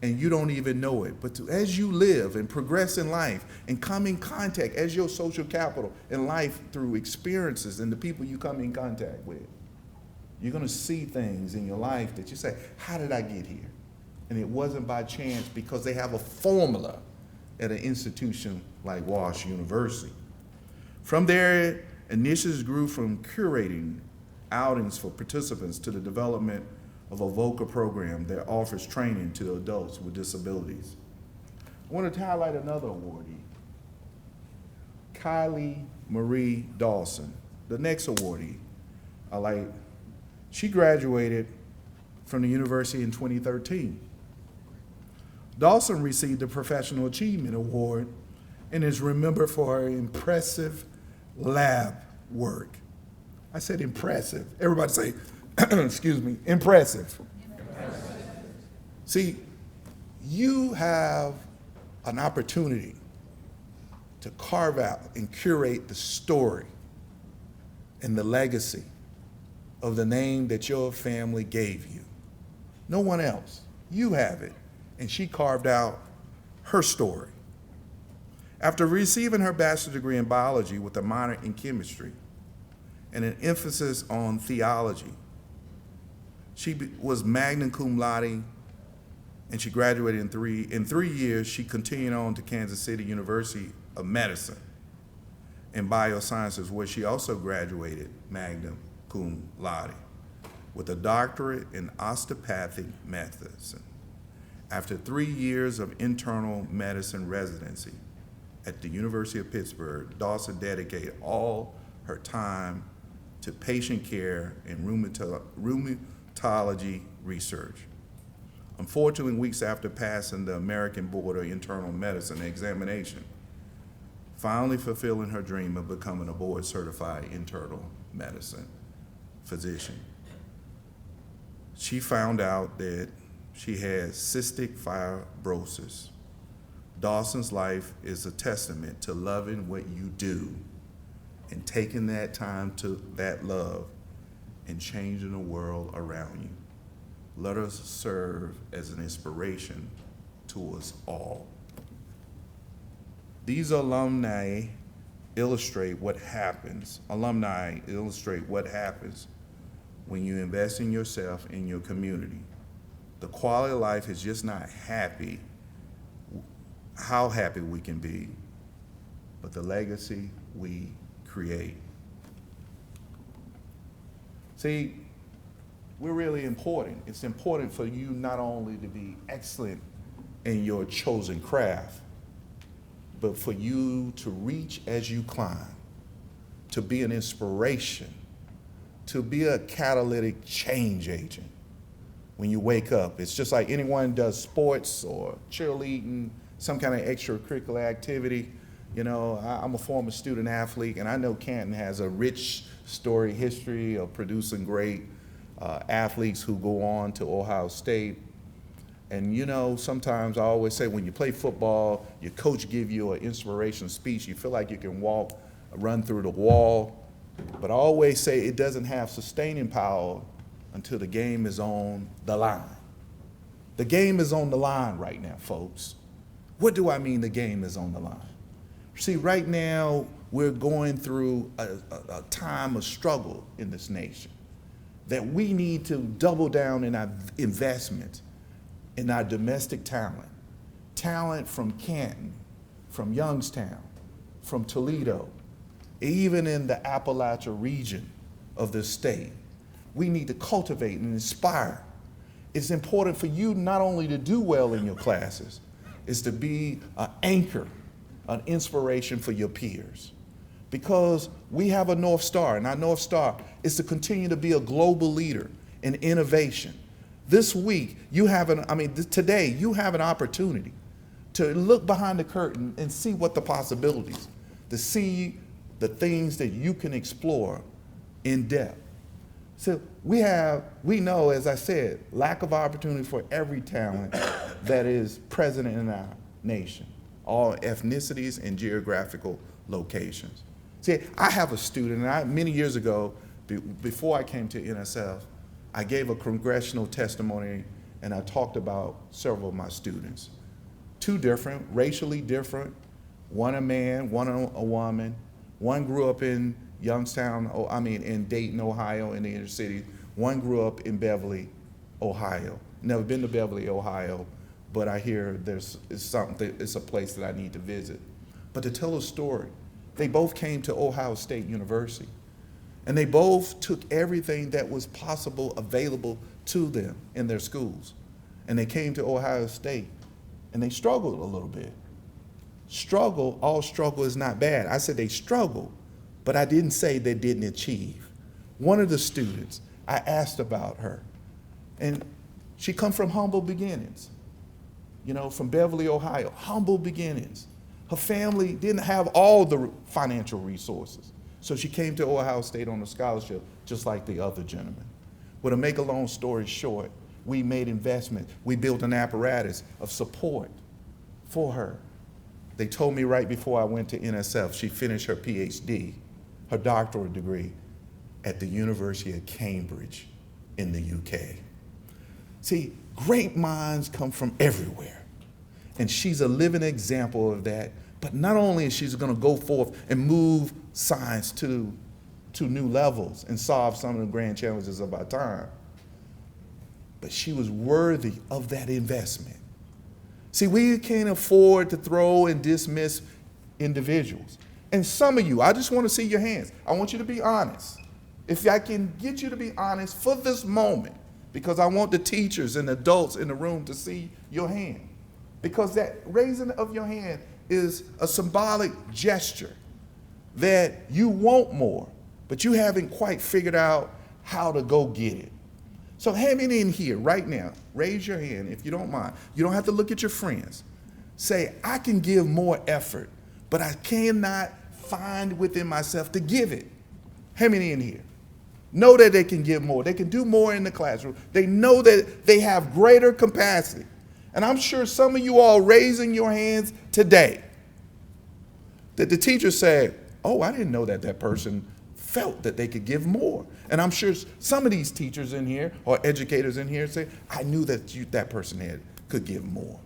and you don't even know it. But as you live and progress in life and come in contact as your social capital in life through experiences and the people you come in contact with, you're gonna see things in your life that you say, how did I get here? And it wasn't by chance, because they have a formula at an institution like Walsh University. From there, initiatives grew from curating outings for participants to the development of a VOCA program that offers training to adults with disabilities. I want to highlight another awardee, Kylie Marie Dawson. The next awardee, she graduated from the university in 2013. Dawson received the Professional Achievement Award and is remembered for her impressive lab work. I said impressive. Everybody say, excuse me, impressive. See, you have an opportunity to carve out and curate the story and the legacy of the name that your family gave you. No one else. You have it. And she carved out her story. After receiving her bachelor's degree in biology with a minor in chemistry and an emphasis on theology, she was magna cum laude, and she graduated in 3 years. She continued on to Kansas City University of Medicine in biosciences, where she also graduated magna cum laude with a doctorate in osteopathic medicine. After 3 years of internal medicine residency at the University of Pittsburgh, Dawson dedicated all her time to patient care and rheumatology research. Unfortunately, weeks after passing the American Board of Internal Medicine examination, finally fulfilling her dream of becoming a board-certified internal medicine physician, she found out that she had cystic fibrosis. Dawson's life is a testament to loving what you do and taking that time to that love and changing the world around you. Let us serve as an inspiration to us all. These alumni illustrate what happens. Alumni illustrate what happens when you invest in yourself and your community. The quality of life is just not how happy we can be, but the legacy we create. See, we're really important. It's important for you not only to be excellent in your chosen craft, but for you to reach as you climb, to be an inspiration, to be a catalytic change agent. When you wake up, it's just like anyone does sports or cheerleading, some kind of extracurricular activity. You know, I'm a former student athlete, and I know Canton has a rich story history of producing great athletes who go on to Ohio State. And you know, sometimes I always say when you play football, your coach give you an inspirational speech, you feel like you can run through the wall. But I always say it doesn't have sustaining power until the game is on the line. The game is on the line right now, folks. What do I mean the game is on the line? See, right now, we're going through a time of struggle in this nation that we need to double down in our investment in our domestic talent. Talent from Canton, from Youngstown, from Toledo, even in the Appalachia region of the state. We need to cultivate and inspire. It's important for you not only to do well in your classes, it's to be an anchor, an inspiration for your peers. Because we have a North Star, and our North Star is to continue to be a global leader in innovation. This week, today, you have an opportunity to look behind the curtain and see what the possibilities, to see the things that you can explore in depth. So we know, as I said, lack of opportunity for every talent that is present in our nation, all ethnicities and geographical locations. See, I have a student, and many years ago, before I came to NSF, I gave a congressional testimony and I talked about several of my students. Two different, racially different, one a man, one a woman. One grew up in in Dayton, Ohio, in the inner city. One grew up in Beverly, Ohio. Never been to Beverly, Ohio, but I hear it's a place that I need to visit. But to tell a story, they both came to Ohio State University, and they both took everything that was possible available to them in their schools. And they came to Ohio State, and they struggled a little bit. All struggle is not bad. I said they struggled, but I didn't say they didn't achieve. One of the students, I asked about her, and she come from humble beginnings, from Beverly, Ohio, humble beginnings. Her family didn't have all the financial resources, so she came to Ohio State on a scholarship, just like the other gentleman. Well, to make a long story short, we made investment. We built an apparatus of support for her. They told me right before I went to NSF, she finished her PhD, her doctoral degree, at the University of Cambridge in the UK. See, great minds come from everywhere. And she's a living example of that. But not only is she going to go forth and move science to new levels and solve some of the grand challenges of our time, but she was worthy of that investment. See, we can't afford to throw and dismiss individuals. And some of you, I just want to see your hands. I want you to be honest. If I can get you to be honest for this moment, because I want the teachers and adults in the room to see your hand. Because that raising of your hand is a symbolic gesture that you want more, but you haven't quite figured out how to go get it. So have it in here right now. Raise your hand if you don't mind. You don't have to look at your friends. Say, I can give more effort, but I cannot find within myself to give it. How many in here? Know that they can give more. They can do more in the classroom. They know that they have greater capacity. And I'm sure some of you all raising your hands today, that the teacher said, oh, I didn't know that person felt that they could give more. And I'm sure some of these teachers in here or educators in here say, I knew that that person could give more.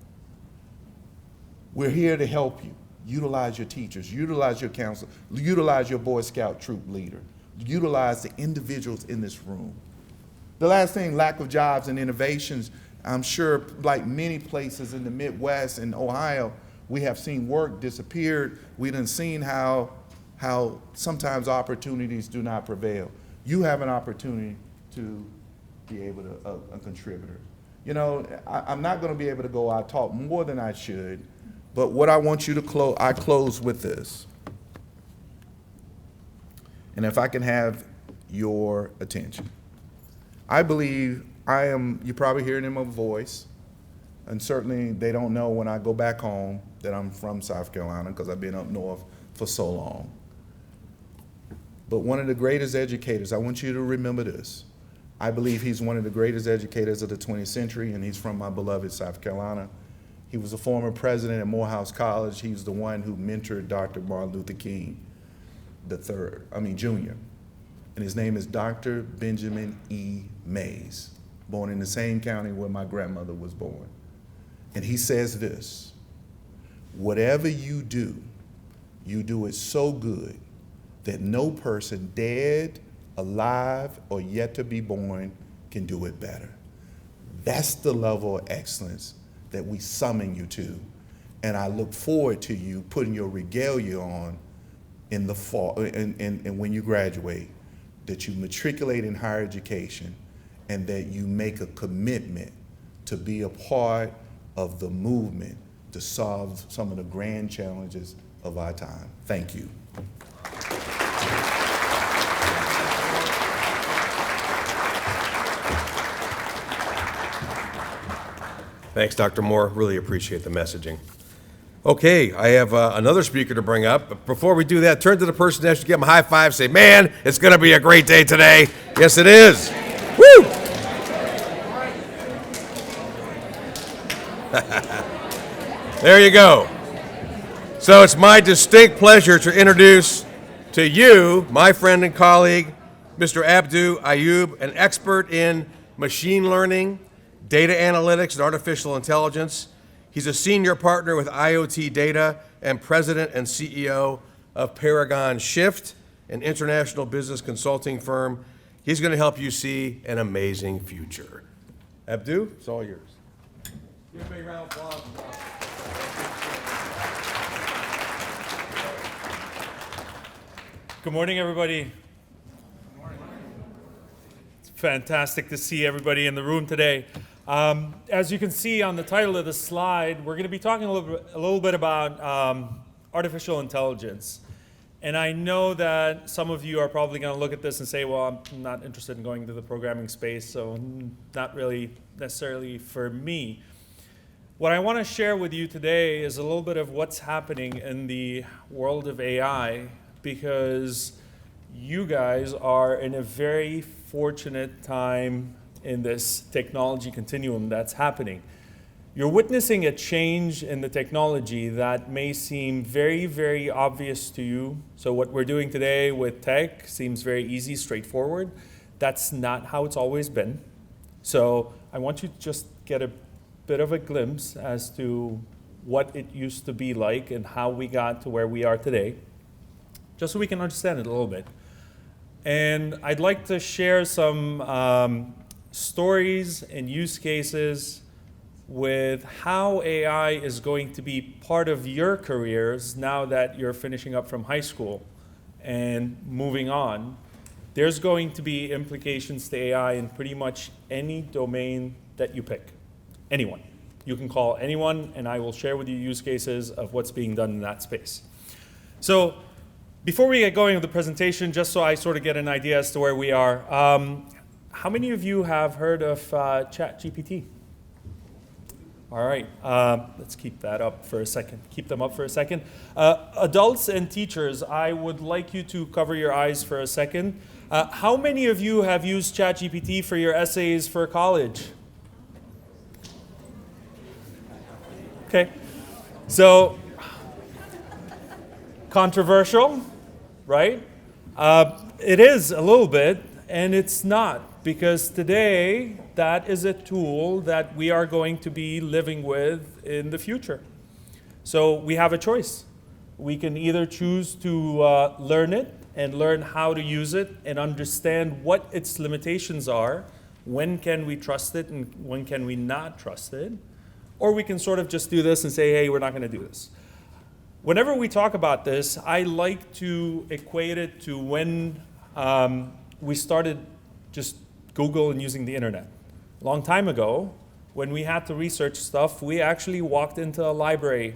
We're here to help you. Utilize your teachers, utilize your counsel, utilize your Boy Scout troop leader, utilize the individuals in this room. The last thing, lack of jobs and innovations. I'm sure like many places in the Midwest and Ohio, we have seen work disappeared. We done seen how sometimes opportunities do not prevail. You have an opportunity to be able to, a contributor. I'm not gonna be able to go, I talk more than I should, but what I want you to I close with this. And if I can have your attention. I believe you're probably hearing in my voice, and certainly they don't know when I go back home that I'm from South Carolina because I've been up north for so long. But one of the greatest educators, I want you to remember this. I believe he's one of the greatest educators of the 20th century, and he's from my beloved South Carolina. He was a former president at Morehouse College. He's the one who mentored Dr. Martin Luther King Jr. And his name is Dr. Benjamin E. Mays, born in the same county where my grandmother was born. And he says this: whatever you do it so good that no person dead, alive, or yet to be born can do it better. That's the level of excellence that we summon you to. And I look forward to you putting your regalia on in the fall, and when you graduate, that you matriculate in higher education, and that you make a commitment to be a part of the movement to solve some of the grand challenges of our time. Thank you. Thanks, Dr. Moore. Really appreciate the messaging. Okay, I have another speaker to bring up. But before we do that, turn to the person next to you, give them a high five, say, man, it's going to be a great day today. Yes, it is. Woo! There you go. So it's my distinct pleasure to introduce to you my friend and colleague, Mr. Abdu Ayub, an expert in machine learning, data analytics, and artificial intelligence. He's a senior partner with IoT Data and president and CEO of Paragon Shift, an international business consulting firm. He's going to help you see an amazing future. Abdu, it's all yours. Give a big round of applause. Good morning, everybody. It's fantastic to see everybody in the room today. As you can see on the title of the slide, we're going to be talking a little bit about artificial intelligence. And I know that some of you are probably going to look at this and say, well, I'm not interested in going into the programming space, so not really necessarily for me. What I want to share with you today is a little bit of what's happening in the world of AI, because you guys are in a very fortunate time in this technology continuum that's happening. You're witnessing a change in the technology that may seem very, very obvious to you. So what we're doing today with tech seems very easy, straightforward. That's not how it's always been. So I want you to just get a bit of a glimpse as to what it used to be like and how we got to where we are today, just so we can understand it a little bit. And I'd like to share some stories and use cases with how AI is going to be part of your careers now that you're finishing up from high school and moving on. There's going to be implications to AI in pretty much any domain that you pick. Anyone. You can call anyone, and I will share with you use cases of what's being done in that space. So before we get going with the presentation, just so I sort of get an idea as to where we are, how many of you have heard of ChatGPT? All right, let's keep that up for a second. Keep them up for a second. Adults and teachers, I would like you to cover your eyes for a second. How many of you have used ChatGPT for your essays for college? Okay, so controversial, right? It is a little bit, and it's not, because today that is a tool that we are going to be living with in the future. So we have a choice. We can either choose to learn it and learn how to use it and understand what its limitations are, when can we trust it and when can we not trust it, or we can sort of just do this and say, hey, we're not going to do this. Whenever we talk about this, I like to equate it to when we started just Google and using the internet. A long time ago, when we had to research stuff, we actually walked into a library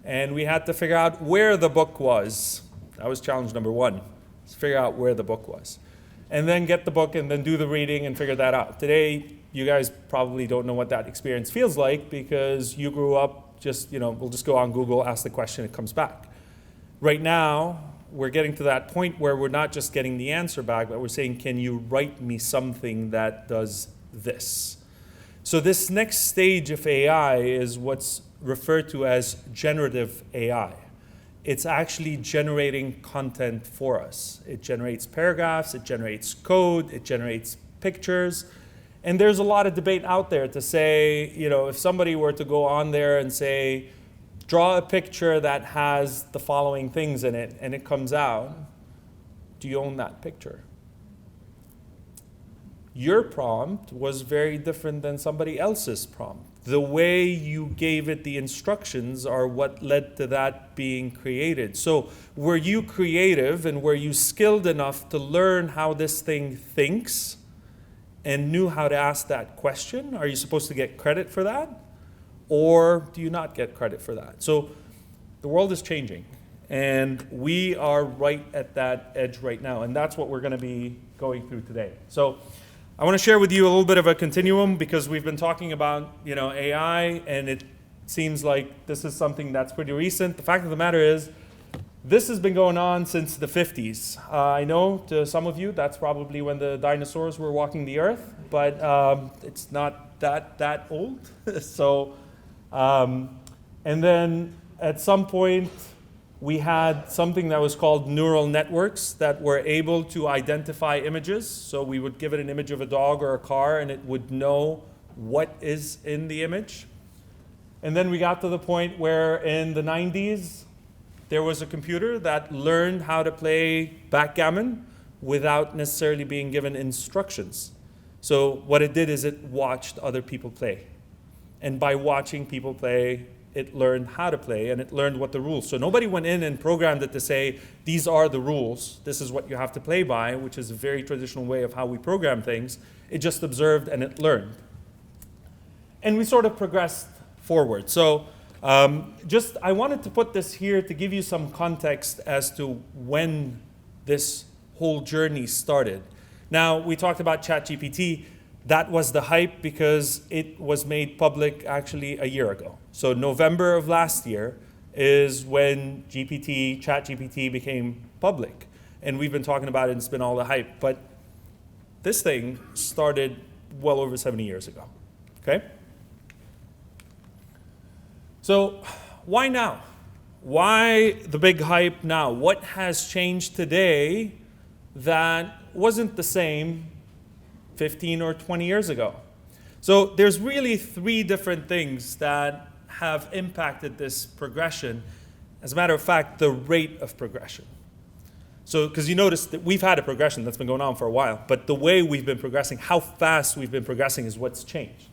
and we had to figure out where the book was. That was challenge number one, is figure out where the book was. And then get the book and then do the reading and figure that out. Today, you guys probably don't know what that experience feels like because you grew up just, we'll just go on Google, ask the question, it comes back. Right now, we're getting to that point where we're not just getting the answer back, but we're saying, can you write me something that does this? So this next stage of AI is what's referred to as generative AI. It's actually generating content for us. It generates paragraphs, it generates code, it generates pictures. And there's a lot of debate out there to say, you know, if somebody were to go on there and say, draw a picture that has the following things in it, and it comes out, do you own that picture? Your prompt was very different than somebody else's prompt. The way you gave it the instructions are what led to that being created. So were you creative and were you skilled enough to learn how this thing thinks and knew how to ask that question? Are you supposed to get credit for that? Or do you not get credit for that? So the world is changing, and we are right at that edge right now, and that's what we're going to be going through today. So I want to share with you a little bit of a continuum, because we've been talking about, you know, AI, and it seems like this is something that's pretty recent. The fact of the matter is, this has been going on since the 50s. I know to some of you that's probably when the dinosaurs were walking the earth, but it's not that old. So, and then at some point we had something that was called neural networks that were able to identify images. So we would give it an image of a dog or a car, and it would know what is in the image. And then we got to the point where in the 90s, there was a computer that learned how to play backgammon without necessarily being given instructions. So what it did is it watched other people play. And by watching people play, it learned how to play, and it learned what the rules. So nobody went in and programmed it to say, these are the rules, this is what you have to play by, which is a very traditional way of how we program things. It just observed and it learned. And we sort of progressed forward. So I wanted to put this here to give you some context as to when this whole journey started. Now, we talked about ChatGPT. That was the hype because it was made public actually a year ago. So November of last year is when ChatGPT became public. And we've been talking about it, and it's been all the hype. But this thing started well over 70 years ago, okay? So why now? Why the big hype now? What has changed today that wasn't the same 15 or 20 years ago? So there's really three different things that have impacted this progression. As a matter of fact, the rate of progression. So, because you notice that we've had a progression that's been going on for a while, but the way we've been progressing, how fast we've been progressing is what's changed.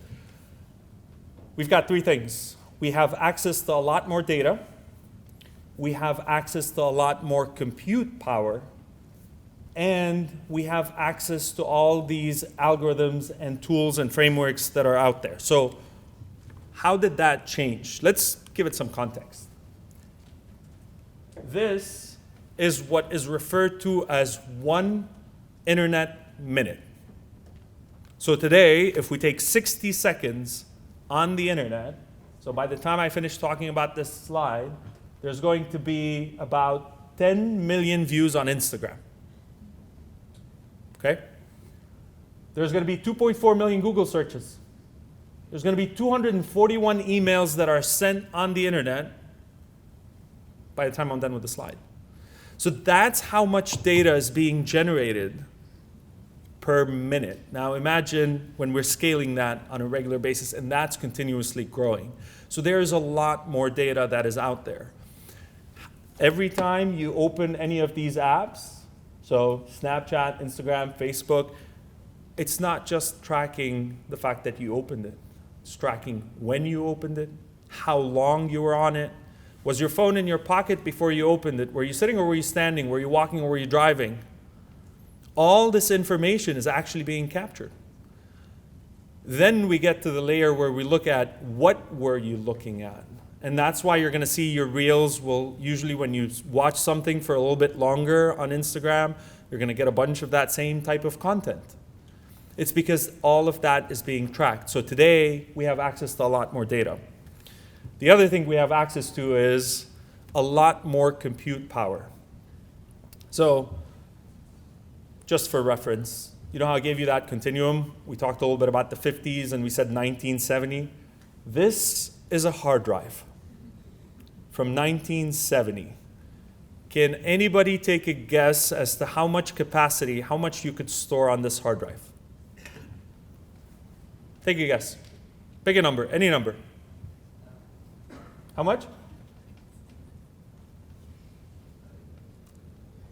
We've got three things. We have access to a lot more data. We have access to a lot more compute power. And we have access to all these algorithms and tools and frameworks that are out there. So how did that change? Let's give it some context. This is what is referred to as 1 internet minute. So today, if we take 60 seconds on the internet, so by the time I finish talking about this slide, there's going to be about 10 million views on Instagram. Okay? There's going to be 2.4 million Google searches. There's going to be 241 emails that are sent on the internet by the time I'm done with the slide. So that's how much data is being generated per minute. Now imagine when we're scaling that on a regular basis, and that's continuously growing. So there's a lot more data that is out there. Every time you open any of these apps, so Snapchat, Instagram, Facebook, it's not just tracking the fact that you opened it. It's tracking when you opened it, how long you were on it. Was your phone in your pocket before you opened it? Were you sitting or were you standing? Were you walking or were you driving? All this information is actually being captured. Then we get to the layer where we look at what were you looking at. And that's why you're going to see your reels will usually, when you watch something for a little bit longer on Instagram, you're going to get a bunch of that same type of content. It's because all of that is being tracked. So today we have access to a lot more data. The other thing we have access to is a lot more compute power. So, just for reference, you know how I gave you that continuum? We talked a little bit about the 50s and we said 1970. This is a hard drive from 1970. Can anybody take a guess as to how much capacity, how much you could store on this hard drive? Take a guess. Pick a number, any number. How much?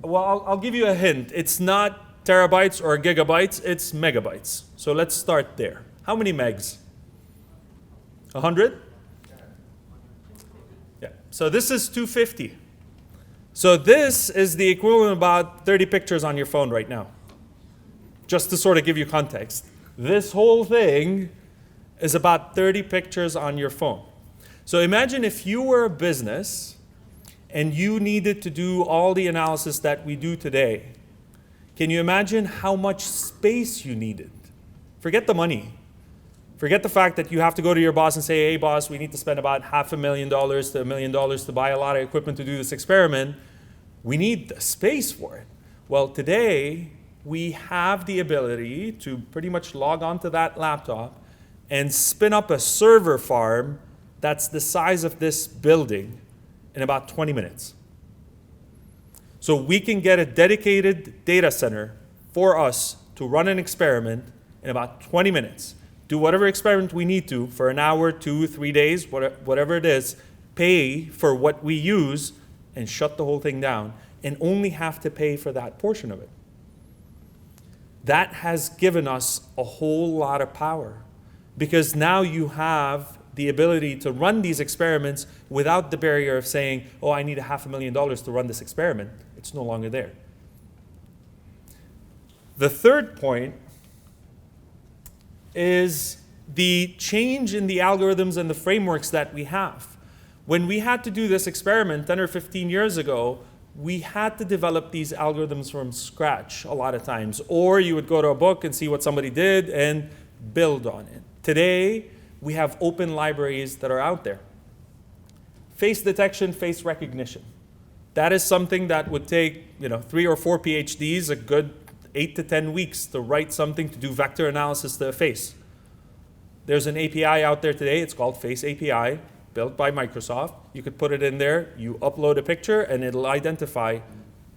Well, I'll give you a hint. It's not terabytes or gigabytes, it's megabytes. So let's start there. How many megs? 100? Yeah. So this is 250. So this is the equivalent of about 30 pictures on your phone right now. Just to sort of give you context. This whole thing is about 30 pictures on your phone. So imagine if you were a business and you needed to do all the analysis that we do today. Can you imagine how much space you needed? Forget the money. Forget the fact that you have to go to your boss and say, hey boss, we need to spend about $500,000 to $1 million to buy a lot of equipment to do this experiment. We need the space for it. Well, today we have the ability to pretty much log onto that laptop and spin up a server farm that's the size of this building in about 20 minutes. So we can get a dedicated data center for us to run an experiment in about 20 minutes. Do whatever experiment we need to for an hour, 2, 3 days, whatever it is, pay for what we use and shut the whole thing down and only have to pay for that portion of it. That has given us a whole lot of power because now you have the ability to run these experiments without the barrier of saying, oh, I need $500,000 to run this experiment. It's no longer there. The third point is the change in the algorithms and the frameworks that we have. When we had to do this experiment 10 or 15 years ago, we had to develop these algorithms from scratch a lot of times. Or you would go to a book and see what somebody did and build on it. Today, we have open libraries that are out there. Face detection, face recognition. That is something that would take 3 or 4 PhDs, a good 8 to 10 weeks to write something to do vector analysis to a face. There's an API out there today, it's called Face API, built by Microsoft. You could put it in there, you upload a picture, and it'll identify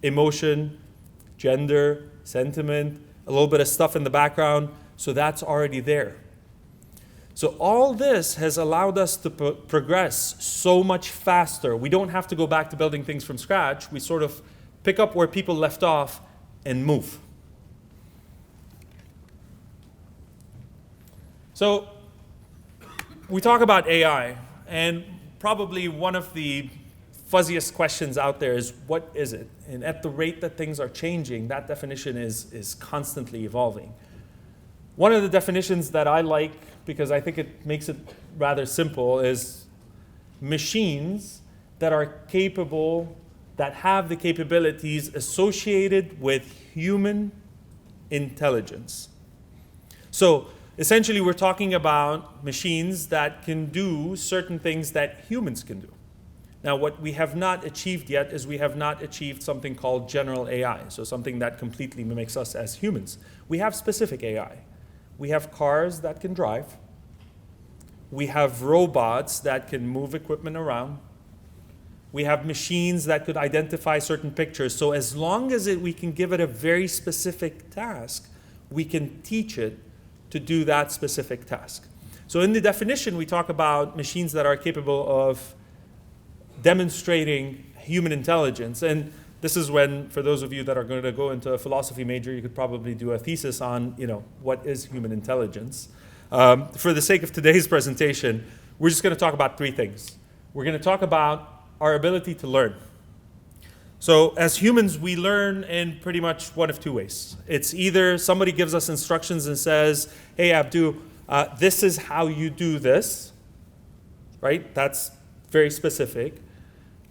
emotion, gender, sentiment, a little bit of stuff in the background, so that's already there. So all this has allowed us to progress so much faster. We don't have to go back to building things from scratch. We sort of pick up where people left off and move. So we talk about AI, and probably one of the fuzziest questions out there is, what is it? And at the rate that things are changing, that definition is constantly evolving. One of the definitions that I like, because I think it makes it rather simple, is machines that are capable, that have the capabilities associated with human intelligence. So essentially, we're talking about machines that can do certain things that humans can do. Now, what we have not achieved yet is we have not achieved something called general AI, so something that completely mimics us as humans. We have specific AI. We have cars that can drive. We have robots that can move equipment around. We have machines that could identify certain pictures. So as long as we can give it a very specific task, we can teach it to do that specific task. So in the definition, we talk about machines that are capable of demonstrating human intelligence. And this is when, for those of you that are going to go into a philosophy major, you could probably do a thesis on, what is human intelligence. For the sake of today's presentation, we're just going to talk about 3 things. We're going to talk about our ability to learn. So as humans, we learn in pretty much one of 2 ways. It's either somebody gives us instructions and says, hey, Abdu, this is how you do this, right? That's very specific.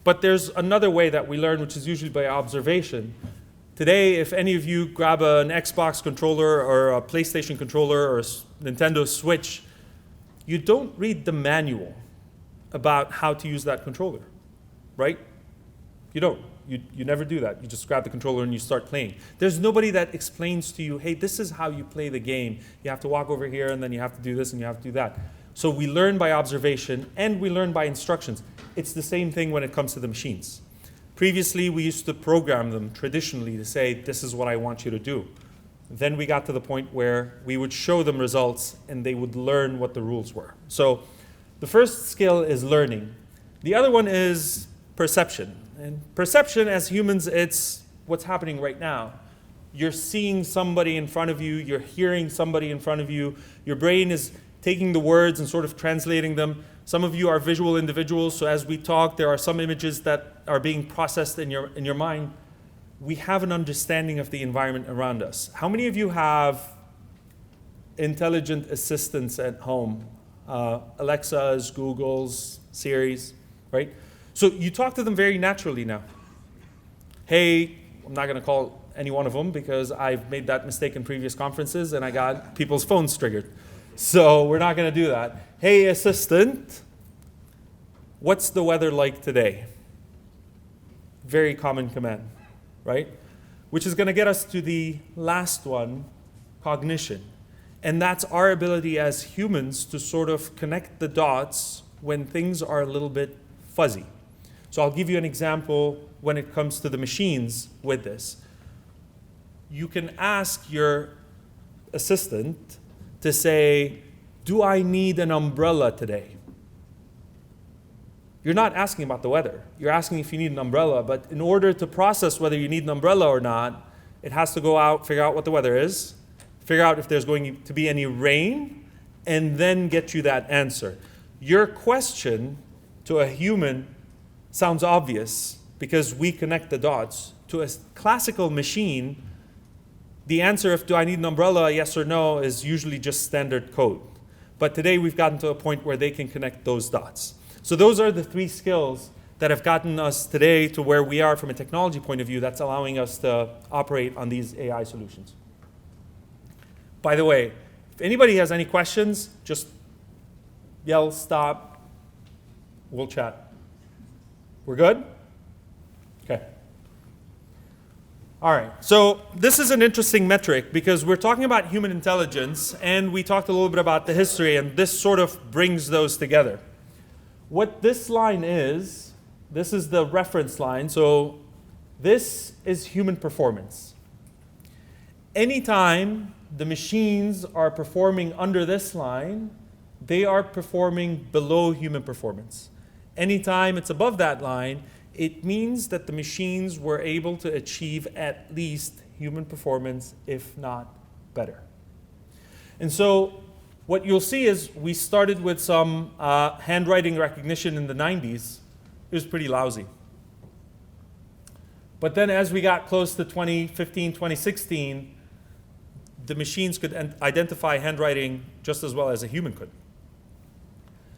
But there's another way that we learn, which is usually by observation. Today, if any of you grab an Xbox controller or a PlayStation controller or a Nintendo Switch, you don't read the manual about how to use that controller, right? You don't. You never do that. You just grab the controller and you start playing. There's nobody that explains to you, hey, this is how you play the game. You have to walk over here, and then you have to do this, and you have to do that. So we learn by observation, and we learn by instructions. It's the same thing when it comes to the machines. Previously, we used to program them traditionally to say, this is what I want you to do. Then we got to the point where we would show them results, and they would learn what the rules were. So the first skill is learning. The other one is perception. And perception, as humans, it's what's happening right now. You're seeing somebody in front of you. You're hearing somebody in front of you. Your brain is taking the words and sort of translating them. Some of you are visual individuals, so as we talk, there are some images that are being processed in your mind. We have an understanding of the environment around us. How many of you have intelligent assistants at home? Alexas, Googles, Siris, right? So you talk to them very naturally now. Hey, I'm not going to call any one of them because I've made that mistake in previous conferences and I got people's phones triggered. So we're not going to do that. Hey, assistant, what's the weather like today? Very common command, right? Which is going to get us to the last one, cognition. And that's our ability as humans to sort of connect the dots when things are a little bit fuzzy. So I'll give you an example when it comes to the machines with this. You can ask your assistant to say, do I need an umbrella today? You're not asking about the weather. You're asking if you need an umbrella, but in order to process whether you need an umbrella or not, it has to go out, figure out what the weather is, figure out if there's going to be any rain, and then get you that answer. Your question to a human sounds obvious because we connect the dots. To a classical machine, the answer of do I need an umbrella, yes or no, is usually just standard code. But today we've gotten to a point where they can connect those dots. So those are the three skills that have gotten us today to where we are from a technology point of view that's allowing us to operate on these AI solutions. By the way, if anybody has any questions, just yell, stop, we'll chat. We're good? Okay. All right, so this is an interesting metric because we're talking about human intelligence and we talked a little bit about the history and this sort of brings those together. What this line is, this is the reference line, so this is human performance. Anytime the machines are performing under this line, they are performing below human performance. Anytime it's above that line, it means that the machines were able to achieve at least human performance, if not better. And so what you'll see is we started with some handwriting recognition in the 90s. It was pretty lousy. But then as we got close to 2015, 2016, the machines could identify handwriting just as well as a human could.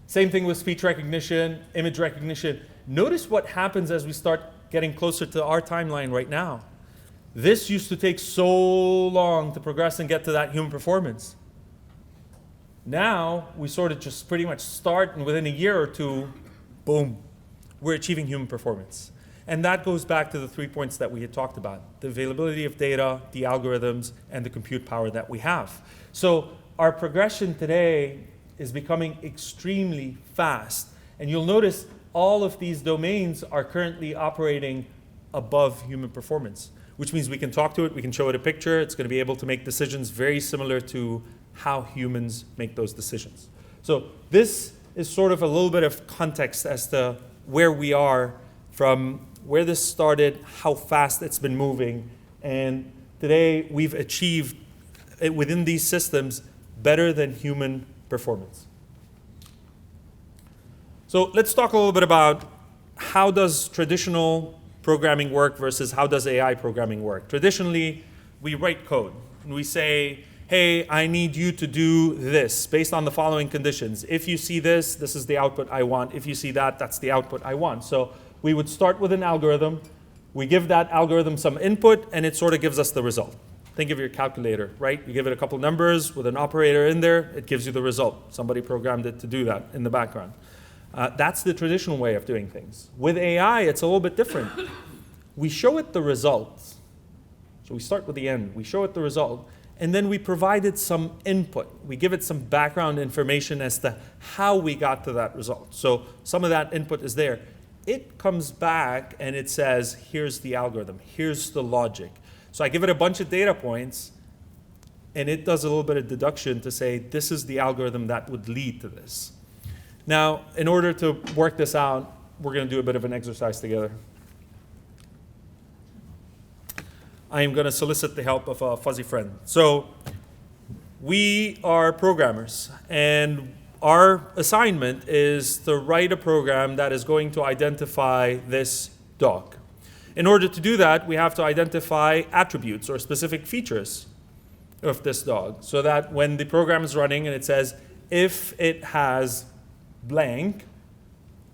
Same thing with speech recognition, image recognition. Notice what happens as we start getting closer to our timeline right now. This used to take so long to progress and get to that human performance. Now, we sort of just pretty much start, and within a year or two, boom, we're achieving human performance. And that goes back to the 3 points that we had talked about: the availability of data, the algorithms, and the compute power that we have. So our progression today is becoming extremely fast. And you'll notice all of these domains are currently operating above human performance, which means we can talk to it, we can show it a picture, it's going to be able to make decisions very similar to how humans make those decisions. So this is sort of a little bit of context as to where we are, from where this started, how fast it's been moving, and today we've achieved within these systems better than human performance. So let's talk a little bit about how does traditional programming work versus how does AI programming work. Traditionally, we write code and we say, hey, I need you to do this based on the following conditions. If you see this, this is the output I want. If you see that, that's the output I want. So we would start with an algorithm. We give that algorithm some input, and it sort of gives us the result. Think of your calculator, right? You give it a couple numbers with an operator in there, it gives you the result. Somebody programmed it to do that in the background. That's the traditional way of doing things. With AI, it's a little bit different. We show it the results. So we start with the end. We show it the result, and then we provide it some input. We give it some background information as to how we got to that result. So some of that input is there. It comes back and it says, here's the algorithm, here's the logic. So I give it a bunch of data points, and it does a little bit of deduction to say, this is the algorithm that would lead to this. Now, in order to work this out, we're going to do a bit of an exercise together. I am going to solicit the help of a fuzzy friend. So we are programmers, and our assignment is to write a program that is going to identify this dog. In order to do that, we have to identify attributes or specific features of this dog, so that when the program is running and it says, if it has blank,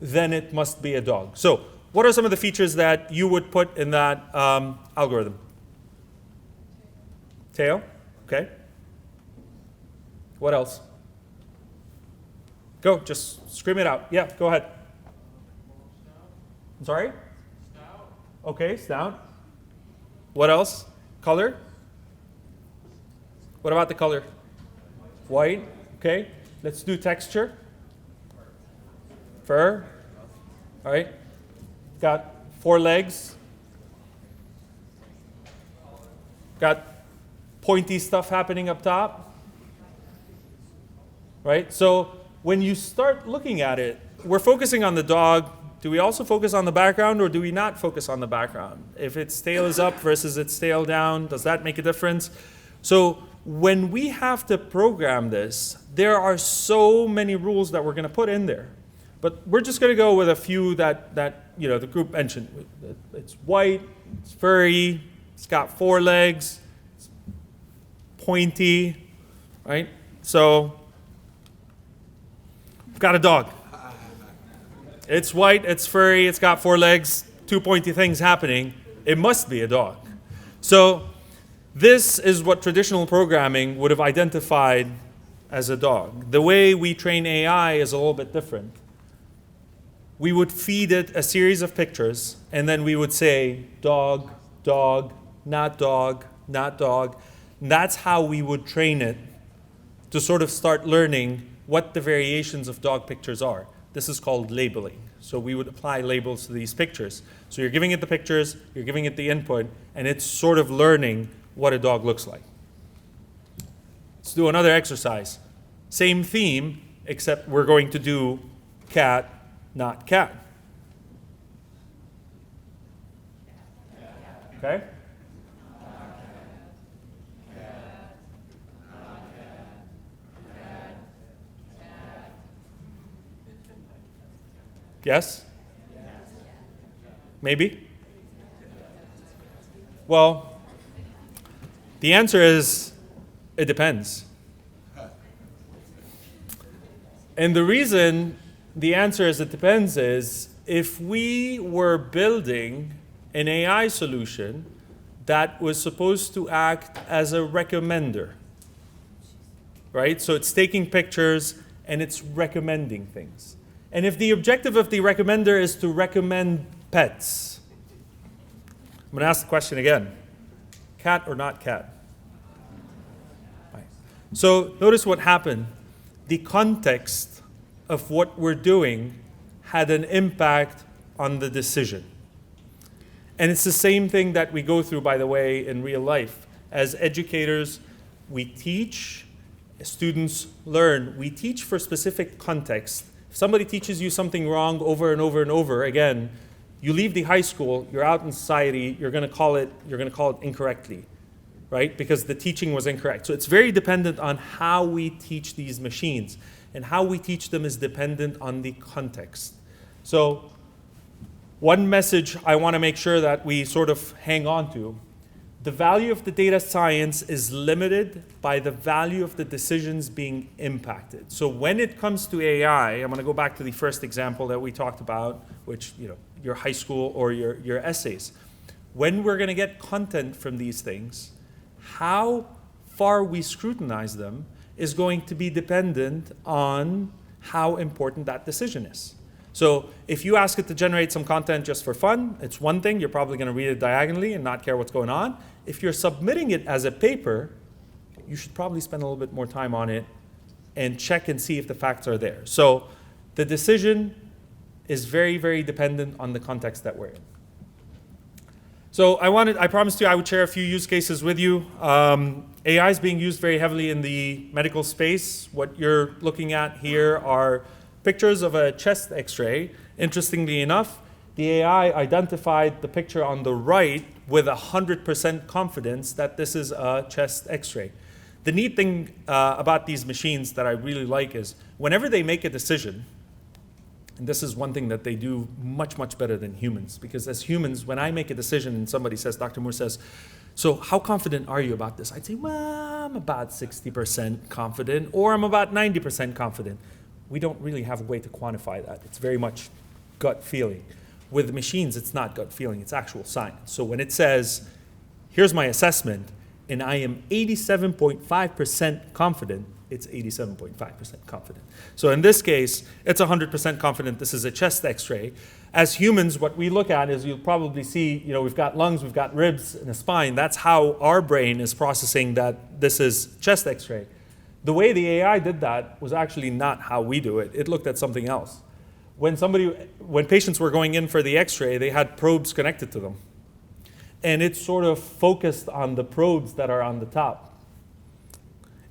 then it must be a dog. So what are some of the features that you would put in that algorithm? Tail, okay. What else? Go, just scream it out. Yeah, go ahead. I'm sorry? Snout. Okay, snout. What else? Color? What about the color? White, okay. Let's do texture. Fur. All right. Got 4 legs. Got pointy stuff happening up top. Right? So when you start looking at it, we're focusing on the dog. Do we also focus on the background, or do we not focus on the background? If its tail is up versus its tail down, does that make a difference? So when we have to program this, there are so many rules that we're going to put in there. But we're just going to go with a few that the group mentioned. It's white, it's furry, it's got 4 legs, it's pointy, right? So we've got a dog. It's white, it's furry, it's got 4 legs, 2 pointy things happening. It must be a dog. So this is what traditional programming would have identified as a dog. The way we train AI is a little bit different. We would feed it a series of pictures, and then we would say, dog, dog, not dog, not dog. And that's how we would train it to sort of start learning what the variations of dog pictures are. This is called labeling. So we would apply labels to these pictures. So you're giving it the pictures, you're giving it the input, and it's sort of learning what a dog looks like. Let's do another exercise. Same theme, except we're going to do cat, not cat. Okay? Yes? Maybe? Well, the answer is, it depends. And the reason the answer is it depends is, if we were building an AI solution that was supposed to act as a recommender, right? So it's taking pictures and it's recommending things. And if the objective of the recommender is to recommend pets, I'm going to ask the question again. Cat or not cat? Right. So notice what happened. The context of what we're doing had an impact on the decision. And it's the same thing that we go through, by the way, in real life. As educators, we teach, students learn. We teach for specific context. If somebody teaches you something wrong over and over and over again, you leave the high school, you're out in society, you're going to call it incorrectly, right? Because the teaching was incorrect. So it's very dependent on how we teach these machines. And how we teach them is dependent on the context. So one message I want to make sure that we sort of hang on to: the value of the data science is limited by the value of the decisions being impacted. So when it comes to AI, I'm going to go back to the first example that we talked about, which, your high school or your essays. When we're going to get content from these things, how far we scrutinize them is going to be dependent on how important that decision is. So if you ask it to generate some content just for fun, it's one thing. You're probably going to read it diagonally and not care what's going on. If you're submitting it as a paper, you should probably spend a little bit more time on it and check and see if the facts are there. So the decision is very, very dependent on the context that we're in. So I promised you I would share a few use cases with you. AI is being used very heavily in the medical space. What you're looking at here are pictures of a chest x-ray. Interestingly enough, the AI identified the picture on the right with 100% confidence that this is a chest x-ray. The neat thing about these machines that I really like is whenever they make a decision, and this is one thing that they do much, much better than humans, because as humans, when I make a decision and somebody says, Dr. Moore says, so how confident are you about this? I'd say, well, I'm about 60% confident, or I'm about 90% confident. We don't really have a way to quantify that. It's very much gut feeling. With machines, it's not gut feeling, it's actual science. So when it says, here's my assessment, and I am 87.5% confident, it's 87.5% confident. So in this case, it's 100% confident this is a chest x-ray. As humans, what we look at is you'll probably see, we've got lungs, we've got ribs and a spine. That's how our brain is processing that this is chest x-ray. The way the AI did that was actually not how we do it. It looked at something else. When patients were going in for the x-ray, they had probes connected to them. And it sort of focused on the probes that are on the top.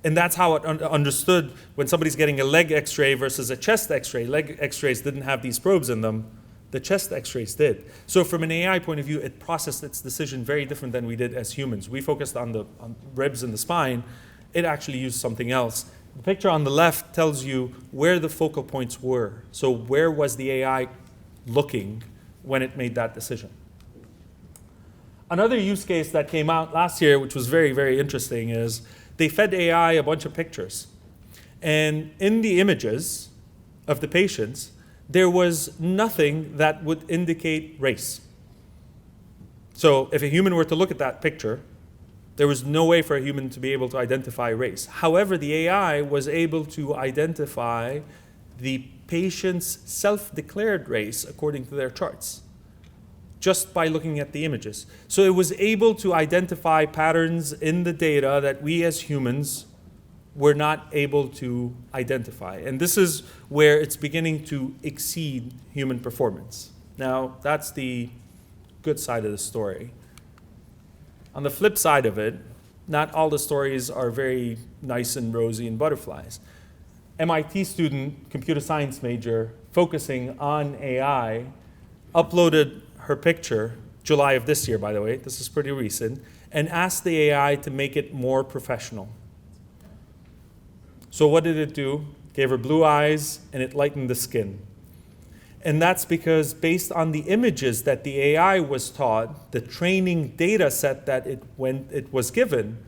And that's how it understood when somebody's getting a leg x-ray versus a chest x-ray. Leg x-rays didn't have these probes in them. The chest x-rays did. So from an AI point of view, it processed its decision very different than we did as humans. We focused on the ribs and the spine. It actually used something else. The picture on the left tells you where the focal points were. So where was the AI looking when it made that decision? Another use case that came out last year, which was very, very interesting, is they fed AI a bunch of pictures. And in the images of the patients, there was nothing that would indicate race. So if a human were to look at that picture, there was no way for a human to be able to identify race. However, the AI was able to identify the patient's self-declared race according to their charts, just by looking at the images. So it was able to identify patterns in the data that we as humans were not able to identify. And this is where it's beginning to exceed human performance. Now, that's the good side of the story. On the flip side of it, not all the stories are very nice and rosy and butterflies. MIT student, computer science major, focusing on AI, uploaded her picture, July of this year, by the way, this is pretty recent, and asked the AI to make it more professional. So what did it do? Gave her blue eyes, and it lightened the skin. And that's because based on the images that the AI was taught, the training data set that it was given,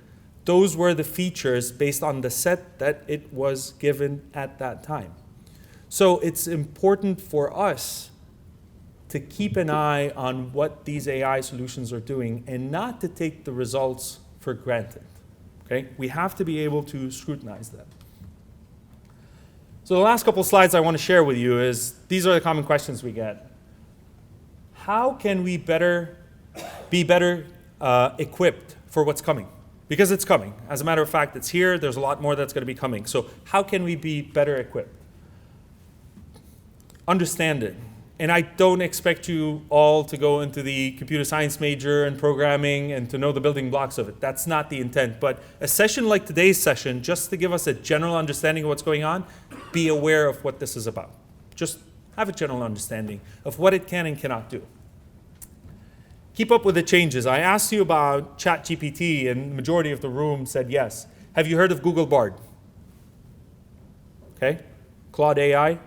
those were the features based on the set that it was given at that time. So it's important for us to keep an eye on what these AI solutions are doing and not to take the results for granted. Okay? We have to be able to scrutinize them. So the last couple slides I want to share with you is, these are the common questions we get. How can we be better equipped for what's coming? Because it's coming. As a matter of fact, it's here. There's a lot more that's going to be coming. So how can we be better equipped? Understand it. And I don't expect you all to go into the computer science major and programming and to know the building blocks of it. That's not the intent. But a session like today's session, just to give us a general understanding of what's going on, be aware of what this is about. Just have a general understanding of what it can and cannot do. Keep up with the changes. I asked you about ChatGPT, and the majority of the room said yes. Have you heard of Google Bard? Okay. Claude AI?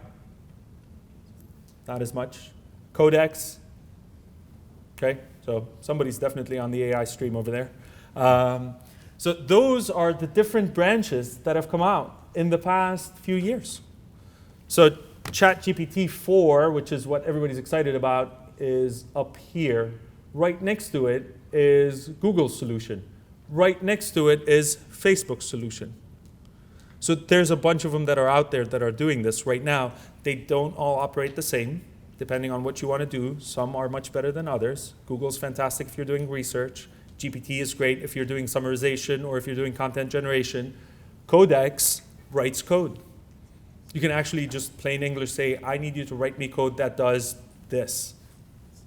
Not as much. Codex? Okay, so somebody's definitely on the AI stream over there. So those are the different branches that have come out in the past few years. So ChatGPT 4, which is what everybody's excited about, is up here. Right next to it is Google's solution. Right next to it is Facebook's solution. So there's a bunch of them that are out there that are doing this right now. They don't all operate the same, depending on what you want to do. Some are much better than others. Google's fantastic if you're doing research. GPT is great if you're doing summarization or if you're doing content generation. Codex writes code. You can actually just plain English say, I need you to write me code that does this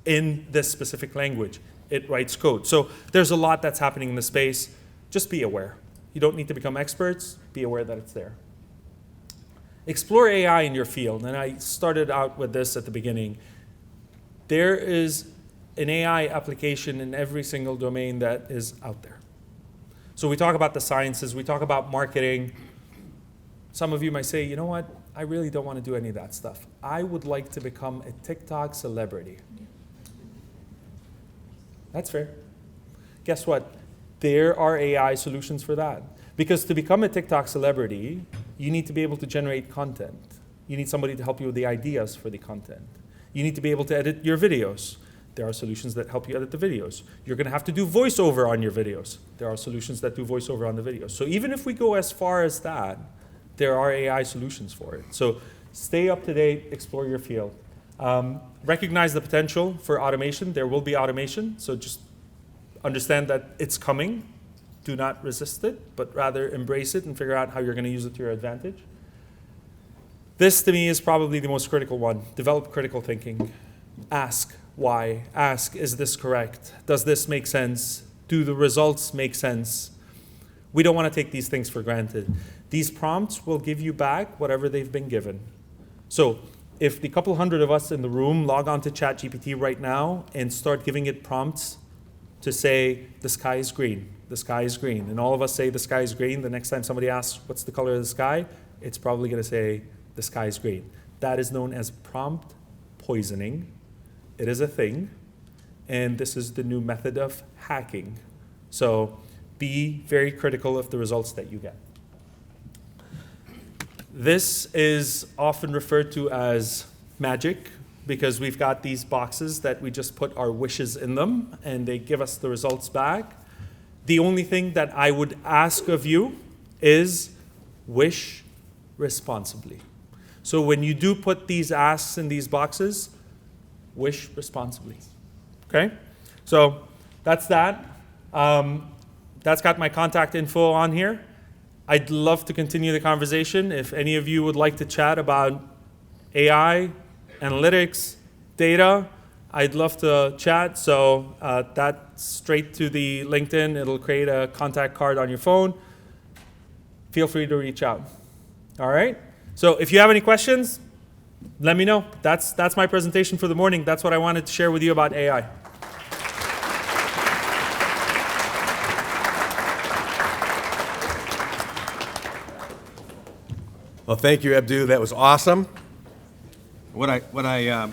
in this specific language. It writes code. So there's a lot that's happening in the space. Just be aware. You don't need to become experts. Be aware that it's there. Explore AI in your field. And I started out with this at the beginning. There is an AI application in every single domain that is out there. So we talk about the sciences, we talk about marketing. Some of you might say, you know what, I really don't want to do any of that stuff. I would like to become a TikTok celebrity. That's fair. Guess what? There are AI solutions for that. Because to become a TikTok celebrity, you need to be able to generate content. You need somebody to help you with the ideas for the content. You need to be able to edit your videos. There are solutions that help you edit the videos. You're going to have to do voiceover on your videos. There are solutions that do voiceover on the videos. So even if we go as far as that, there are AI solutions for it. So stay up to date, explore your field. Recognize the potential for automation. There will be automation, so just understand that it's coming. Do not resist it, but rather embrace it and figure out how you're going to use it to your advantage. This, to me, is probably the most critical one. Develop critical thinking. Ask why. Ask, is this correct? Does this make sense? Do the results make sense? We don't want to take these things for granted. These prompts will give you back whatever they've been given. So if the couple hundred of us in the room log on to ChatGPT right now and start giving it prompts to say, the sky is green, the sky is green, and all of us say the sky is green, the next time somebody asks, what's the color of the sky? It's probably going to say, the sky is green. That is known as prompt poisoning. It is a thing, and this is the new method of hacking. So be very critical of the results that you get. This is often referred to as magic because we've got these boxes that we just put our wishes in them and they give us the results back. The only thing that I would ask of you is wish responsibly. So when you do put these asks in these boxes, wish responsibly. Okay? So that's that. That's got my contact info on here. I'd love to continue the conversation. If any of you would like to chat about AI, analytics, data, I'd love to chat. So that's straight to the LinkedIn. It'll create a contact card on your phone. Feel free to reach out. All right? So if you have any questions, let me know. That's my presentation for the morning. That's what I wanted to share with you about AI. Well, thank you, Abdu. That was awesome. What I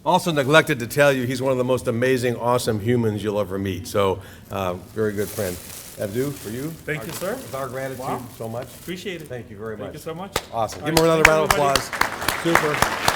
also neglected to tell you, he's one of the most amazing, awesome humans you'll ever meet. So, very good friend. Abdu, for you. Thank you, sir. With our gratitude so much. Appreciate it. Thank you very much. Thank you so much. Awesome. All Give him right, another round of thanks, applause. Super.